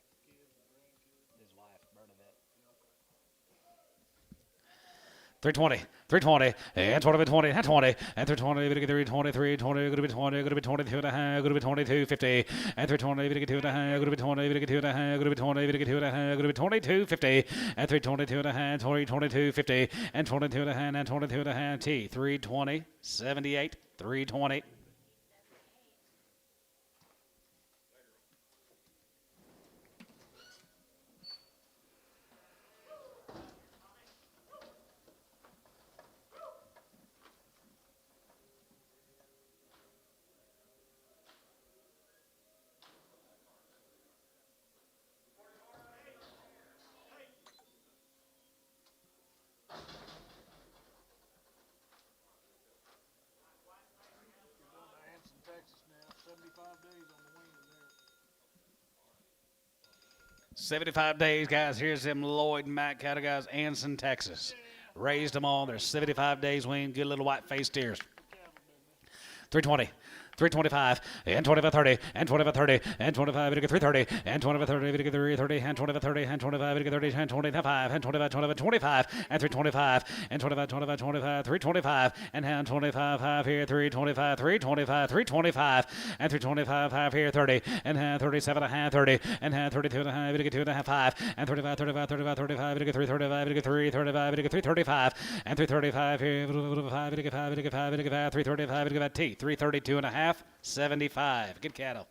His wife, Bernadette. 320, 320, and 20, 20, and 20, and 320, 320, 20, going to be 20, going to be 22 and a half, going to be 22, 50, and 320, 2 and a half, going to be 20, 2 and a half, going to be 20, 2 and a half, going to be 22, 50, and 322 and a half, 20, 22, 50, and 22 and a half, and 22 and a half, T, 320, 78, 320. You're going to Anson, Texas now. 75 days on the wing there. 75 days, guys. Here's them Lloyd and Matt cattle guys, Anson, Texas. Raised them all. They're 75 days wean. Good little white-faced steers. 320. 325 and 2530 and 2530 and 25 330 and 2530 330 and 2530 and 25 30 and 25 and 25 25 and 325 and 25 25 25 325 and 25 5 here 325 325 325 and 325 5 here 30 and 37 and a half 30 and 32 and a half 2 and a half 5 and 35 35 35 35 335 335 335 and 335 here 5 335 T 332 and a half 75. Good cattle.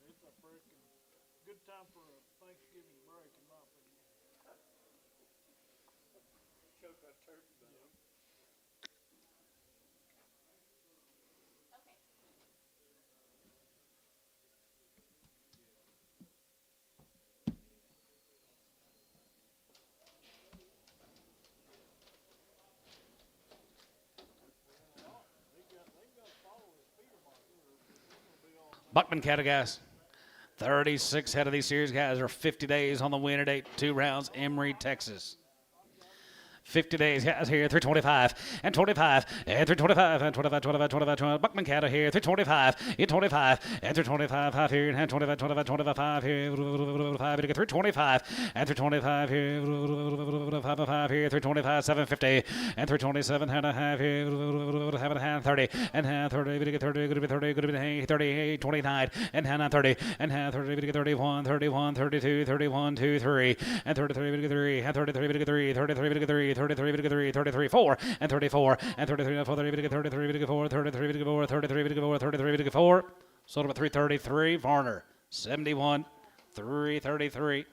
It's a freaking good time for a Thanksgiving break, in my opinion. Choke that turkey down. Buckman cattle guys. 36 head of these series guys are 50 days on the winter date. 2 rounds, Emory, Texas. 50 days, guys, here, 325 and 25 and 325 and 25, 25, 25, 25. Buckman cattle here, 325 and 25 and 325 5 here and 25, 25, 25 5 here, 325 and 325 here, 5 here, 325 750 and 327 and a half here, 30 and 30, 30, 38, 29 and 30 and 30, 31, 31, 32, 31, 2, 3 and 33, 33 and 33, 33, 33, 33, 33, 4 and 34 and 33, 4, 33, 4, 33, 4, 33, 4, 33, 4. Sold him at 333. Varner 71, 333.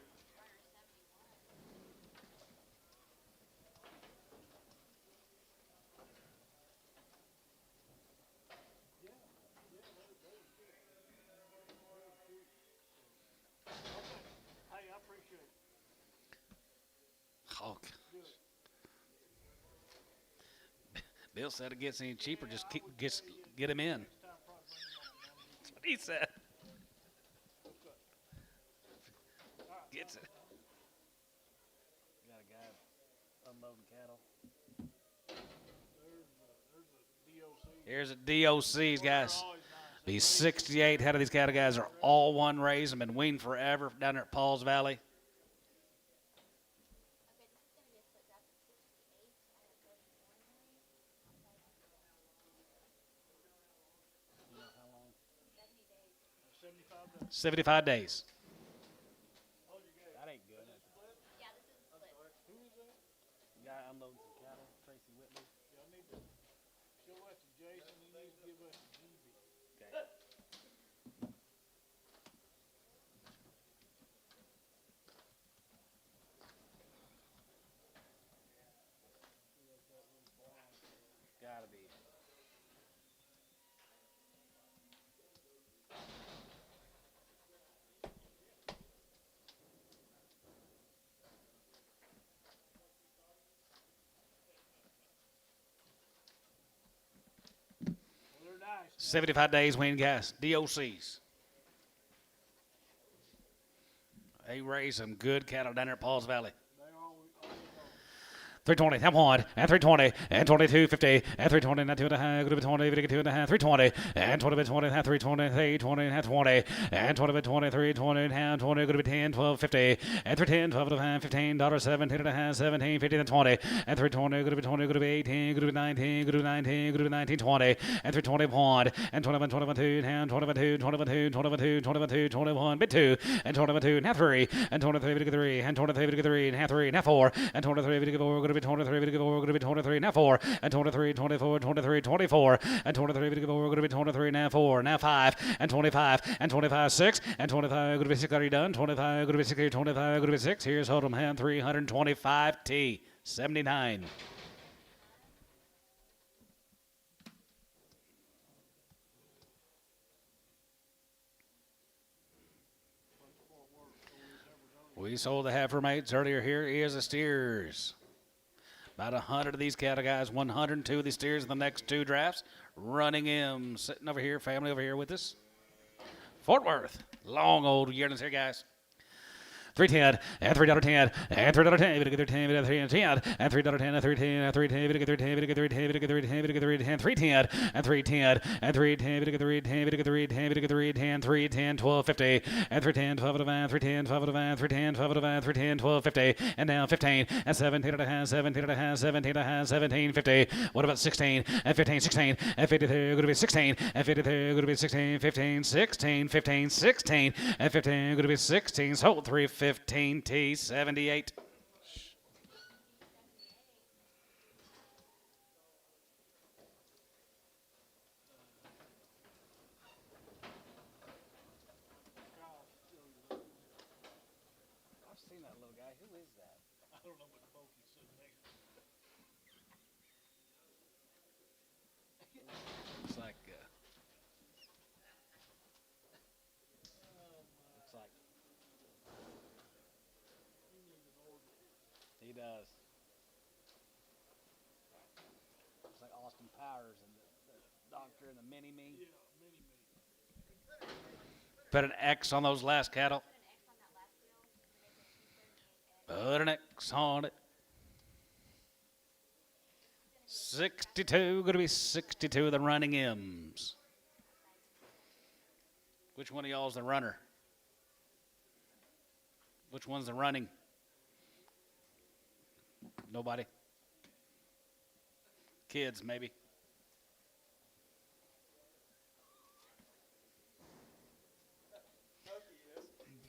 Hey, I appreciate it. Oh, Bill said it gets any cheaper, just get him in. That's what he said. Gets it. Got a guy unloading cattle. Here's a DOCs, guys. These 68 head of these cattle guys are all one raised and been weaned forever down there at Paul's Valley. $75. 75 days. That ain't good. Yeah, this is split. Who is that? Guy unloading some cattle, Tracy Whitley. Y'all need to show that to Jason. He needs to give us a GB. Okay. Gotta be. Well, they're nice. 75 days wean gas. DOCs. They raise some good cattle down there at Paul's Valley. They always are. 320, half one, and 320, and 22.50, and 320, and 2.5, good 20, 2.5, 320, and 20 bit 20, and half 320, 320, and half 20, and 20 bit 20, 320, and half 20, good 10, 12.50, and 310, 12 and a half, $15, 17 and a half, 17, 50, and 20, and 320, good 20, good 18, good 19, good 19, good 19, 20, and 320 pound, and 21, 21, 2, and 21, 2, 21, 2, 21, 2, 21, 2, 21, bit 2, and 21, 2, and half 3, and 23, 3, and 23, 3, and half 3, and half 4, and 23, 4, good 23, 4, good 23, now 4, and 23, 24, 23, 24, and 23, 4, good 23, now 4, now 5, and 25, and 25, 6, and 25, good 6, already done, 25, good 6, 25, good 6, here's Hold'em hand 325 T, 79. We sold the heifer mates earlier. Here is the steers. About 100 of these cattle guys, 102 of these steers in the next two drafts. Running him, sitting over here, family over here with us. Fort Worth, long old yearlings here, guys. 310 and $3.10 and $3.10 and $3.10 and $3.10 and $3.10 and $3.10 and $3.10 and $3.10 and $3.10 and $3.10 and $3.10 and $3.10 $3.10 $12.50 and $3.10 $12 of a van $3.10 $12 of a van $3.10 $12 of a van $3.10 $12.50 and now 15 and 17 and a half 17 and a half 17 and a half 17.50. What about 16 and 15 16 and 53 going to be 16 and 53 going to be 16 15 16 15 16 and 15 going to be 16 sold 315 T 78. I've seen that little guy. Who is that? I don't know, but the bulky's sitting there. Looks like he does. Looks like Austin Powers and the doctor and the mini-me. Yeah, mini me. Put an X on those last cattle. Put an X on it. 62, going to be 62 of the running M's. Which one of y'all is the runner? Which one's the running? Nobody? Kids, maybe.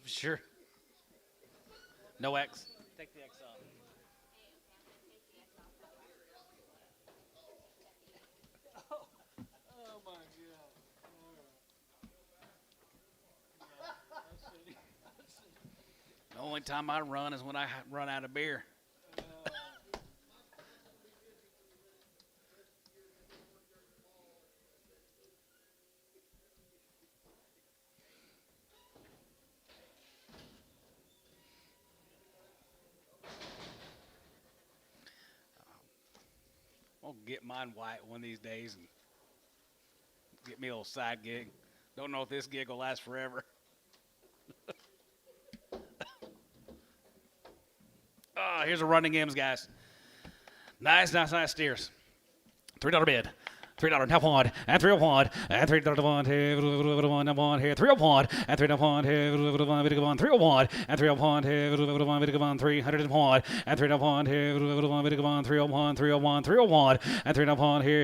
Sure. No X. Take the X off. Oh my God. The only time I run is when I run out of beer. I'll get mine white one of these days and get me a little side gig. Don't know if this gig will last forever. Here's a running M's, guys. Nice steers. $3 bid. $3 half one and $3 and $3 here 3 and 3 and 3 and 3 300 and 3 301 and 3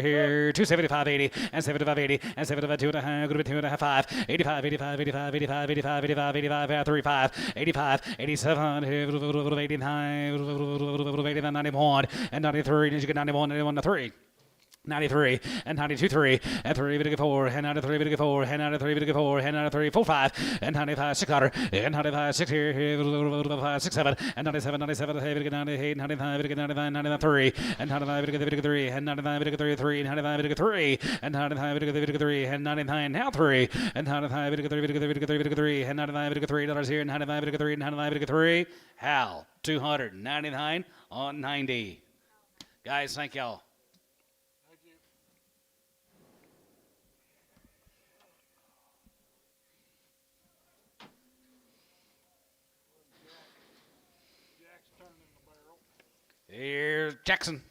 here 275 80 and 75 80 and 75 2 and a half good 2 and a half 5 85 85 85 85 85 85 85 35 85 87 89 91 and 93 and you get 91 91 to 3 93 and 92 3 and 3 4 and 93 4 and 93 4 and 93 4 5 and 95 6 and 95 6 here 6 7 and 97 97 98 95 99 99 3 and 95 3 and 95 3 and 95 3 and 95 3 and 99 now 3 and 95 3 and 95 $3 here and 95 3 and 95 3 Hal 299 on 90. Guys, thank y'all. Here's Jackson.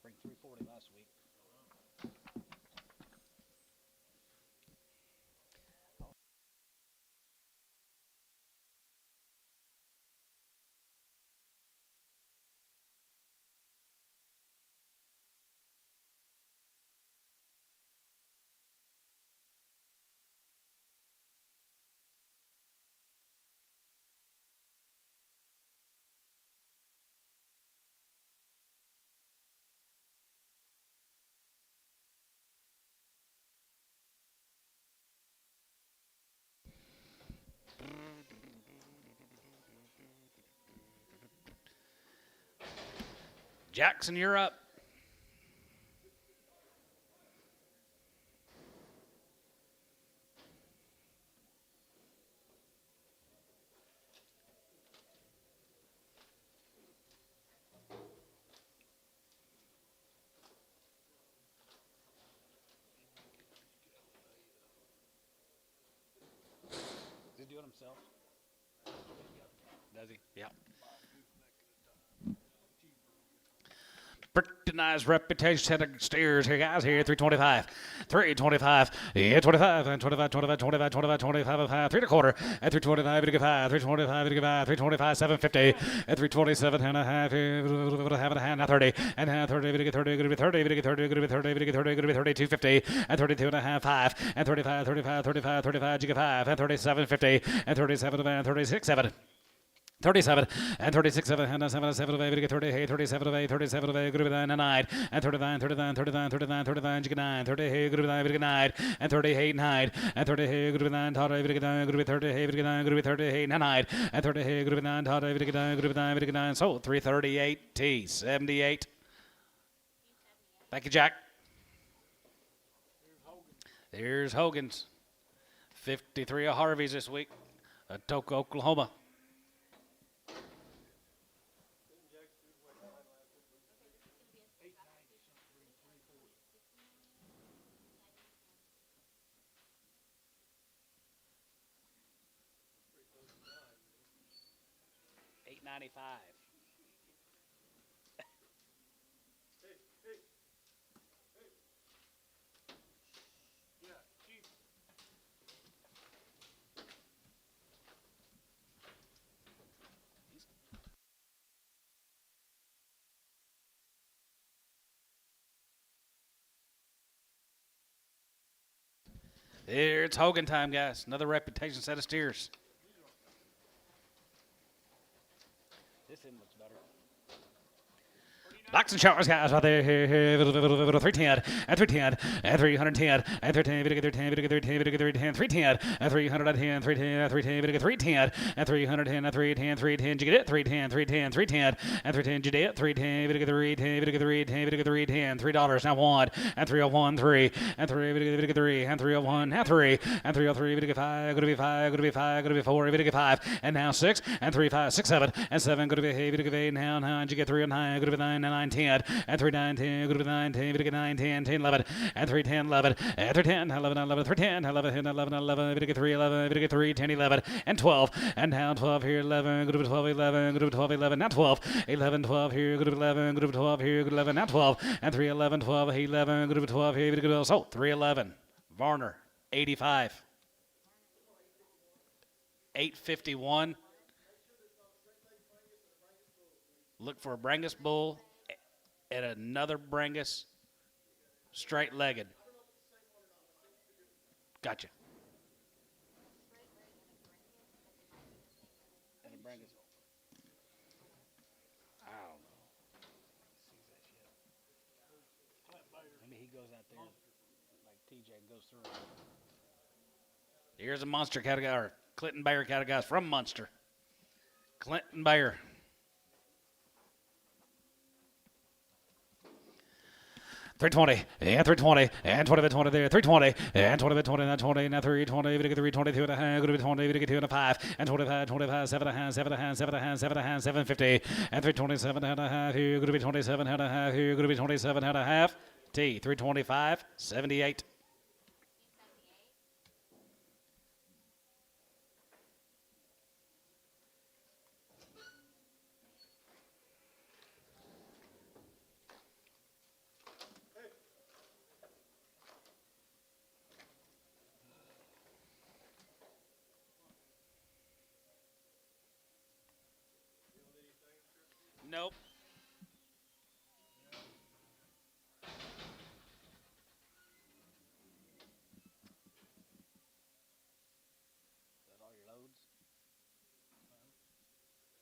Bring 340 last week. Jackson, you're up. Does he do it himself? Does he? Yeah. Pretty nice reputation set of steers here, guys. Here, 325. 325. Yeah, 25. And 25, 25, 25, 25, 25, 5, 3 1/4. At 325, it 5. 325, it 5. 325, 750. At 327 and a half. Have a hand. Now 30. And now 30, it 30, it 30, it 30, it 30, it 30, it 30, it 30, 250. And 32 and a half, 5. And 35, 35, 35, 35, you get 5. And 37, 50. And 37, and 36, 7. 37 and 36 7 and 7 7 8 30 37 8 37 8 good 9 9 and 39 39 39 39 39 you get 9 30 good 9 9 and 38 9 and 30 good 9 30 good 30 good 9 good 30 9 and 30 good 9 30 good 9 good 9 good 9 so 338 T 78. Thank you, Jack. There's Hogan's 53 of Harvey's this week at Toka, Oklahoma. $8.95. Here, it's Hogan time, guys. Another reputation set of steers. This end looks better. Box and showers, guys, right there. 310 and 310 and 310 and 310, 310 and 310 and 310, 310, 310 and 310 and 310, 310. You get it? 310, 310, 310 and 310. You get it? 310, 310, 310, $3 now 1 and 301 3 and 3 and 301 now 3 and 303 5 going to be 5 going to be 5 going to be 4 going to be 5 and now 6 and 3 5 6 7 and 7 going to be 8 now 9 you get 3 and 9 going to be 9 and 9 10 and 3 9 10 going to be 9 10 going to 9 10 10 11 and 3 10 11 and 3 10 11 11 3 10 11 11 11 going to get 3 11 going to get 3 10 11 and 12 and now 12 here 11 going to be 12 11 going to be 12 11 now 12 11 12 here going to be 11 going to be 12 here going to be 11 now 12 and 3 11 12 11 going to be 12 here going to be so 3 11 Varner 85 851. Look for a Brangus bull and another Brangus straight-legged. Gotcha. And a Brangus. I don't know. Maybe he goes out there like TJ goes through. Here's a Monster category, or Clinton Bayer category from Munster. Clinton Bayer. $320 and $320 and 20 there, $320 and 20 now 20 now 320 322 and a half, going to be 20 2 and a 5 and 25 7 and a half 7 and a half 7 and a half 7 and a half 750 and 327 and a half here, going to be 27 and a half here, going to be 27 and a half. T 325 78. Nope. Is that all your loads?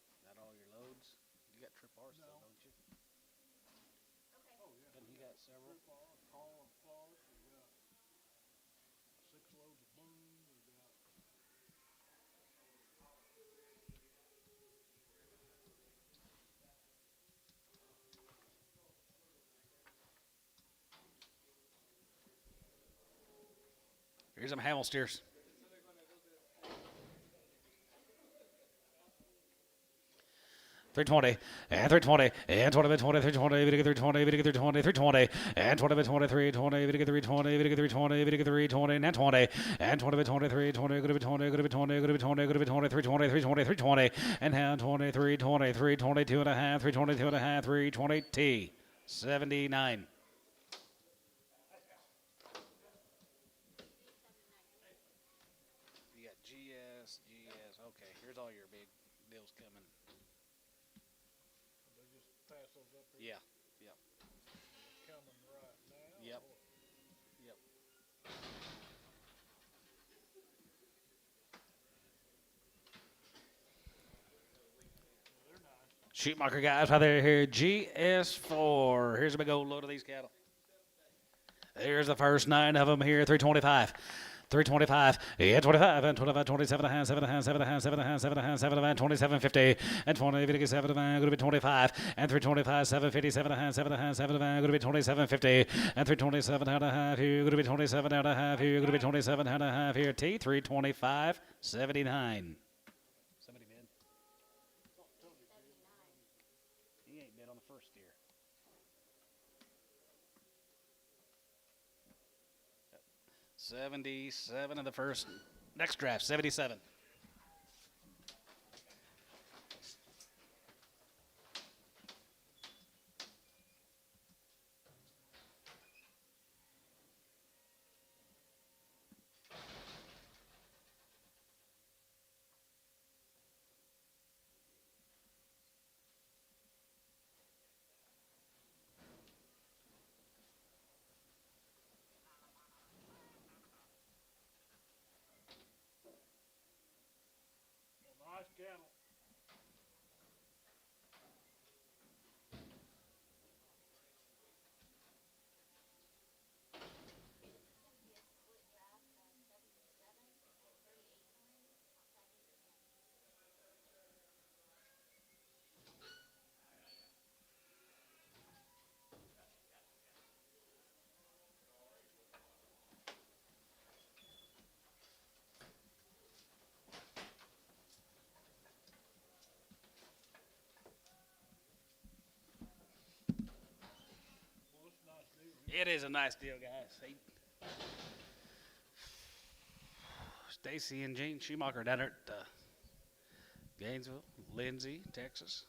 Is that all your loads? You got trip R still, No. don't you? Okay. Oh, yeah. Then you got several. Trip R, call and float. We got 6 loads of boom. We got Here's some Hamel steers. 320 and 320 and 20 by 20 320 we get 320 we get 320 320 and 20 by 23 20 we get 320 we get 320 we get 320 and 20 and 20 by 23 20 good to be 20 good to be 20 good to be 20 good to be 20 320 320 320 and now 23 20 322 and a half 322 and a half 320 T 79. You got GS. Okay, here's all your big deals coming. they just pass those up here. Yeah. Yep. Coming right now. Yep. Or- Yep. They're nice. Sheepmarker guys right there here. GS4. Here's a big old load of these cattle. There's the first 9 of them here. 325. 325, yeah, 25, and 25, 27 and a half, 7 and a half, 7 and a half, 7 and a half, 7 and a half, 7 and a half, 27.50, and 20, 57 and a half, going to be 25, and 325, 750, 7 and a half, 7 and a half, 7 and a half, going to be 27.50, and 327 and a half here, going to be 27 and a half here, going to be 27 and a half here, T, 325, 79. Somebody bid? He ain't bid on the first steer. 77 of the first. Next draft, 77. Nice cattle. Well, it's a nice deal. It is a nice deal, guys. Stacy and Gene Schumacher down there at Gainesville, Lindsay, Texas.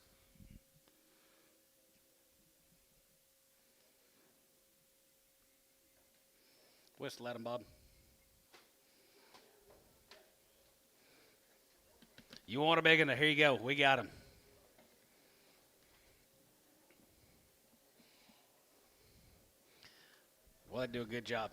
Whistle at him, Bob. You want a big one? Here you go. We got him. Well, they do a good job.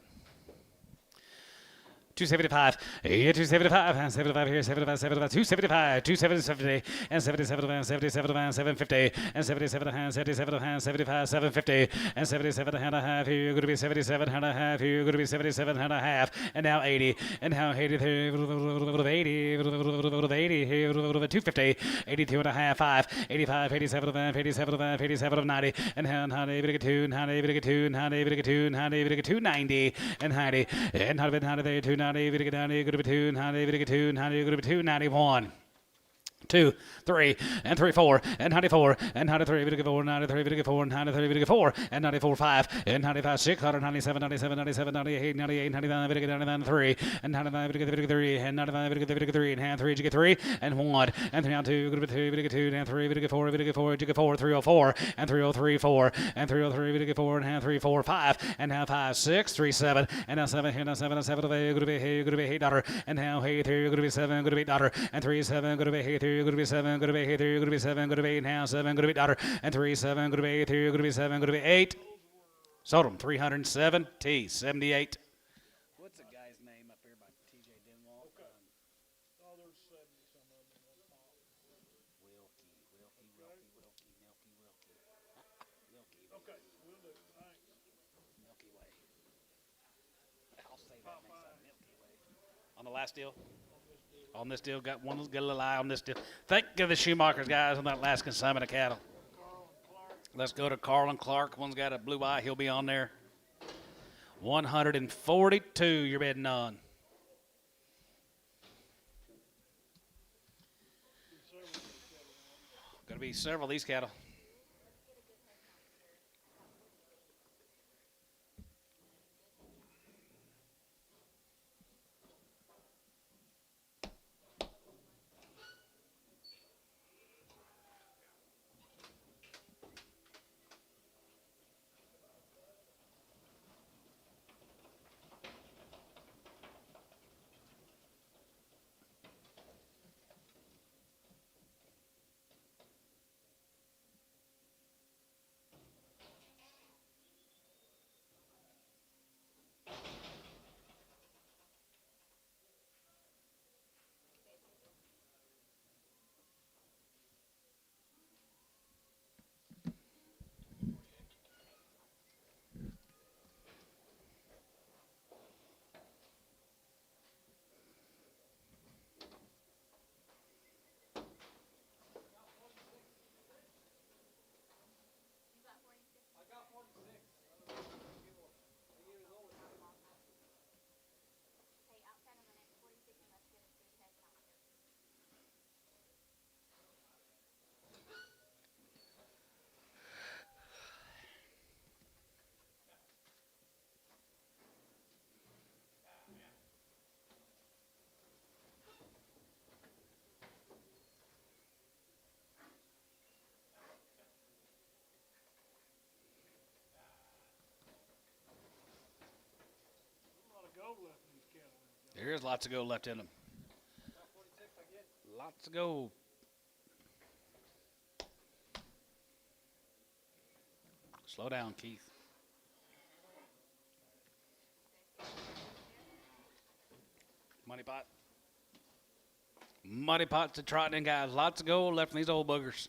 275, yeah, 275, and 75 here, 75, 75, 275, 270, and 77, and 77, and 750, and 77, and 77, and 75, 750, and 77 and a half here, going to be 77 and a half here, going to be 77 and a half, and now 80, and now 80 here, 80 here, 250, 82 and a half, 5, 85, 87 of 87 of 87 of 90, and now 90, 2, 90, 2, 90, 2, 90, 290, and 90, and 90, 290. 90, we get 90, good to be 2, 90, we get 2, 90, good to be 291. 2, 3, and 3, 4, and 94, and 93, we get 4, 93, we get 4, 93, we get 4, and 94, 5, and 95, 6, 97, 97, 97, 98, 98, 99, we get 99, 3, and 99, we get 3, and 99, we get 3, and hand 3, you get 3, and 1, and 3 on 2, good to be 2, we get 2, and 3, we get 4, we get 4, you get 4, 304, and 303, 4, and 303, we get 4, and hand 3, 4, 5, and now 5, 6, 3, 7, and now 7, here, now 7, and 7, good to be, hey, good to be, hey, daughter, and now, hey, 3, good to be 7, good to be, daughter, and 3, 7, good to be, hey, 3, go to be 7, go to be 3, go to be 7, go to be 8.5, 7, go to be daughter, and 3, 7, go to be 3, go to be 7, go to be 8. Sold them 370, 78. What's the guy's name up here by TJ Denwall? Okay. Oh, there's 70 some of them in one pile. Wilkie. Okay, we'll do. Thanks. Milky Way. I'll say that next time. Milky Way. On the last deal? On this deal, got a little eye on this deal. Thank you, the Schumacher's guys, on that last consignment of cattle. Let's go to Carlin Clark. One's got a blue eye. He'll be on there. 142 you're bidding on. Going to be several of these cattle. Okay, outside of the next 46, you must get a food test out here. There's a lot of gold left in these cattle. There is lots of gold left in them. Lots of gold. Slow down, Keith. Money pot. Money pots to trotting in, guys. Lots of gold left in these old buggers.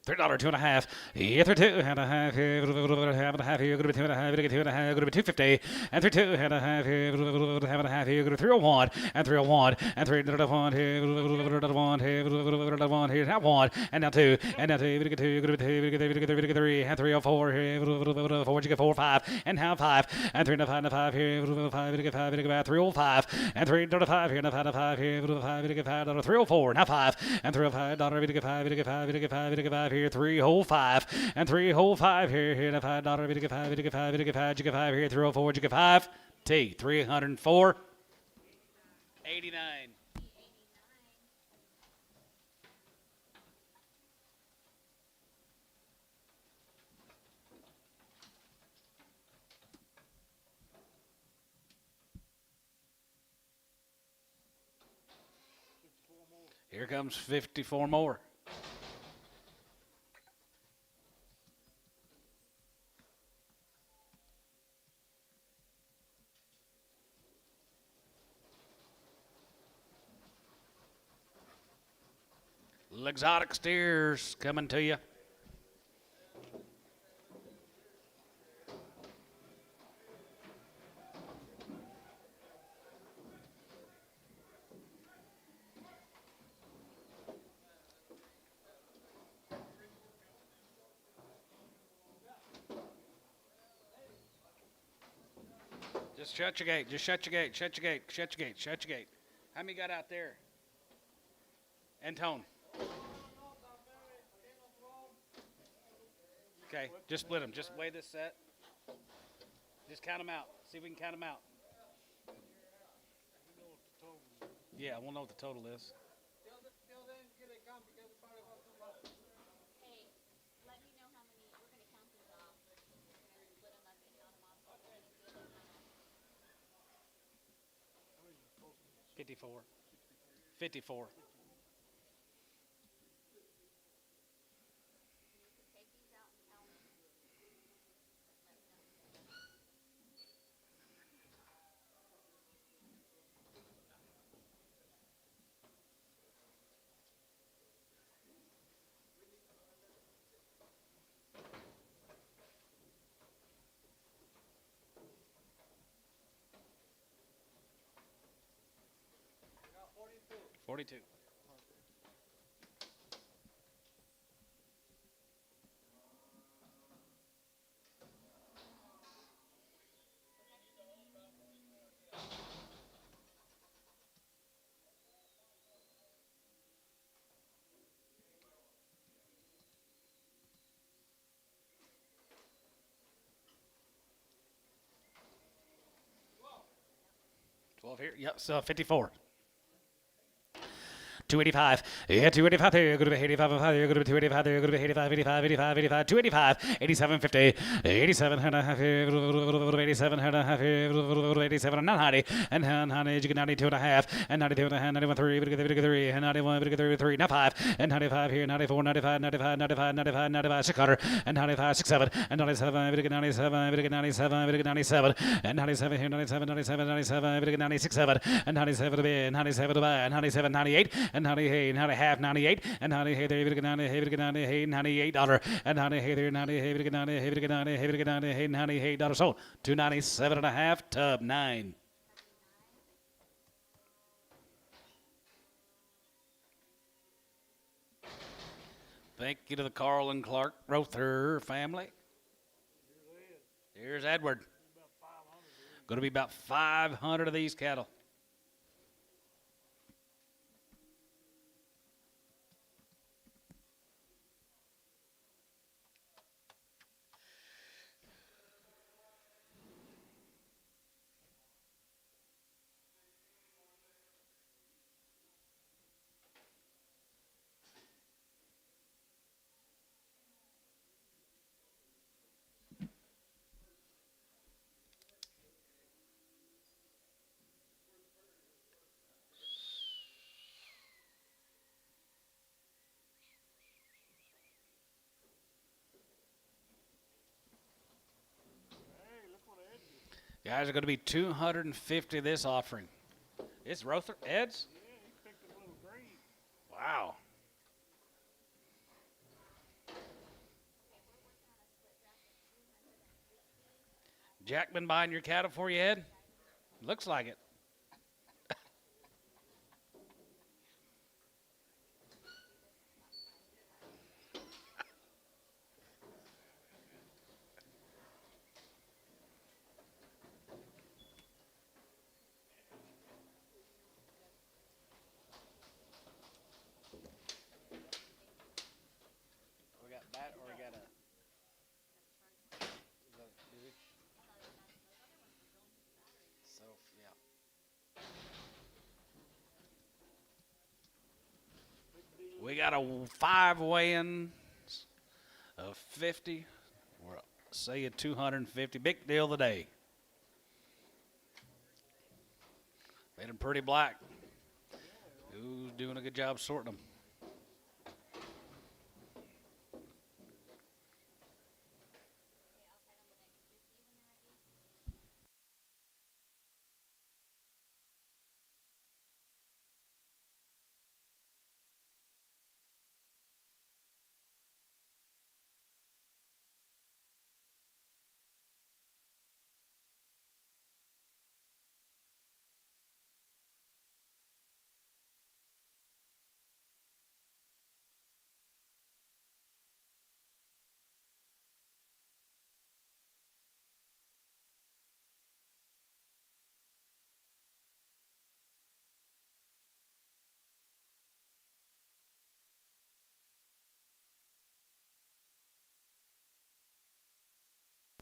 $3, 2.5. Yeah, 2.5. Here, half and a half. Here, go to be 2.5. Here, 2.5. Go to be 250. And 2.5. Here, half and a half. Here, go to 301. And 301. And 301. Here, 1. Here, 1. Here, half 1. And now 2. And now 2. Here, go to be 2. Here, go to be 3. And 304. Here, 4. You get 4, 5. And half 5. And 3 and 5. Here, 5. Here, 5. Here, 305. And 3 and 5. Here, 5. Here, 5. Here, 5. 304. Now 5. And 305. $5. Here, 5. Here, 5. Here, 5. Here, 5. Here, 3 whole 5 and 3 whole 5 here. Here, $5. Here, 5. Here, 5. Here, 5. You get 5 here. 304. You get 5. T 304. 89. Here comes 54 more. Exotic steers coming to you. Just shut your gate. Just shut your gate. Shut your gate. Shut your gate. Shut your gate. How many got out there? Antone. Okay, just split them. Just weigh this set. Just count them out. See if we can count them out. Yeah, we'll know what the total is. 54. 54. Take these out and count them. Let me know. 42. Twelve here. Yep. So 54. 285. Yeah, 285 there. You're going to be 85. You're going to be 285 there. You're going to be 85, 85, 85, 85, 285, 87, 50, 87 and a half, 87 and a half, 87 and 90, and 90, you get 92 and a half, and 92 and a half, 91, 3, 3, and 91, 3, 95, and 95 here, 94, 95, 95, 95, 95, 95, 600, and 95, 67, and 97, 97, 97, 97, and 97 here, 97, 97, 97, 96, 7, and 97 to be, 97 to buy, 97, 98, and 98, 90 98, and 98 there, 98, 98 dollar, and 98 there, 98, 98 dollars sold, 297 and a half, tub 9. Thank you to the Carl and Clark Rother family. Here's Edward. Going to be about 500 of these cattle. Guys are going to be 250 this offering. It's Rother Eds? Yeah, he picked a little green. Wow. Jack been buying your cattle for you, Ed? Looks like it. We got that, or we got a... So, yeah. We got a 5 weigh-ins of 50. We're saying 250. Big deal today. Made them pretty black. Who's doing a good job sorting them?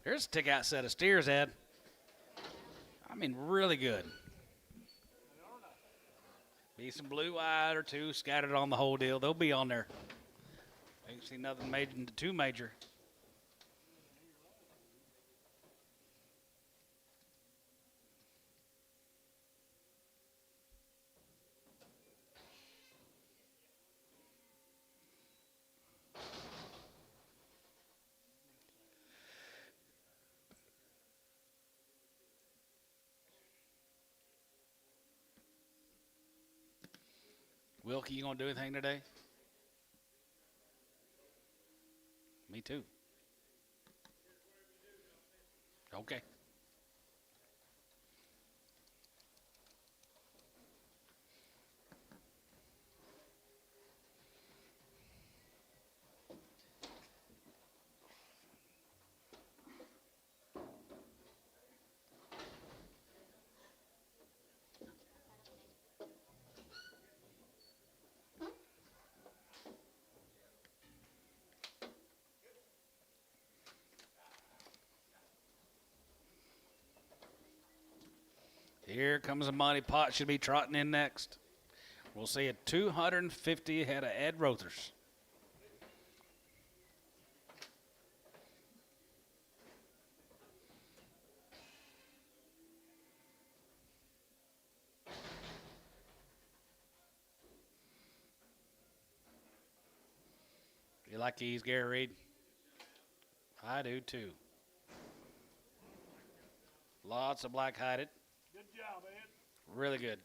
Here's a tick-out set of steers, Ed. I mean, really good. Be some blue-eyed or two scattered on the whole deal. They'll be on there. Ain't seen nothing major, too major. Wilkie, you gonna do anything today? Me too. Okay. Here comes the money pot. Should be trotting in next. We'll see a 250 head of Ed Rothers. You like these, Gary Reed? I do too. Lots of black-hided. Good job, Ed. Really good.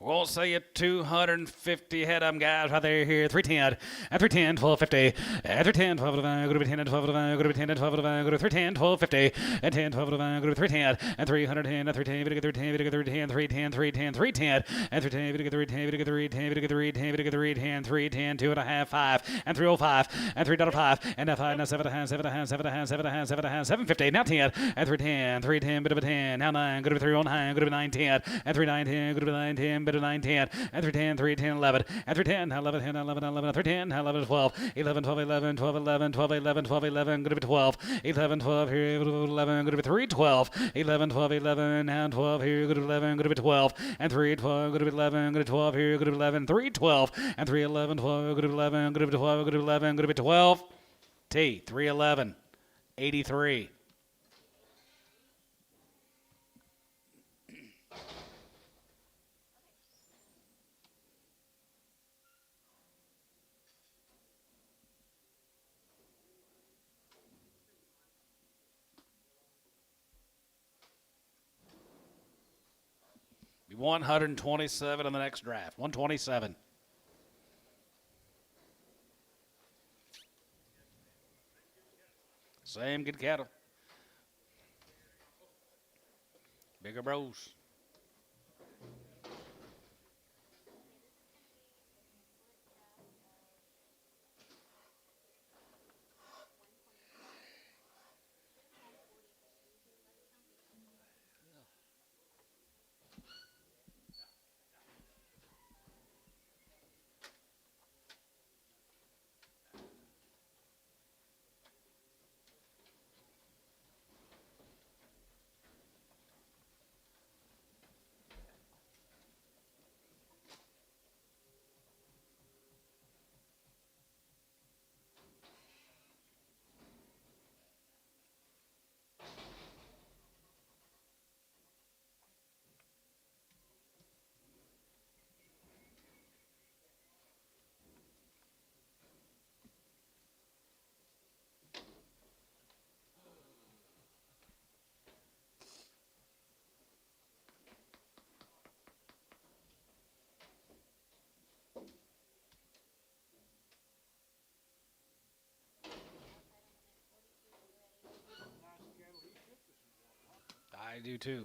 We'll see you 250 head of them guys right there here. 310, and 310, 1250, and 310, 12 to 5, go to be 10 and 12 to 5, go to be 10 and 12 to 5, go to 310, 1250, and 10, 12 to 5, go to 310, and 310, and 310, video 310, video 310, 310, 310, 310, and 310, video 310, video 310, video 310, video 310, 310, 2.5, 5, and 305, and 3.5, and 5, now 7.5, 7.5, 7.5, 7.5, 7.5, 750, now 10, and 310, 310, bit of a 10, now 9, go to be 309, go to be 910, and 3910, go to be 910, bit of 910, and 310, 310, 11, and 310, 11, 10, 11, 11, 310, 11, 12, 11, 12, 11, 12, 11, 12, 11, 12, 11, go to be 12, 11, 12, here, 11, go to be 312, 11, 12, 11, now 12, here, go to 11, go to be 12, and 312, go to be 11, go to 12, here, go to 11, 312, and 311, 12, go to 11, go to be 12, go to 11, go to be 12, T, 311, 83. Be 127 on the next draft. 127. Same good cattle. Bigger bros. I do too.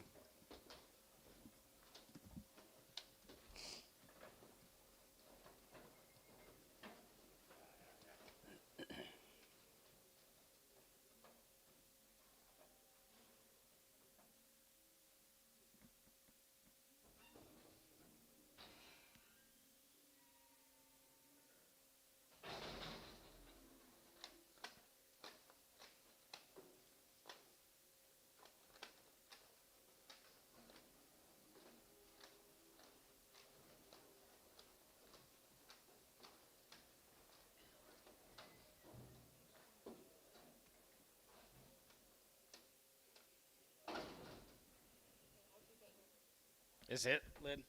Is it, Lynn?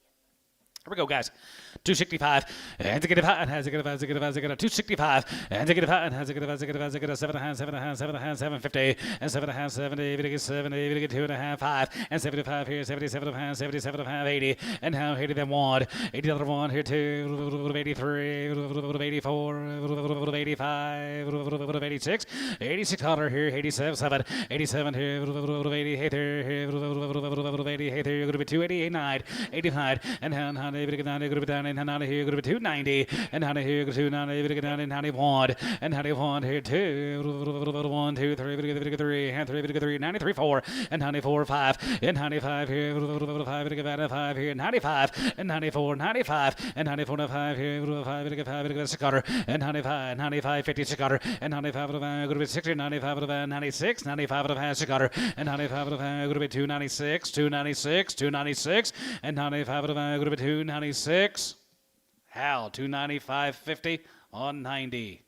Here we go, guys. 265, and to get it high, and has to get it, has to get it, has to get it. 265, and to get it high, and has to get it, has to get it, has to get it. 7.5, 7.5, 7.5, 750, and 7.5, 70, to get 70, to get 2.5, 5, and 75 here, 77.5, 77.5, 80, and now 80 then 1, 80 other 1 here 2, 83, 84, 85, 86, 86 hotter here, 87, 7, 87 here, 80, hey there, 80, hey there, you're going to be 280, 89, 85, and now 90, going to be down, and now here, going to be 290, and now here, 290, going to down, and 91, and 91 here, 2, 1, 2, 3, 3, and 3, 93, 4, and 94, 5, and 95 here, 5, 5 here, 95, and 94, 95, and 94, 5 here, 5, 5, 6 cutter, and 95, 95, 50, 6 cutter, and 95, going to be 60, 95, 96, 95, 6 cutter, and 95, going to be 296, 296, 296, and 95, going to be 296. Hal, 295.50 on 90.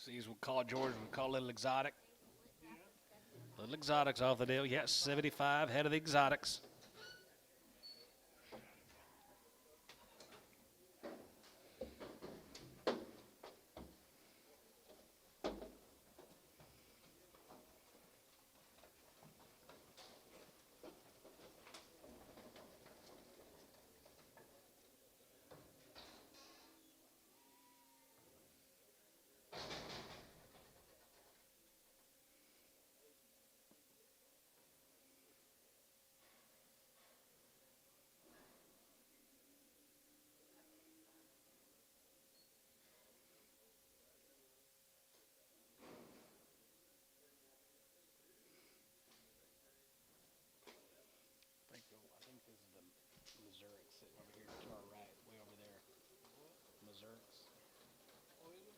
These we'll call George, we'll call Little Exotic. Little Exotics off the deal. Yes, 75, head of the Exotics.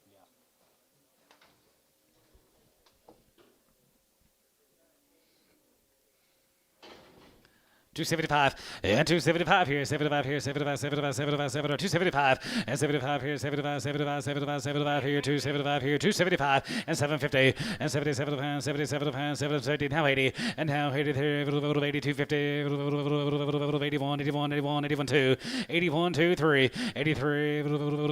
Yeah. 275 and 275 here, 75 here, 75, 75, 75, 75, 275 and 75 here, 75, 75, 75, 75 here, 275 here, 275 and 750 and 77 pounds, 77 pounds, 750, now 80 and now 80 here, 80, 250, 81, 81, 81, 81, 2, 81, 2, 3, 83,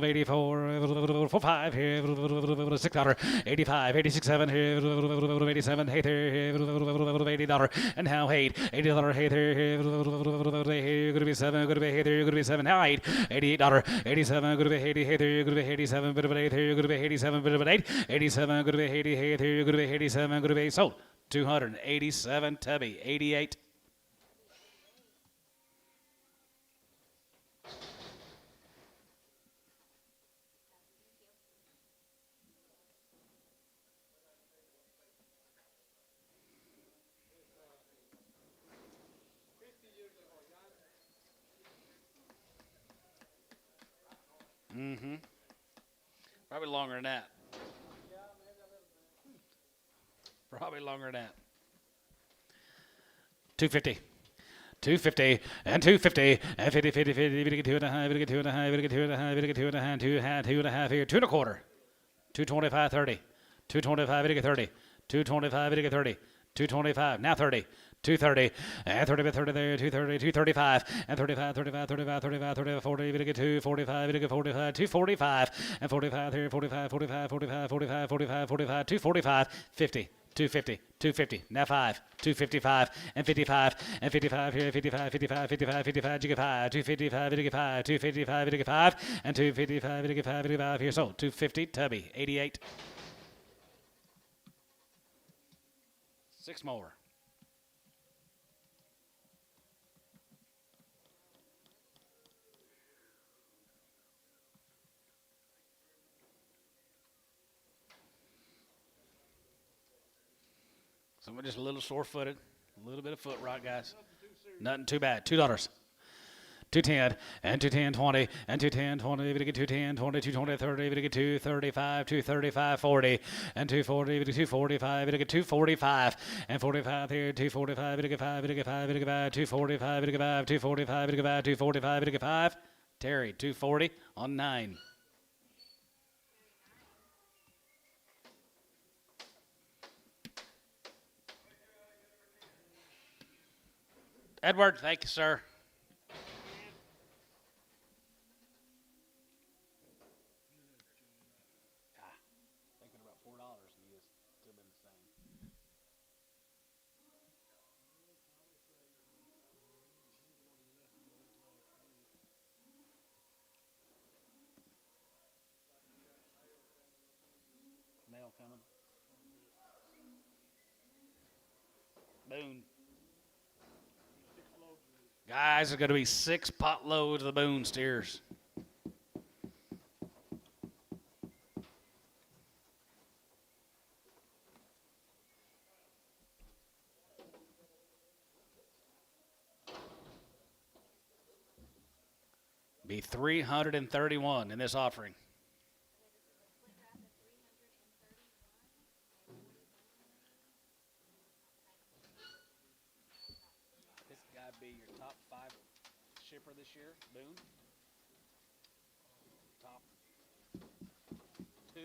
84, 45 here, 6 dollar, 85, 86, 7 here, 87, hey there, $80 and now 80 dollar, hey there, you're gonna be 7, gonna be hey there, you're gonna be 7, now 8, $88, 87, gonna be 80, hey there, you're gonna be 87, bit of an 8 here, you're gonna be 87, bit of an 8, 87, gonna be 80, hey there, you're gonna be 87, gonna be sold, 287, Tubby, 88. Mm-hmm. Probably longer than that. Probably longer than that. 250. 250 and 250 and 50, 50, 50, 50, 2 and a half, 50, 2 and a half, 50, 2 and a half, 50, 2 and a half, 2 and a half here, 2 and a quarter. 225, 30. 225, 50, 30. 225, 50, 30. 225, now 30. 230 and 30 by 30 there, 230, 235 and 35, 35, 35, 35, 35, 40, we get 245, we get 45, 245 and 45 here, 45, 45, 45, 45, 45, 45, 245, 50. 250, 250, now 5, 255 and 55 and 55 here, 55, 55, 55, 55, you get 5, 255, 55, 255, 55 and 255, 55, 55 here, so 250, Tubby, 88. 6 more. Someone just a little sore-footed, a little bit of foot rot, guys. Nothing too bad. $2. 210 and 210 20 and 210 20 if you get 210 20 220 30 if you get 235 235 40 and 240 if you get 245 if you get 245 and 45 here 245 if you get 5 if you get 5 if you get 5 245 if you get 5 245 if you get 5 245 if you get 5 Terry 240 on 9. Edward, thank you, sir. Thinking about $4 and he has still been the same. Mail coming. Boone. Guys, there's going to be 6 pot loads of the Boone steers. Be 331 in this offering. This guy be your top 5 shipper this year, Boone. Top 2,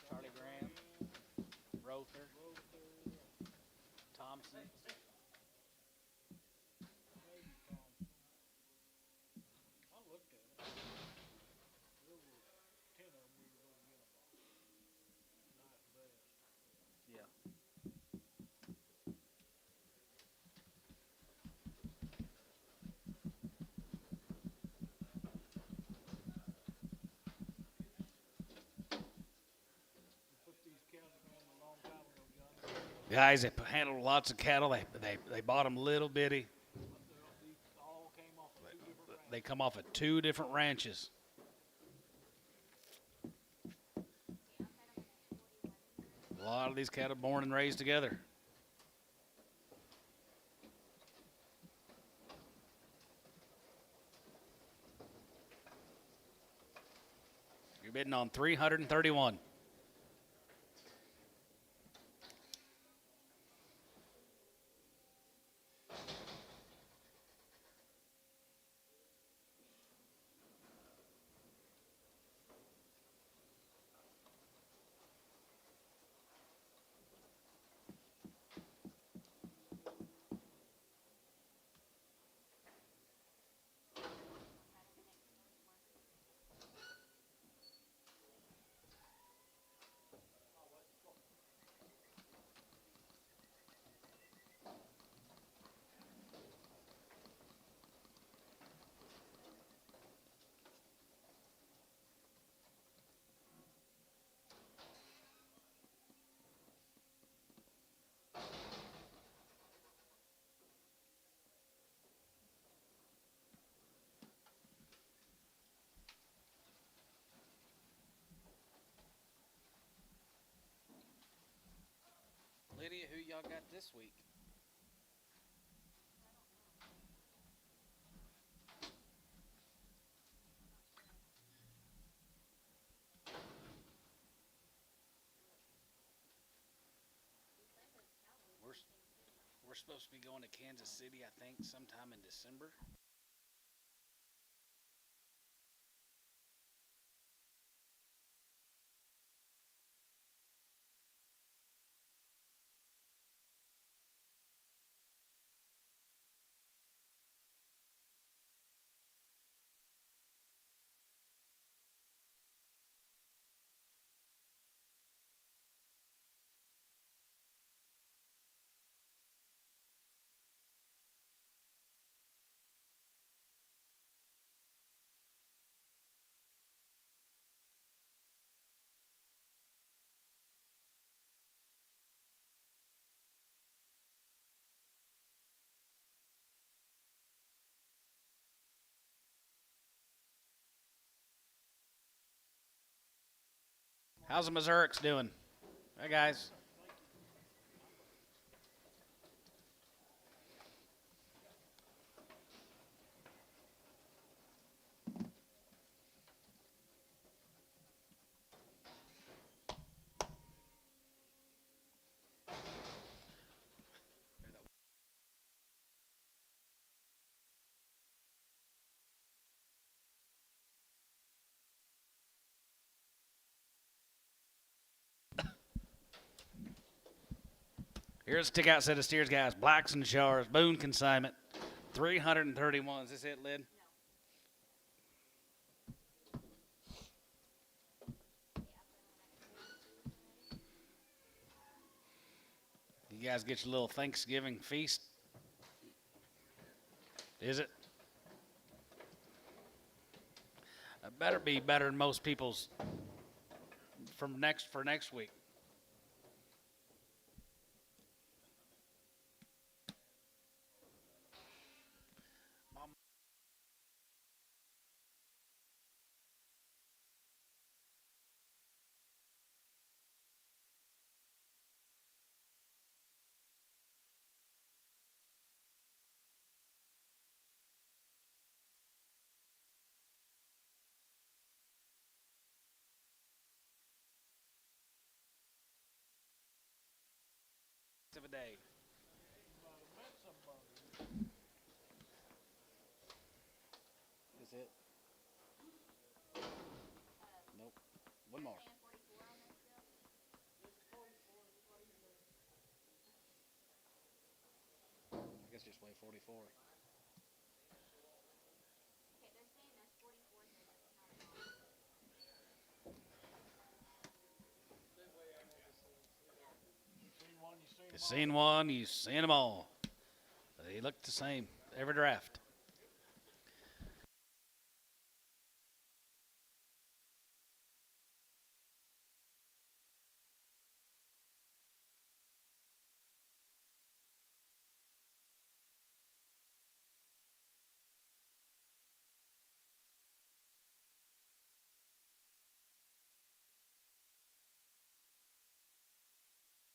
Charlie Graham, Rother, Thompson. I looked at it. There were 10 of them we were going to get them on. Nice best. Yeah. We put these cattle on a long time ago, John. Guys, they handled lots of cattle. They bought them little bitty. These all came off of 2 different ranches. They come off of 2 different ranches. A lot of these cattle born and raised together. You're bidding on 331. Lydia, who y'all got this week? We're supposed to be going to Kansas City, I think, sometime in December. How's the Missourics doing? Hey, guys. Here's a stick out set of steers, guys. Blacks and Shars, Boone consignment, 331. Is this it, Lid? You guys get your little Thanksgiving feast? Is it? It better be better than most people's for next week. Of a day. Is it? Nope. One more. I guess just weigh 44. Okay, they're saying there's 44 here, but it's not at all. You've seen one, you've seen them all. They look the same every draft.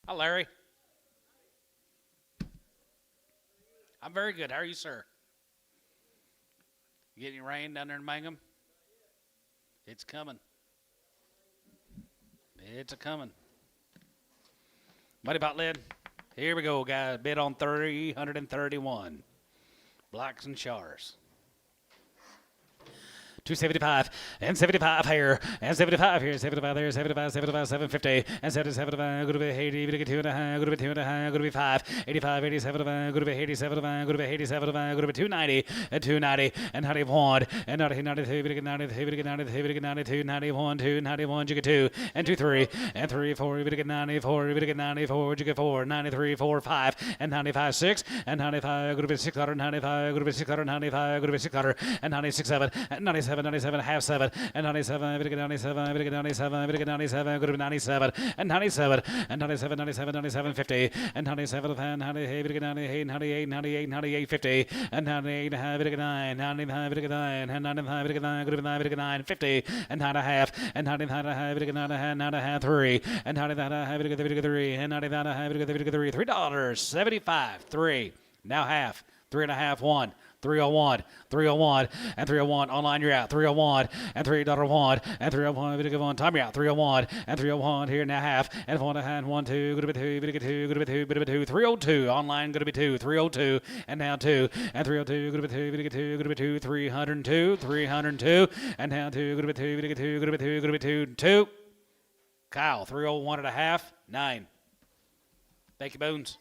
Hi, Larry. I'm very good. How are you, sir? You getting any rain down there in Mangum? It's coming. It's a coming. Money pot lid. Here we go, guys. Bid on 331. Blacks and Shars. 275 and 75 here and 75 here, 75 there, 75, 75, 750 and 77. Go to be 80, go to 2 and a half, go to be 2 and a half, go to be 5, 85, 87, go to be 87, go to be 87, go to be 290 and 290 and 91 and 92, go to 93, go to 93, go to 92, 91, 2, 91, you get 2 and 2, 3 and 3, 4, you get 94, you get 94, you get 4, 93, 4, 5 and 95, 6 and 95, go to be 695, go to be 695, go to be 600 and 96, 7 and 97. 97, half 7, and 97, 97, 97, 97, good to be 97, and 97, and 97, 97, 97, 50, and 97, 98, 98, 98, 98, 50, and 98, 99, 99, and 95, good to be 99, 50, and 9 and a half, and 99, 9 and a half, 3, and 99, 3, and 99, 3, $3.75, 3, now half, 3 and a half, 1. 301, 301, and 301. Online, you're out. 301, and $3.01, and 301. Video one. Time, you're out. 301, and 301. Here now half, and 1 and 1, 2. Good to be 2. Video 2. Good to be 2. Good to be 2. 302. Online, good to be 2. 302, and now 2, and 302. Good to be 2. Video 2. Good to be 2. 302, 302, and now 2. Good to be 2. Video 2. Good to be 2. Good to be 2. 2. Kyle, 301 and a half. 9. Thank you, Boons.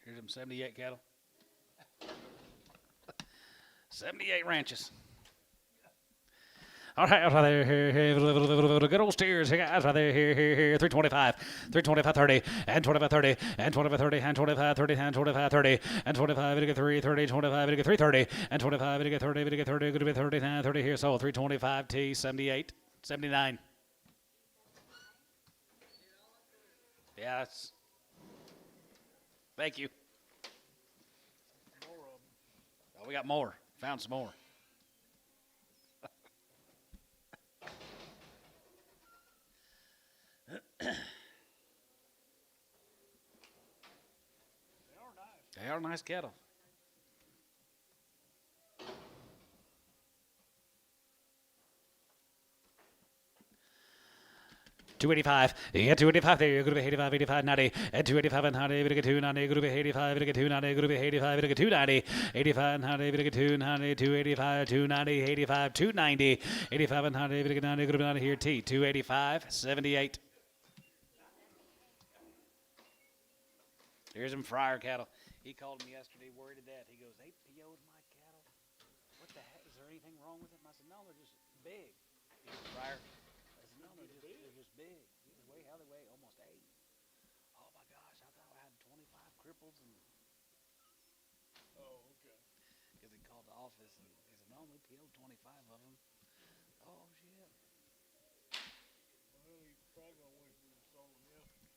Here's them 78 cattle. 78 ranches. All right, right there, here, good old steers, here, guys, right there, here, 325, 325, 30, and 25, 30, and 25, 30, and 25, 30, and 25, 30, and 25, 3, 30, 25, 3, 30, and 25, 30, 30, good to be 39, 30 here, so 325, T, 78, 79. Yeah, that's, thank you. Oh, we got more. Found some more. They are nice cattle. 285. Yeah, 285 there. You're going to be 85, 85, 90. And 285 and 90. Going to 290. Going to be 85. Going to 290. Going to be 85. Going to 290. 85 and 90. Going to 290. 285. 290. 85. 290. 85 and 90. Going to 90. Going to be 90 here. T. 285. 78. Here's some Fryer cattle. He called me yesterday, worried to death. He goes, they PO'd my cattle. What the heck? Is there anything wrong with them? I said, no, they're just big. He goes, Fryer. I said, no, they're just big. He goes, how they weigh? Almost 8. Oh, my gosh. I thought I had 25 cripples. And Oh, okay. because he called the office, and he said, no, we PO'd 25 of them. Oh, shit. Well, he probably gonna wait for you to sold them yesterday.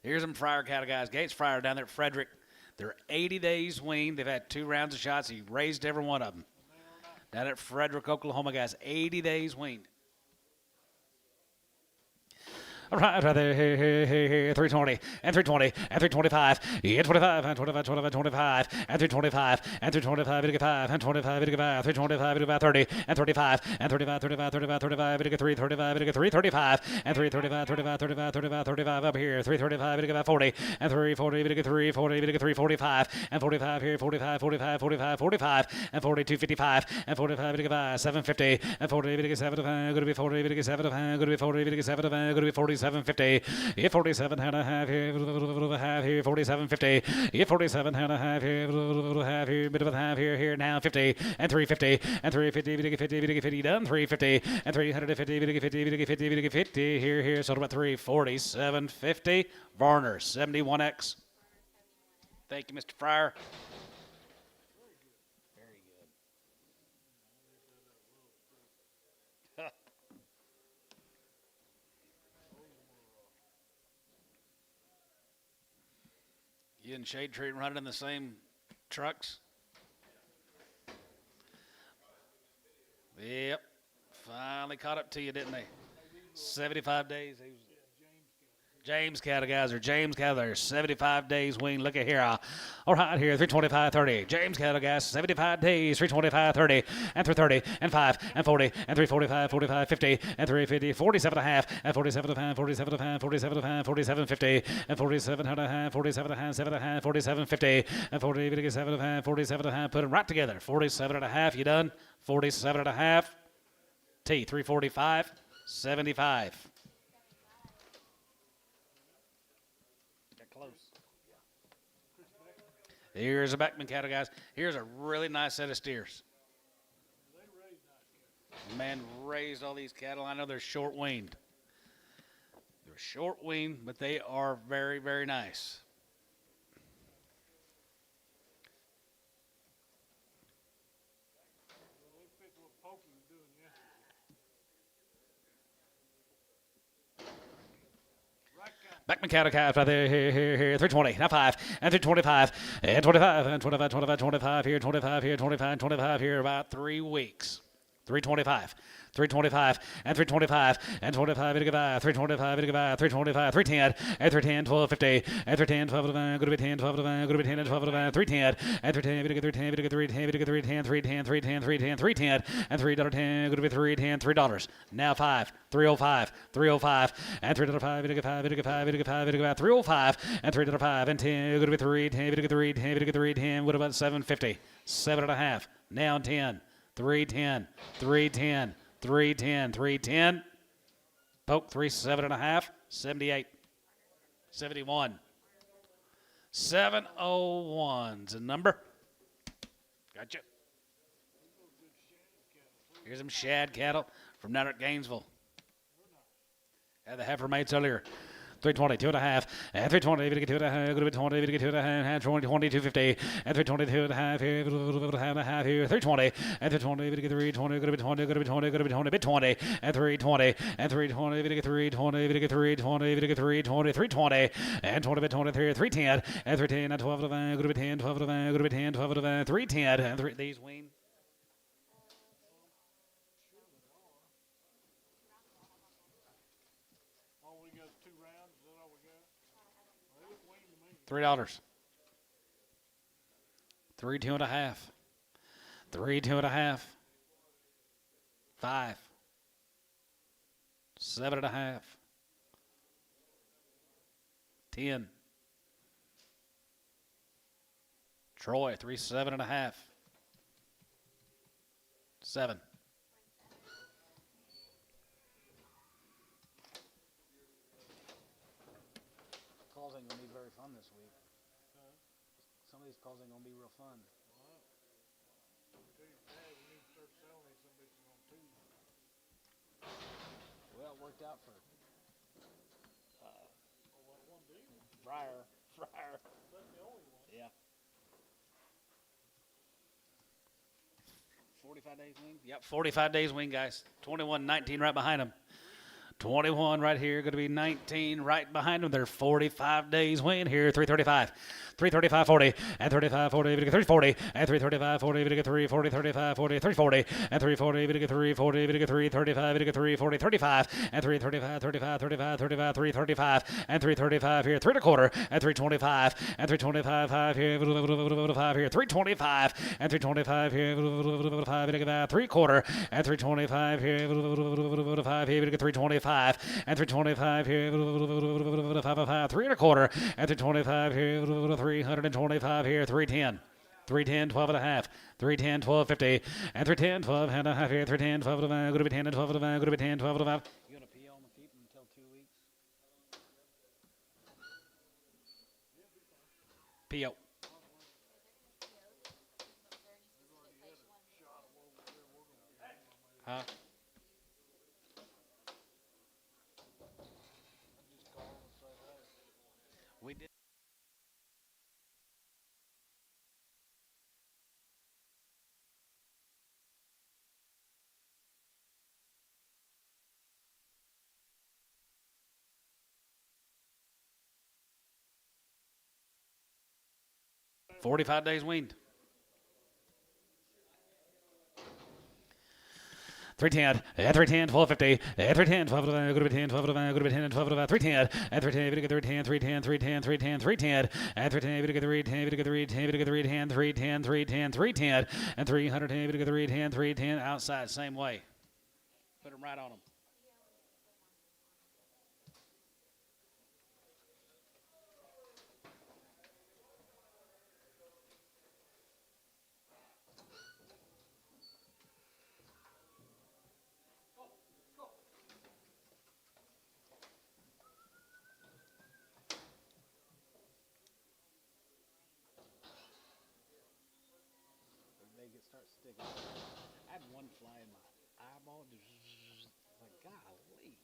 Here's some Fryer cattle guys. Gates Fryer down there at Frederick. They're 80 days weaned. They've had 2 rounds of shots. He raised every one of them. Down at Frederick, Oklahoma, guys. 80 days weaned. All right, right there, here, 320, and 320, and 325, yeah, 25, and 25, 25, 25, and 325, and 325, 85, and 25, 85, 325, 85, 30, and 35, and 35, 35, 35, 35, 83, 35, 83, 35, and 335, 35, 35, 35, 35 up here, 335, 85, 40, and 340, 83, 40, 83, 45, and 45 here, 45, 45, 45, 45, and 42, 55, and 45, 85, 750, and 40, 87, going to be 40, 87, going to be 40, 87, going to be 47. 47.50, yeah, 47 and a half here, half here, 47.50, yeah, 47 and a half here, half here, bit of a half here, now 50 and 350 and 350, 50, done 350 and 350, 50, 50, here, sold about 347.50. Varner 71X. Thank you, Mr. Fryer. Very good. You and Shade Tree running in the same trucks? Yep. Finally caught up to you, didn't they? 75 days. James cattle guys are James cattle. They're 75 days weaned. Look at here. All right, here, 325.30. James cattle guys, 75 days, 325.30, and 330, and 5, and 40, and 345, 45, 50, and 350, 47 and a half, and 47 and a half, 47 and a half, 47 and a half, 47.50, and 47 and a half, 47 and a half, 7 and a half, 47.50, and 47 and a half, 47 and a half. Put them right together. 47 and a half. You done? 47 and a half. T, 345, 75. Here's a Beckman cattle, guys. Here's a really nice set of steers. Man raised all these cattle. I know they're short weaned. They're short weaned, but they are very, very nice. Beckman cattle calves right there, here, 320, now 5, and 325, and 25, and 25, 25, 25 here, 25 here, 25, 25 here, about 3 weeks. 325, 325, and 325, and 25, 325, 325, 310, and 310, 1250, and 310, 12 to 9, go to be 10, 12 to 9, go to be 10, and 12 to 9, 310, and 310, 310, 310, 310, 310, 310, 310, 310, and $3.10, go to be $3.10, $3. Now 5, 305, 305, and $3.05, 5, 305, and $3.05, and 10, go to be 310, 310, 310, what about 750, 7.5, now 10. 310, 310, 310, 310. Poke 37.5, 78, 71. 701's a number. Gotcha. Here's some shad cattle from down at Gainesville. Had the heifer mates earlier. 320, 2.5, and 320, 2.5, going to be 20, 2.5, 20, 250, and 322 and a half here, and a half here, 320, and 320, 320, going to be 20, going to be 20, going to be 20, bit 20, and 320, and 320, 320, 320, 320, 320, and 20 bit 23, 310, and 310, and 12 to 5, going to be 10, 12 to 5, going to be 10, 12 to 5, 310, and 3, these wean. $3. 3, 2.5. 3, 2.5. 5. 7.5. 10. Troy, 37.5. 7. Calls ain't gonna be very fun this week. Some of these calls ain't gonna be real fun. Tell you, Dad, we need to start selling these some bitches on Tuesday. Well, it worked out for Oh, what one deal? Fryer. That's the only one. Yeah. 45 days wing? Yep, 45 days wing, guys. 21-19 right behind them. 21 right here, going to be 19 right behind them. They're 45 days win here. 335, 40, and 35, 40, even 340, and 335, 40, even 3, 40, 35, 40, 340, and 340, even 3, 40, even 3, 35, even 3, 40, 35, and 335, 35, 35, 35, 335, and 335 here, 3 1/4, and 325, and 325, 5 here, 5 here, 325, and 325 here, 5, 3 1/4, and 325 here, 5 here, 325. And 325 here, 5, 3 1/4, and 325 here, 325 here, 310. 310, 12.5, 310, 12.50, and 310, 12.5 here, 310, 12.5, go to be 10 and 12.5, go to be 10, 12.5. You gonna pee on the keep until 2 weeks? P.O. Huh? We did. $45 days weaned. 310, and 310, 12.50, and 310, 12 go to 10, 12 go to 10, and 12 310, and 310, 310, 310, 310, 310, 310, and 310, 310, 310, 310, 310, 310, 310, and 310, 310, 310, outside, same way. Put them right on them. They get start sticking. I had one fly in my eyeball. Like, golly.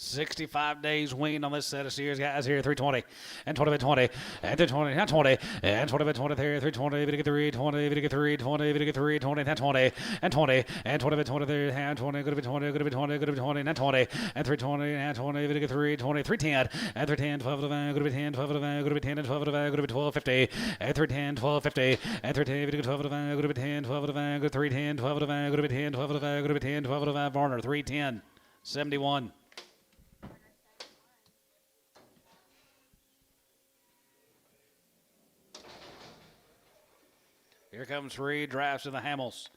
65 days weaned on this set of steers, guys. Here, 320, and 20 by 20, and 320, and 20, and 20 by 20 there, 320, even get 3, 20, even get 3, 20, even get 3, 20, and 20, and 20, and 20 by 20 there, and 20, good to be 20, good to be 20, good to be 20, and 20, and 320, and 20, even get 3, 20, 310, and 310, 12 to the van, good to be 10, 12 to the van, good to be 10, and 12 to the van, good to be 1250, and 310, 1250, and 310, even get 12 to the van, good to be 10, 12 to the van, good 310, 12 to the van, good to be 10, 12 to the van, good to be 10, 12 to the van, Varner, 310, 71. Here comes 3 drafts of the Hamels.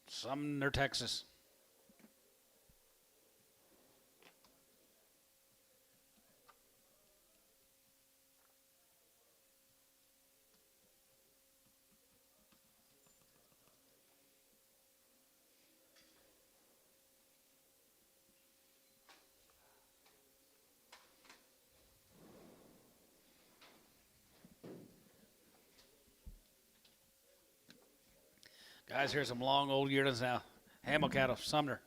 Sumner, Texas. Guys, here's some long old yearlings now. Hamel cattle, Sumner.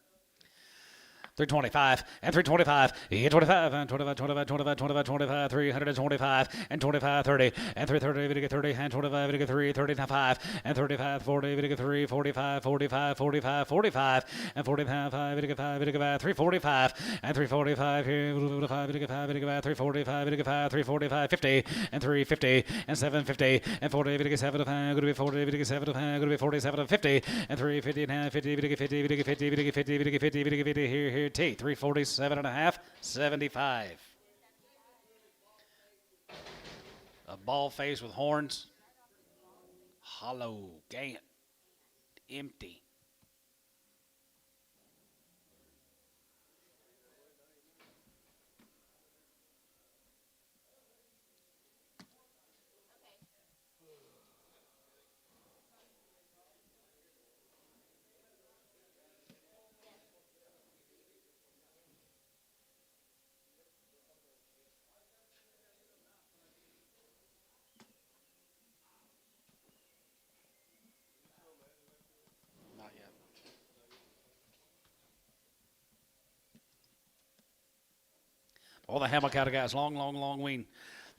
325, and 325, and 25, and 25, 25, 25, 25, 25, 325, and 25, 30, and 330, get 30, and 25, get 3, 35, and 35, 40, get 3, 45, 45, 45, 45, and 45, 5, get 5, get 5, 345, and 345, here, 5, get 5, get 5, 345, get 5, 345, 50, and 350, and 750, and 40, get 7, 5, go to be 40, get 7, 5, go to be 47, 50, and 350, and 50, get 50, get 50, get 50, get 50, get 50, here, T, 347.5, 75. A ball face with horns. Hollow, gant, empty. All the hammer cattle guys, long wean.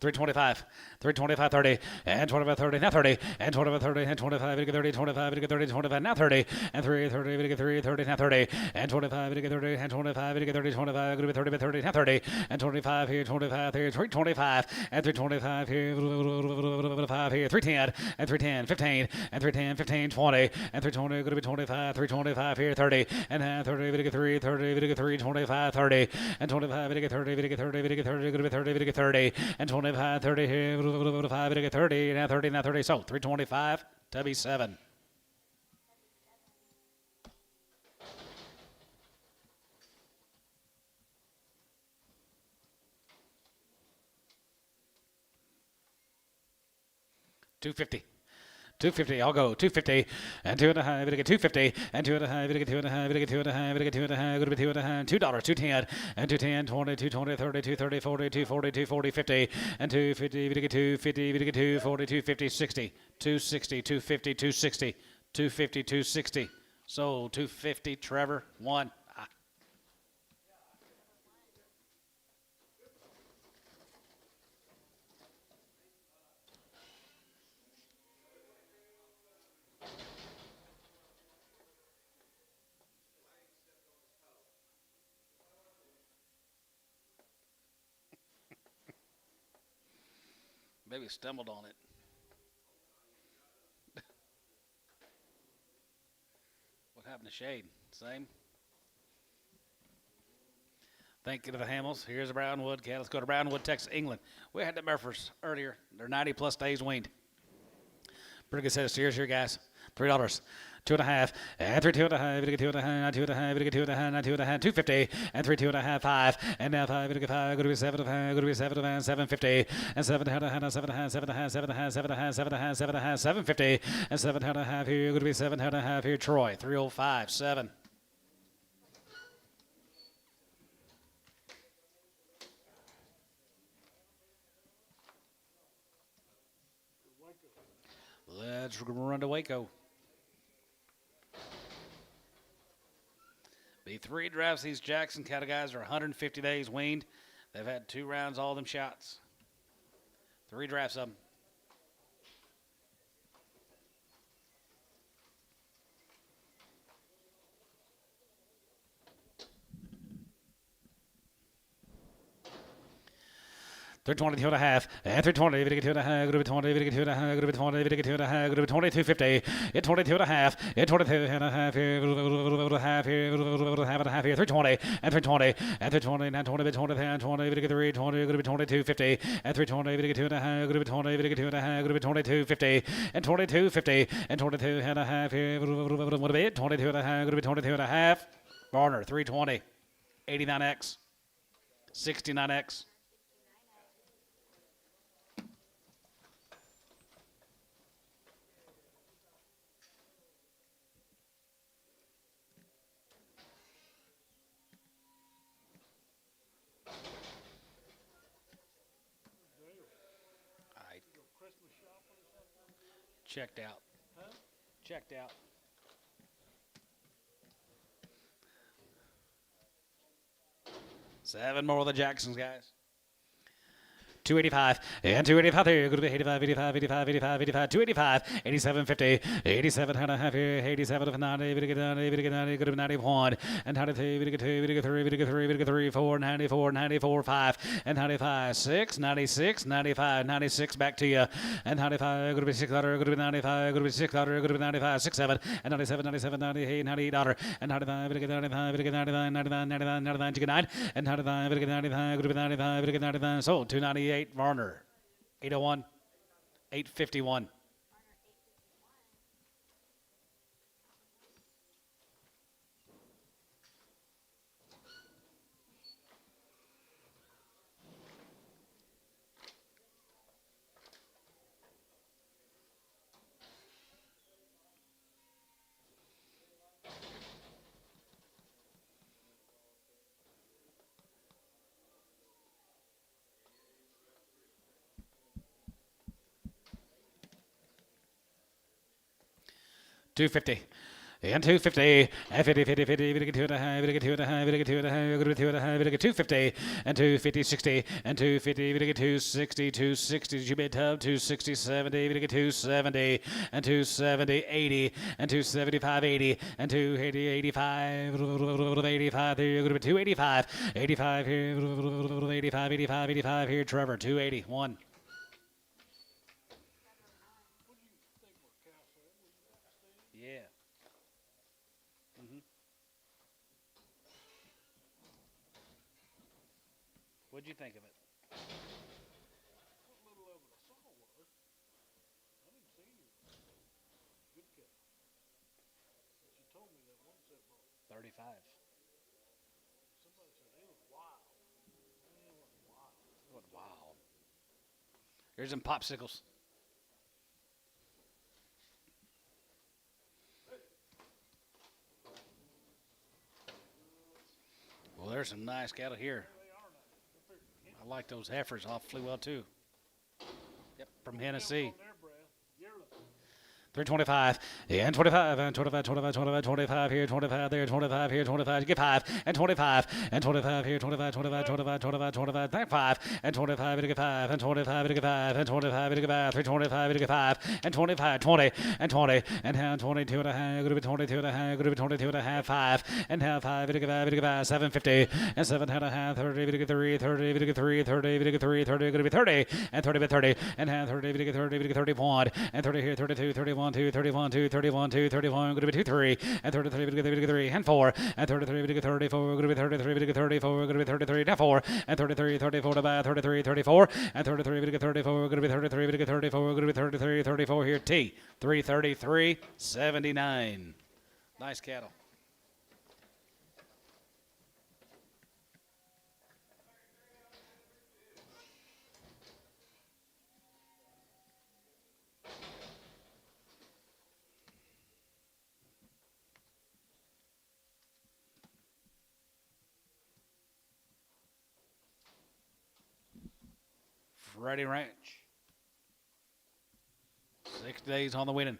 325, 325, 30, and 25, 30, now 30, and 25, 30, and 25, 30, 25, 30, 25, now 30, and 3, 30, 3, 30, now 30, and 25, 30, and 25, 30, 25, 30, 30, now 30, and 25 here, 25 here, 325, and 325 here, 5 here, 310, and 310, 15, and 310, 15, 20, and 320, going to be 25, 325 here, 30, and 30, 3, 30, 3, 25, 30, and 25, 30, 30, 30, 30, 30, 30, and 25, 30 here, 5, 30, now 30, now 30, so 325, Tubby 7. $250, I'll go 250 and 2.5, we get 250 and 2.5, we get 2.5, we get 2.5, we get 2.5, going to be $2.5, $2, 210 and 210, 20, 220, 30, 230, 40, 240, 240, 50 and 250, we get 250, we get 240, 250, 60, 260, 250, 260, 250, 260. So 250, Trevor 1. Maybe stumbled on it. What happened to Shade? Same. Thank you to the Hamels. Here's a Brownwood cat. Let's go to Brownwood, Texas, England. We had the Murphers earlier. They're 90-plus days weaned. Pretty good set of steers here, guys. $3. 2.5 and 3, 2.5, we get 2.5, 2.5, we get 2.5, 2.5, 250 and 3, 2.5, 5 and now 5, we get 5, go to be 7, go to be 7, 750 and 7, 7.5, 7.5, 7.5, 7.5, 7.5, 7.5, 750 and 7.5 here, go to be 7.5 here, Troy 305, 7. Let's run to Waco. The 3 drafts, these Jackson cattle guys are 150 days weaned. They've had 2 rounds, all them shots. 3 drafts of them. They're 22 and a half, and they're 20, we get 2.5, go to be 20, we get 2.5, go to be 20, we get 2.5, go to be 22.50, at 22 and a half, at 22 and a half here, half here, half and a half here, 320, and 320, and 320, now 20, 20, 20, we get 320, go to be 22.50, and 320, we get 2.5, go to be 20, we get 2.5, go to be 22.50, and 22.50, and 22 and a half here, what a bit, 22 and a half, go to be 22 and a half, Varner, 320, 89X, 69X. Checked out. Huh? Checked out. Seven more of the Jacksons, guys. 285 and 285 here. Go to be 85, 85, 85, 85, 85, 285, 87, 50, 87 and a half here, 87 of 90, we get 90, we get 90, go to be 91, and 92, we get 2, we get 3, we get 3, we get 3, 4, 94, 94, 5, and 95, 6, 96, 95, 96 back to you, and 95, go to be 600, go to be 95, go to be 600, go to be 95, 6, 7, and 97, 97, 98, 98 dollar, and 95, we get 95, we get 99, 99, 99, 99, 99, and 95, we get 95, go to be 95, we get 95, so 298. Varner, 801, 851. $250 and 250, and 50, 50, 50, we get 2 and a half, we get 2 and a half, we get 2 and a half, we get 2 and a half, we get 250, and 250, 60, and 250, we get 260, 260, you bet tub, 260, 70, we get 270, and 270, 80, and 275, 80, and 280, 85, 85, there you're going to be 285, 85 here, 85, 85, 85 here, Trevor, 280, 1. Yeah. What'd you think of it? What little of it I saw was, I didn't see any good cattle. But you told me that one set brought 35. somebody said they look wild. They look wild. What? Wow. Here's some popsicles. Well, there's some nice cattle here. I like those heifers awfully well too. Yep, from Tennessee. On their breath, yearly. 325, and 25, and 25, 25, 25, 25 here, 25 there, 25 here, 25, get 5, and 25, and 25 here, 25, 25, 25, 25, 25, thank 5, and 25, and get 5, and 25, and get 5, and 25, and get 5, 325, and get 5, and 25, 20, and 20, and have 22 and a half, going to be 22 and a half, going to be 22 and a half, 5, and have 5, and get 5, and get 5, 750, and 7 and a half, 30, and get 3, 30, and get 3, 30, and get 3, 30, going to be 30, and 30 by 30, and have 30, and get 30, and get 31, and 30 here, 32, 31, 2, 31, 2, 31, 2, 31, going to be 2, 3, and 33, going to be 3, and 4, and 33, going to be 34, going to be 33, going to be 34, going to be 33, now 4, and 33, 34 to buy, 33, 34, and 33, going to be 34, going to be 33, going to be 34, going to be 33, 34 here, T, 333, 79. Nice cattle. Freddie Ranch. 6 days on the winning.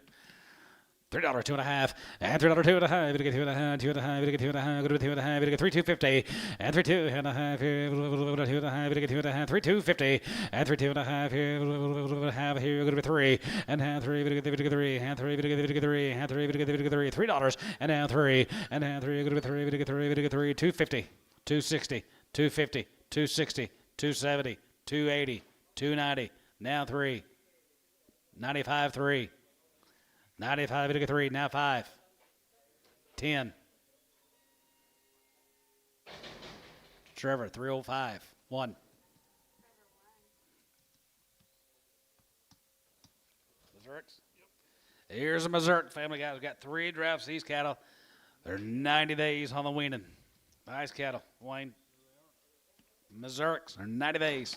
$3, 2.5, and $3, 2.5. We get 2.5, 2.5. We get 2.5. Go to 2.5. We get 3, 250, and 3, 2.5. Here, 2.5. We get 2.5. 3, 250, and 3, 2.5. Here, half here. Go to 3, and half 3. We get 3, and 3. We get 3, and 3. We get 3. $3, and now 3, and now 3. Go to 3. We get 3. We get 3. 250, 260, 250, 260, 270, 280, 290. Now 3, 95, 3. 95, we get 3, now 5. 10. Trevor, 305. 1. Missouri's? Yep. Here's a Missouri family, guys. We got 3 drafts. These cattle, they're 90 days on the weaning. Nice cattle, Wayne. Missouri's are 90 days.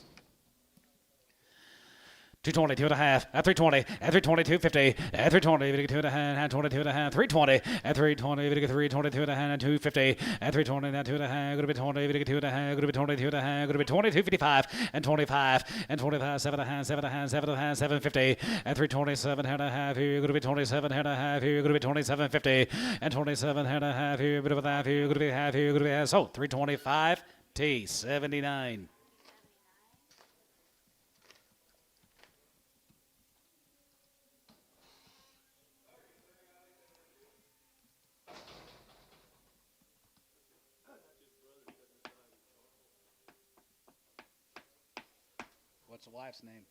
220, 2.5, at 320, at 320, 250, at 320, we get 2.5, at 22 and a half, 320, at 320, we get 322 and a half, 250, at 320, now 2.5, go to be 20, we get 2.5, go to be 22 and a half, go to be 20, 255, and 25, and 25, 7.5, 7.5, 7.5, 750, at 327 and a half, here, go to be 27 and a half, here, go to be 27.50, and 27 and a half, here, bit of a half, here, go to be half, here, go to be half, so 325, T, 79. What's the wife's name?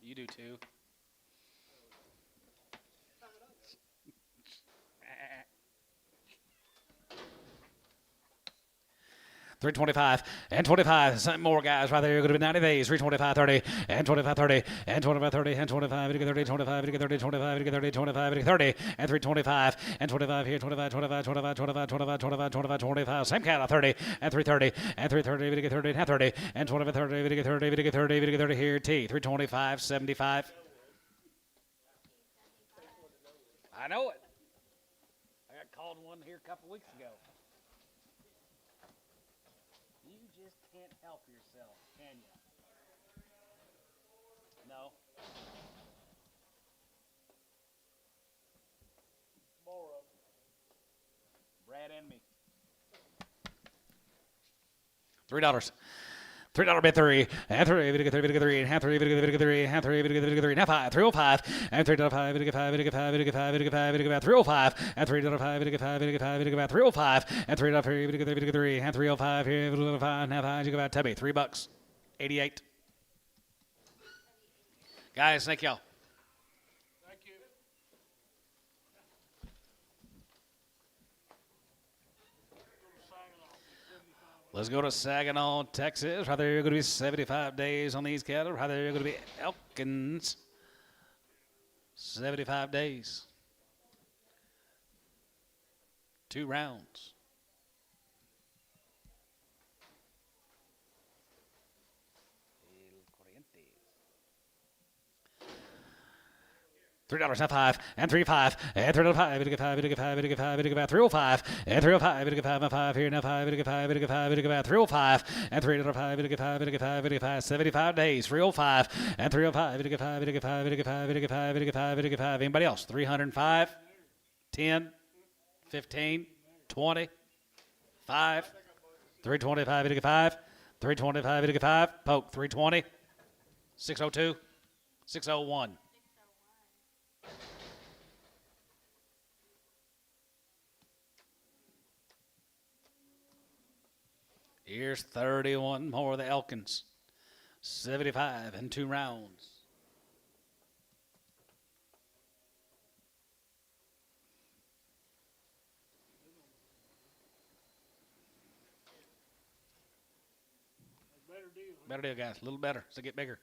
You do too. 325 and 25. Something more, guys, right there. You're going to be 90 days. 325, 30 and 25, 30 and 25, 30 and 25. We get 30, 25. We get 30, 25. We get 30, 25. We get 30 and 325 and 25 here. 25, 25, 25, 25, 25, 25, 25, 25. Same count of 30 and 330 and 330. We get 30 and 30 and 25, 30. We get 30. We get 30. We get 30 here. T. 325, 75. I know it. I got called one here a couple weeks ago. You just can't help yourself, can you? No. More of them. bad enemy. $3. $3 bet three, and three, and three, and three, and three, and three, and three, now five, 305, and $3.5, $5, $5, 305, and $3.5, $5, 305, and $3.3, and 305 here, 5, now five, you go about Tubby, $3, 88. Guys, thank y'all. Thank you. Let's go to Saginaw, Texas. Right there, you're going to be 75 days on these cattle. Right there, you're going to be Elkins. 75 days. 2 rounds. $3, not 5, and 3.5, and $3.5, $5, $5, 305, and 305, 5, 5 here, now 5, 5, 305, and $3.5, $5, 75 days, 305, and 305, 5, anybody else? 305, 10, 15, 20, 5, 325, 325, poke, 320, 602, 601. Here's 31 more of the Elkins. 75 in 2 rounds. Better deal, guys. A little better as they get bigger.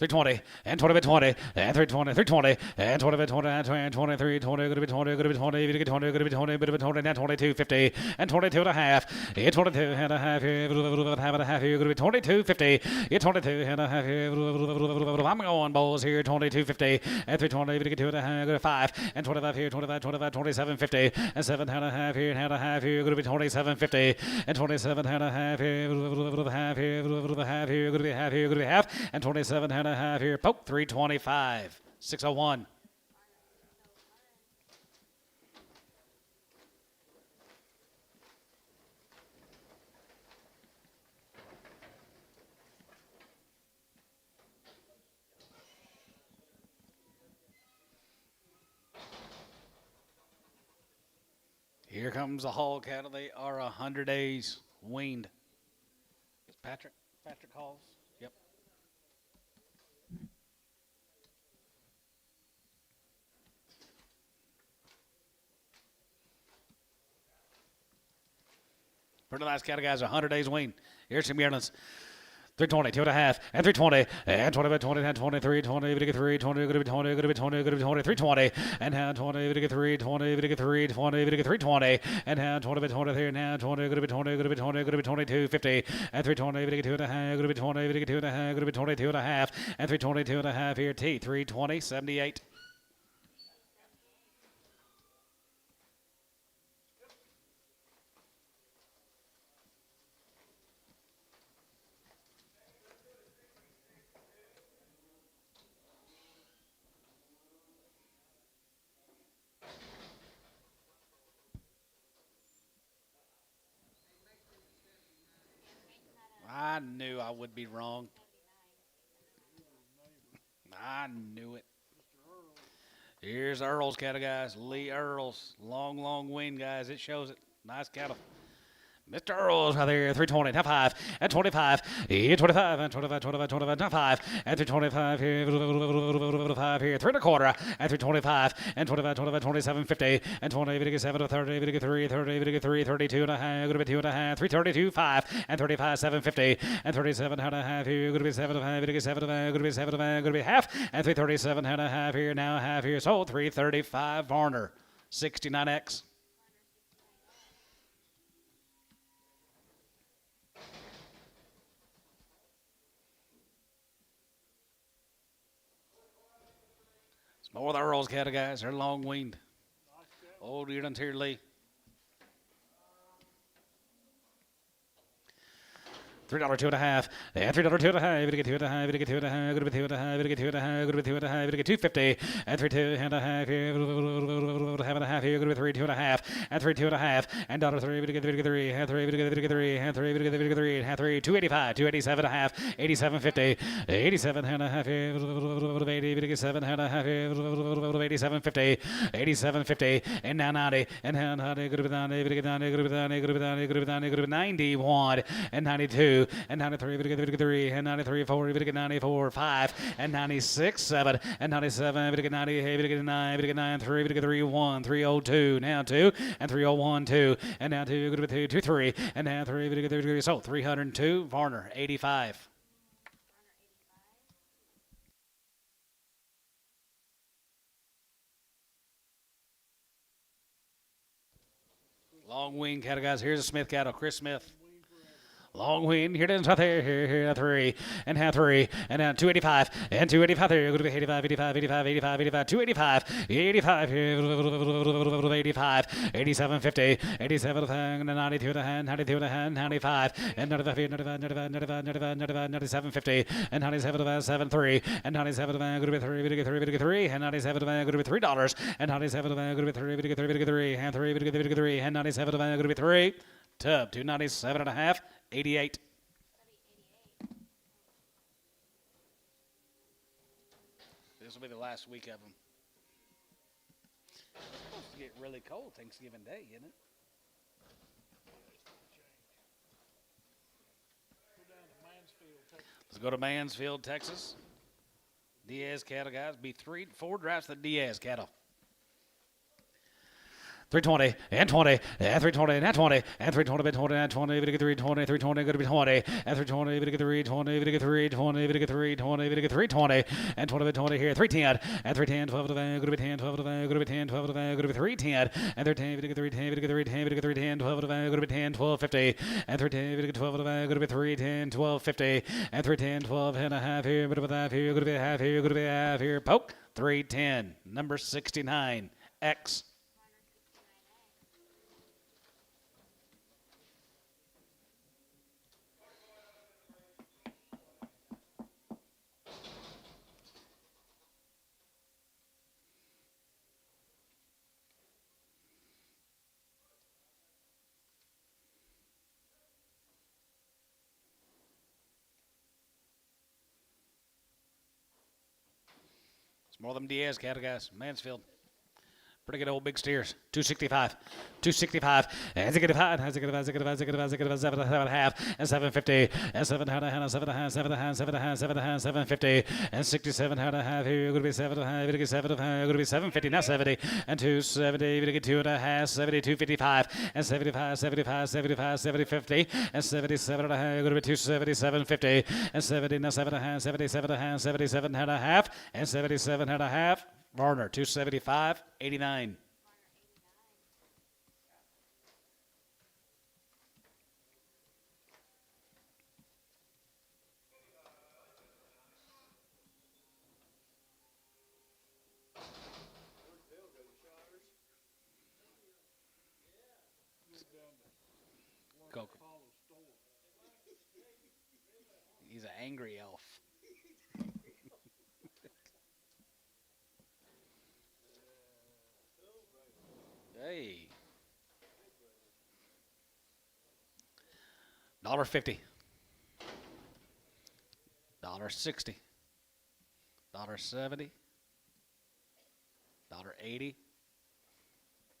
320 and 20 by 20 and 320, 320 and 20 by 20 and 23, 20, going to be 20, going to be 20, going to be 20, going to be 20, bit of 20, now 22, 50 and 22 and a half. 22 and a half here, half and a half here, going to be 22, 50, 22 and a half here. I'm going balls here, 22, 50 and 320, 2 and a half, go to 5 and 25 here, 25, 25, 27, 50 and 7 and a half here, and a half here, going to be 27, 50 and 27 and a half here, half here, half here, going to be half here, going to be half and 27 and a half here, poke 325, 601. Here comes the hog cattle. They are 100 days weaned. It's Patrick Halls. Yep. Pretty nice cattle, guys. 100 days weaned. Here's some yearlings. 320, 2 and a half, and 320, and 20 by 20, and 23, 20, 3, 20, going to be 20, going to be 20, going to be 20, 320, and now 20, 3, 20, 3, 20, 320, and now 20 by 23, now 20, going to be 20, going to be 20, going to be 22, 50, and 320, 2 and a half, going to be 20, 2 and a half, going to be 22 and a half, and 322 and a half here, T, 320, 78. I knew I would be wrong. I knew it. Here's Earl's cattle, guys. Lee Earl's. Long wean, guys. It shows it. Nice cattle. Mr. Earl's right there, 320, now 5, and 25, here 25, and 25, 25, 25, now 5, and 325 here, 5 here, 3 and a quarter, and 325, and 25, 25, 27, 50, and 20, 7, 30, 3, 30, 3, 32 and a half, going to be 2 and a half, 332, 5, and 35, 750, and 37 and a half here, going to be 75, going to be 75, going to be 75, going to be half, and 337 and a half here, now a half here, so 335 Varner, 69X. More of the Earl's cattle, guys. They're long weaned. Old yearlings here, Lee. $3 two and a half, and $3 two and a half. We get two and a half. We get two and a half. Good with two and a half. We get two and a half. Good with two and a half. We get 250, and 3 2 and a half here. Half and a half here. Good with 3 2 and a half, and 3 2 and a half, and $3. We get 3, and 3. We get 3, and 3. We get 3, and 3. 285, 287 and a half, 87.50, 87 and a half here. 80. We get 7 and a half here. 87.50, 87.50, and now 90, and now 90. Good with 90. We get 90. Good with 90. Good with 90. Good with 90. Good with 91, and 92, and 93. We get 3, and 93 4. We get 94 5, and 96 7, and 97. We get 98. We get 9. We get 9 3. We get 3 1 302. Now 2, and 301 2, and now 2. Good with 2 2 3, and now 3. We get 3. So 302. Varner 85. Long wing cattle, guys. Here's a Smith cattle, Chris Smith. Long wing. Here it is right there. Here, 3. And now 3. And now 285. And 285 there. Going to be 85, 85, 85, 85, 85, 285. 85 here. 85. 87, 50. 87 and 92 and a hand. 92 and a hand. 95. And 95 here. 95, 95, 95, 95, 95, 97, 50. And 97 7 3. And 97 going to be 3. We get 3. We get 3. And 97 going to be $3. And 97 going to be 3. We get 3. We get 3. And 3. We get 3. And 97 going to be 3. Tub 297 and a half. 88. This will be the last week of them. It's supposed to get really cold Thanksgiving Day, isn't it? Let's go to Mansfield, Texas. Diaz cattle, guys. Be 4 drafts to the Diaz cattle. 320 and 20 and 320 and 20 and 320 20 and 20. We get 320, 320 going to be 20 and 320. We get 320. We get 320. We get 320. We get 320 and 20 20 here. 310 and 310 12 to going to be 10 12 to going to be 10 12 to going to be 310 and 310. We get 310. We get 310. We get 310 12 to going to be 10 12 50 and 310. We get 12 to going to be 310 12 50 and 310 12 and a half here. Bit of a half here. Going to be a half here. Going to be a half here. Poke 310 number 69 X. More of them Diaz cattle, guys. Mansfield. Pretty good old big steers. 265. 265. And 7.5. And 750. And 750. And 67 and a half. Here going to be 7.5. Going to be 7.5. Going to be 750. Now 70. And 270. Going to get 2.5. 70. 255. And 75. 75. 75. 70. 50. And 77 and a half. Going to be 277. 50. And 70. Now 7.5. 77 and a half. 77 and a half. And 77 and a half. Varner, 275, 89. He's an angry elf. Hey. $1.50. $1.60. $1.70. $1.80.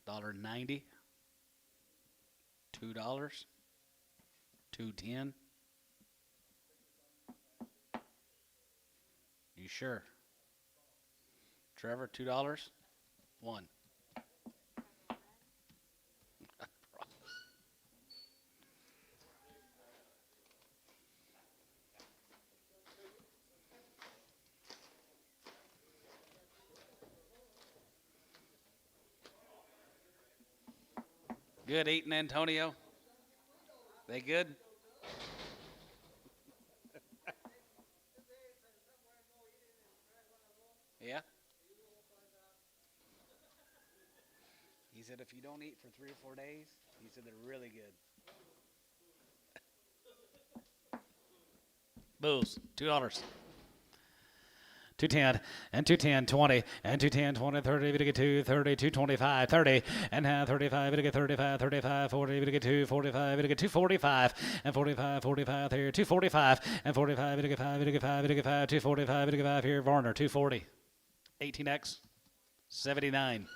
$1.90. $2. $2.10. You sure? Trevor, $2? 1. Good eating, Antonio? They good? Yeah? He said if you don't eat for 3 or 4 days, he said they're really good. Bulls, $2. 210 and 210, 20 and 210, 20, 30, to get 2, 30, 225, 30 and 35, to get 35, 35, 40, to get 2, 45, to get 245 and 45, 45 here, 245 and 45, to get 5, to get 5, to get 5, 245, to get 5 here, Varner, 240, 18X, 79.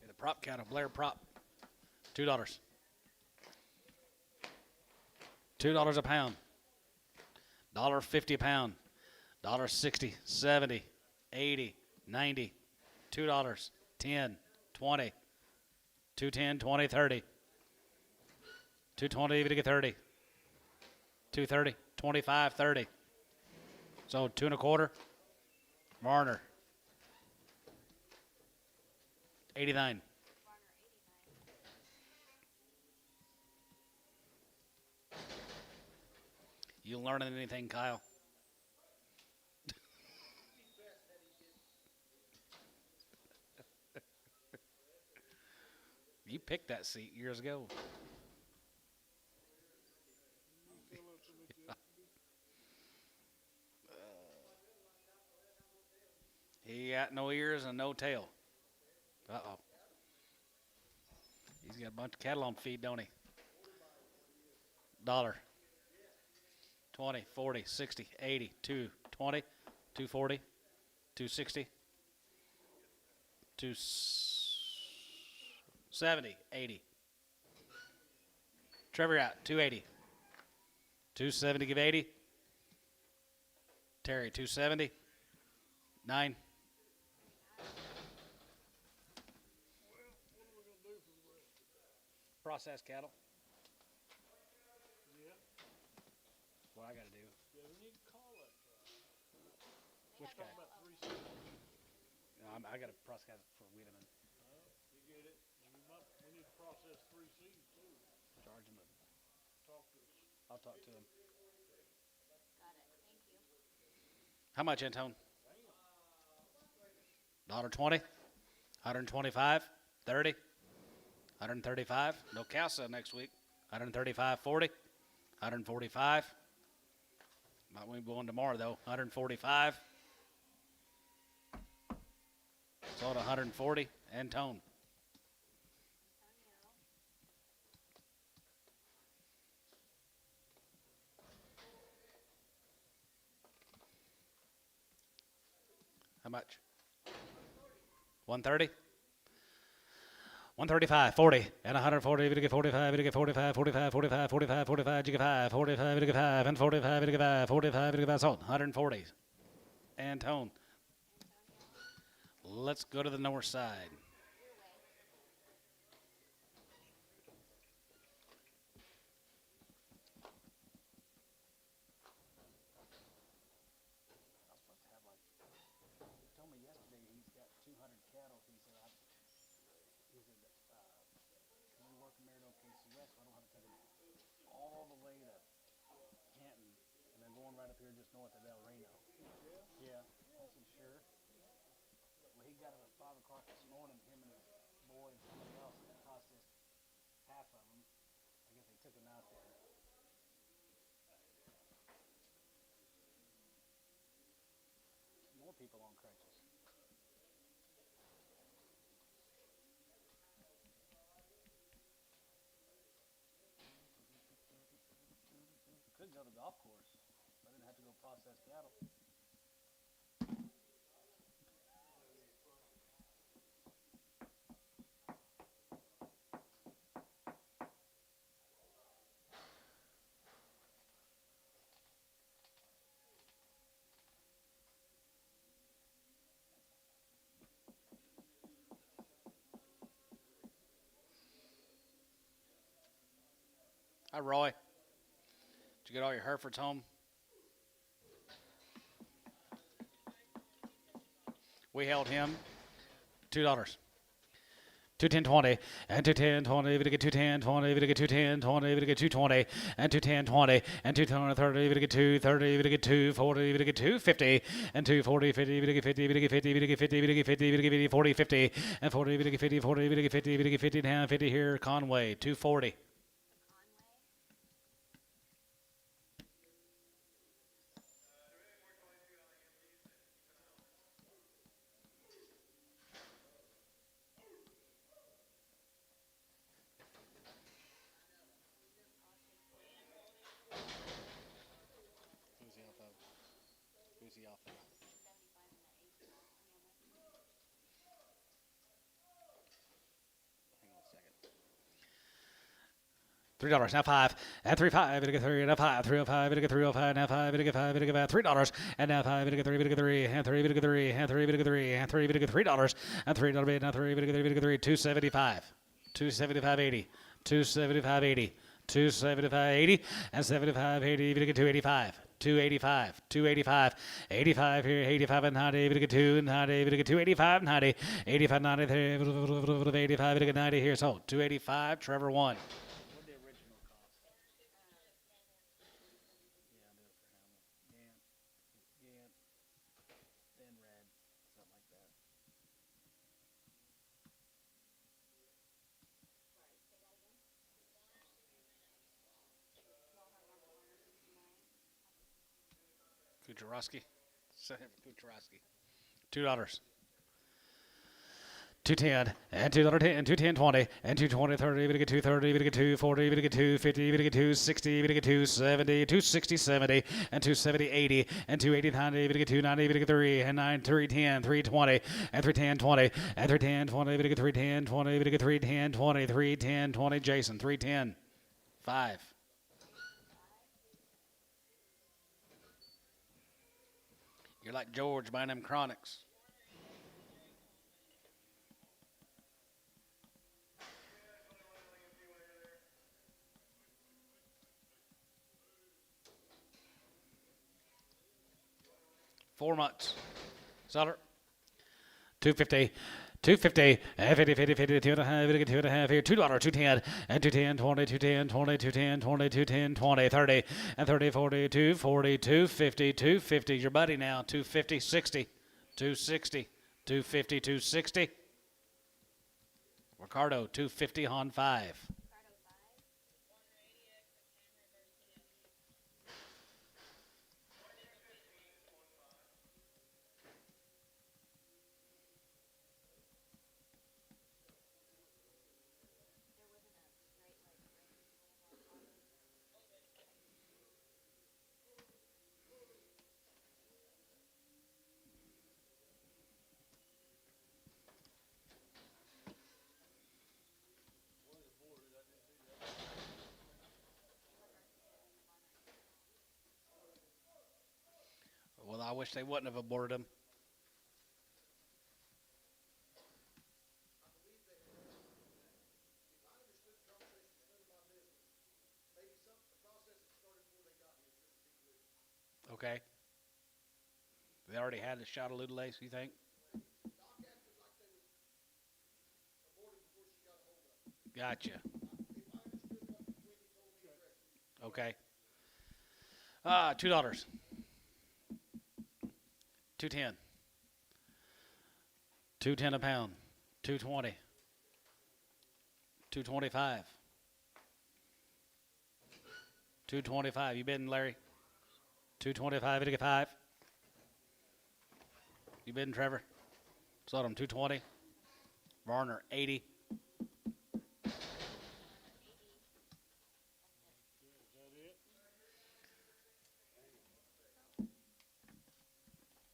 The prop cattle, Blair prop, $2. $2 a pound. $1.50 a pound. $1.60, 70, 80, 90, $2, 10, 20, 210, 20, 30, 220 even to get 30, 230, 25, 30. So 2 and a quarter. Varner, 89. You learning anything, Kyle? You picked that seat years ago. He got no ears and no tail. Uh-oh. He's got a bunch of cattle on feed, don't he? $1. 20, 40, 60, 80, 220, 240, 260, 270, 80. Trevor out, 280. 270, give 80. Terry, 270. 9. Process cattle. Yeah. What I got to do. Yeah, we need to call that guy. Which guy? Talking about 3 seats. No, I got to process for Wiedemann. You get it. We need to process 3 seats too. Charge him. Talk to us. I'll talk to him. Got it. Thank you. How much, Antone? $1.20. 125. 30. 135. No Casa next week. 135. 40. 145. Might won't be going tomorrow though. 145. Sold 140. Antone. How much? 130. 135, 40, and 140, to get 45, to get 45, 45, 45, 45, 45, to get 5, 45, to get 5, and 45, to get 5, 45, to get 5, sold. 140. Antone. Let's go to the north side. OKC West, so I don't have to take it all the way to Canton and then going right up here just north of Reno. Yeah, I wasn't sure. Well, he got it at 5 o'clock this morning, him and his boy and somebody else, and it cost us half of them. I guess they took him out there. More people on crutches. Could go to the golf course. I didn't have to go process cattle. Hi, Roy. Did you get all your Herefords home? We held him $2. 210.20 and 210.20, we get 210.20, we get 210.20, we get 220 and 210.20 and 230, we get 230, we get 240, we get 250 and 240, 50, we get 50, we get 50, we get 50, we get 50, we get 40, 50 and 40, we get 50, 40, we get 50, we get 50 down, 50 here, Conway, 240. Who's he off of? Who's he off of? Hang on a second. $3 now 5 and 3.5 and get 3 now 5 305 and get 305 now 5 and get 5 and get 5 $3 and now 5 and get 3 and get 3 and 3 and get 3 and 3 and get 3 and 3 and get $3 and $3 now 3 and get 3 and get 3 275 275.80 275.80 275.80 and 75.80 even get 285 285 285 85 here 85 and 90 even get 2 and 90 even get 285 90 85 90 85 even get 90 here so 285 Trevor won. Kucharowski. Kucharowski. $2. 210 and $2.10 and 210.20 and 220.30 we get 230 we get 240 we get 250 we get 260 we get 270 260 70 and 270 80 and 280 90 we get 290 we get 3 and 9 310 320 and 310 20 and 310 20 we get 310 20 we get 310 20 310 20 Jason 310 5. You're like George buying them Chronics. $4 months. Seller. 250. 250 and 50 50 50 2.5 we get 2.5 here $2 210 and 210 20 210 20 210 20 210 20 30 and 30 40 240 250 250 your buddy now 250 60 260 250 260 Ricardo 250 on 5. Well, I wish they wouldn't have aborted him. Okay. They already had the shot of Ludelace, you think? Gotcha. Okay. $2. 210. 210 a pound. 220. 225. 225. You bidding, Larry? 225 to get 5. You bidding, Trevor? Sold him 220. Varner 80.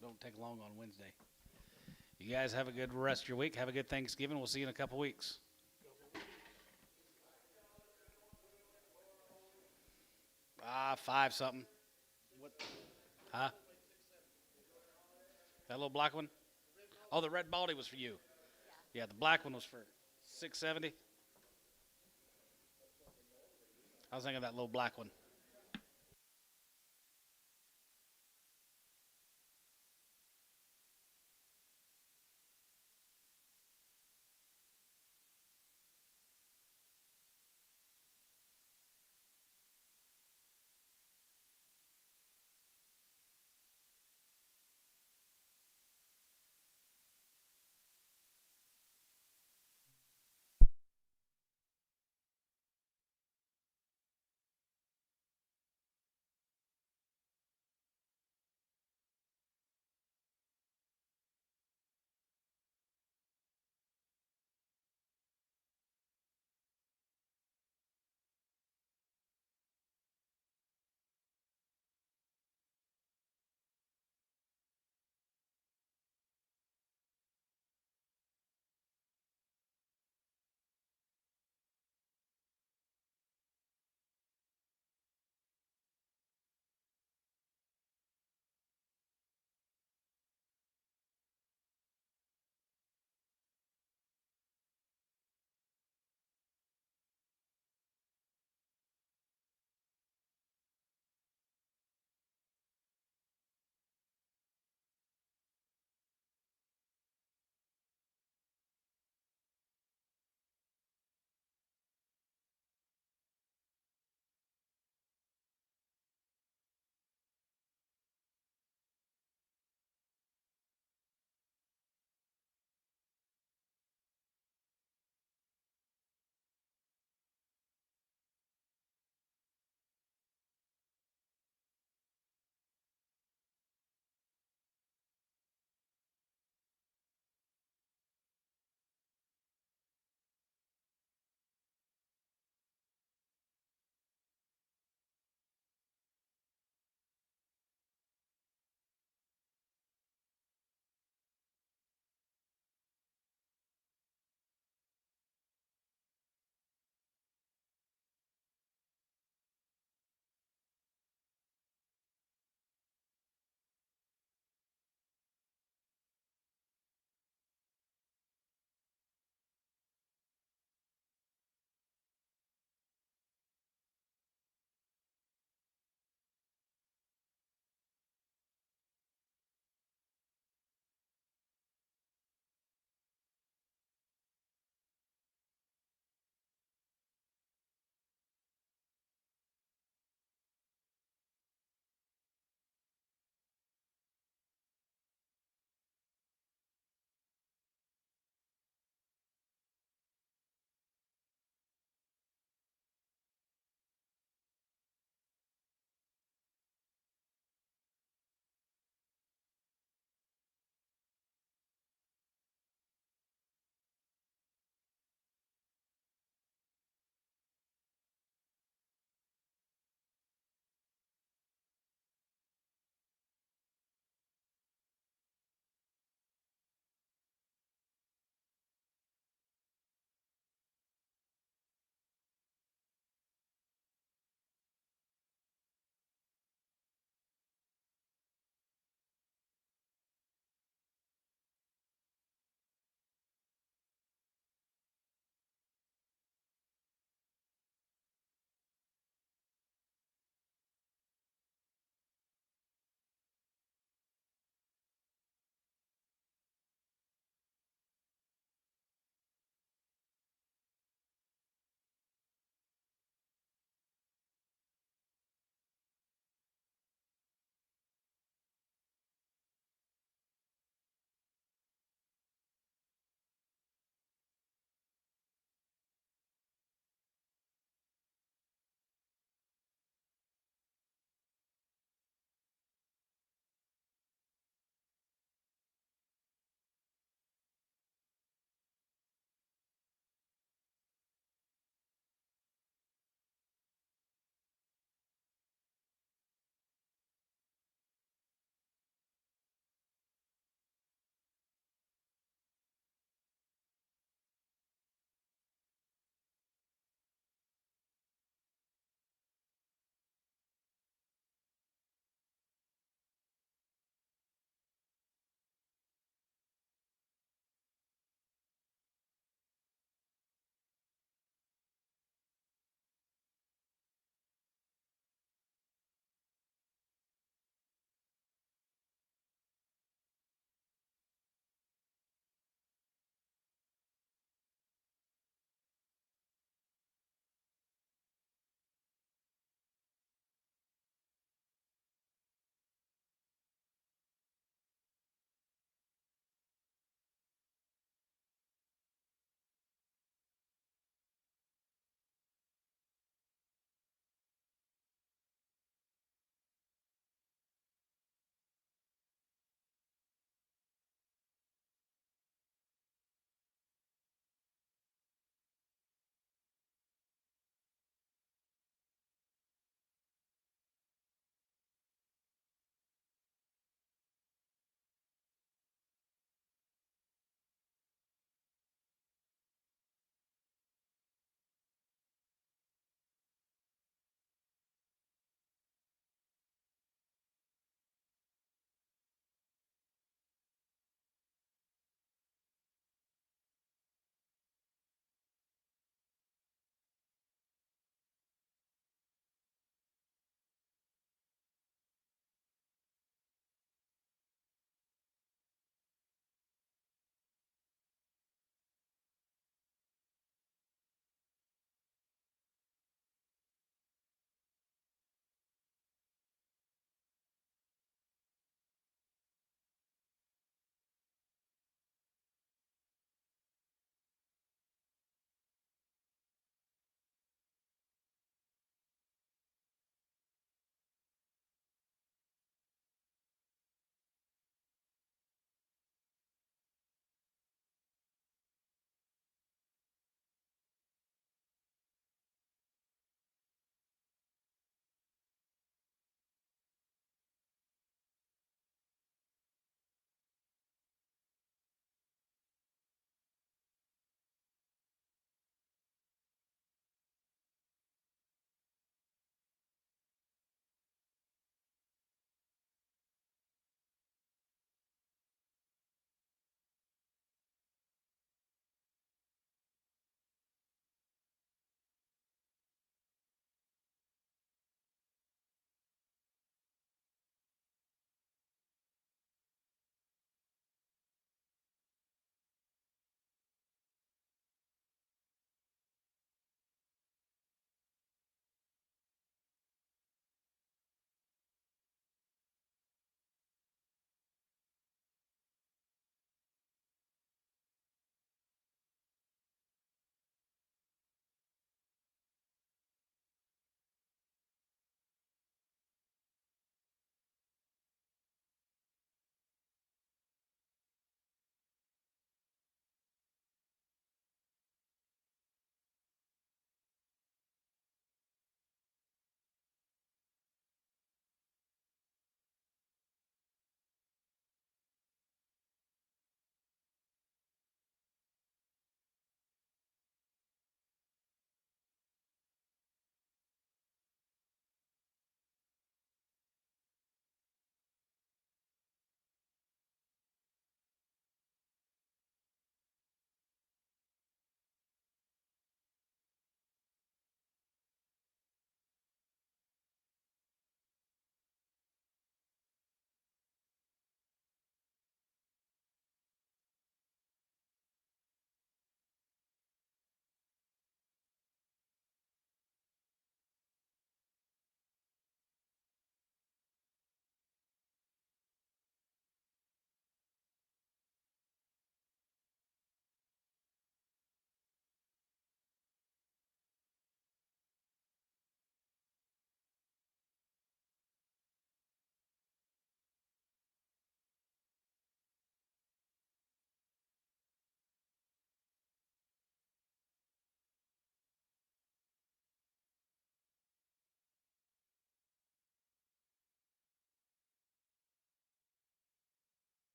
Don't take long on Wednesday. You guys have a good rest of your week. Have a good Thanksgiving. We'll see you in a couple weeks. Five something. What? Huh? That little black one? Oh, the red baldy was for you. Yeah, the black one was for 670. I was thinking of that little black one.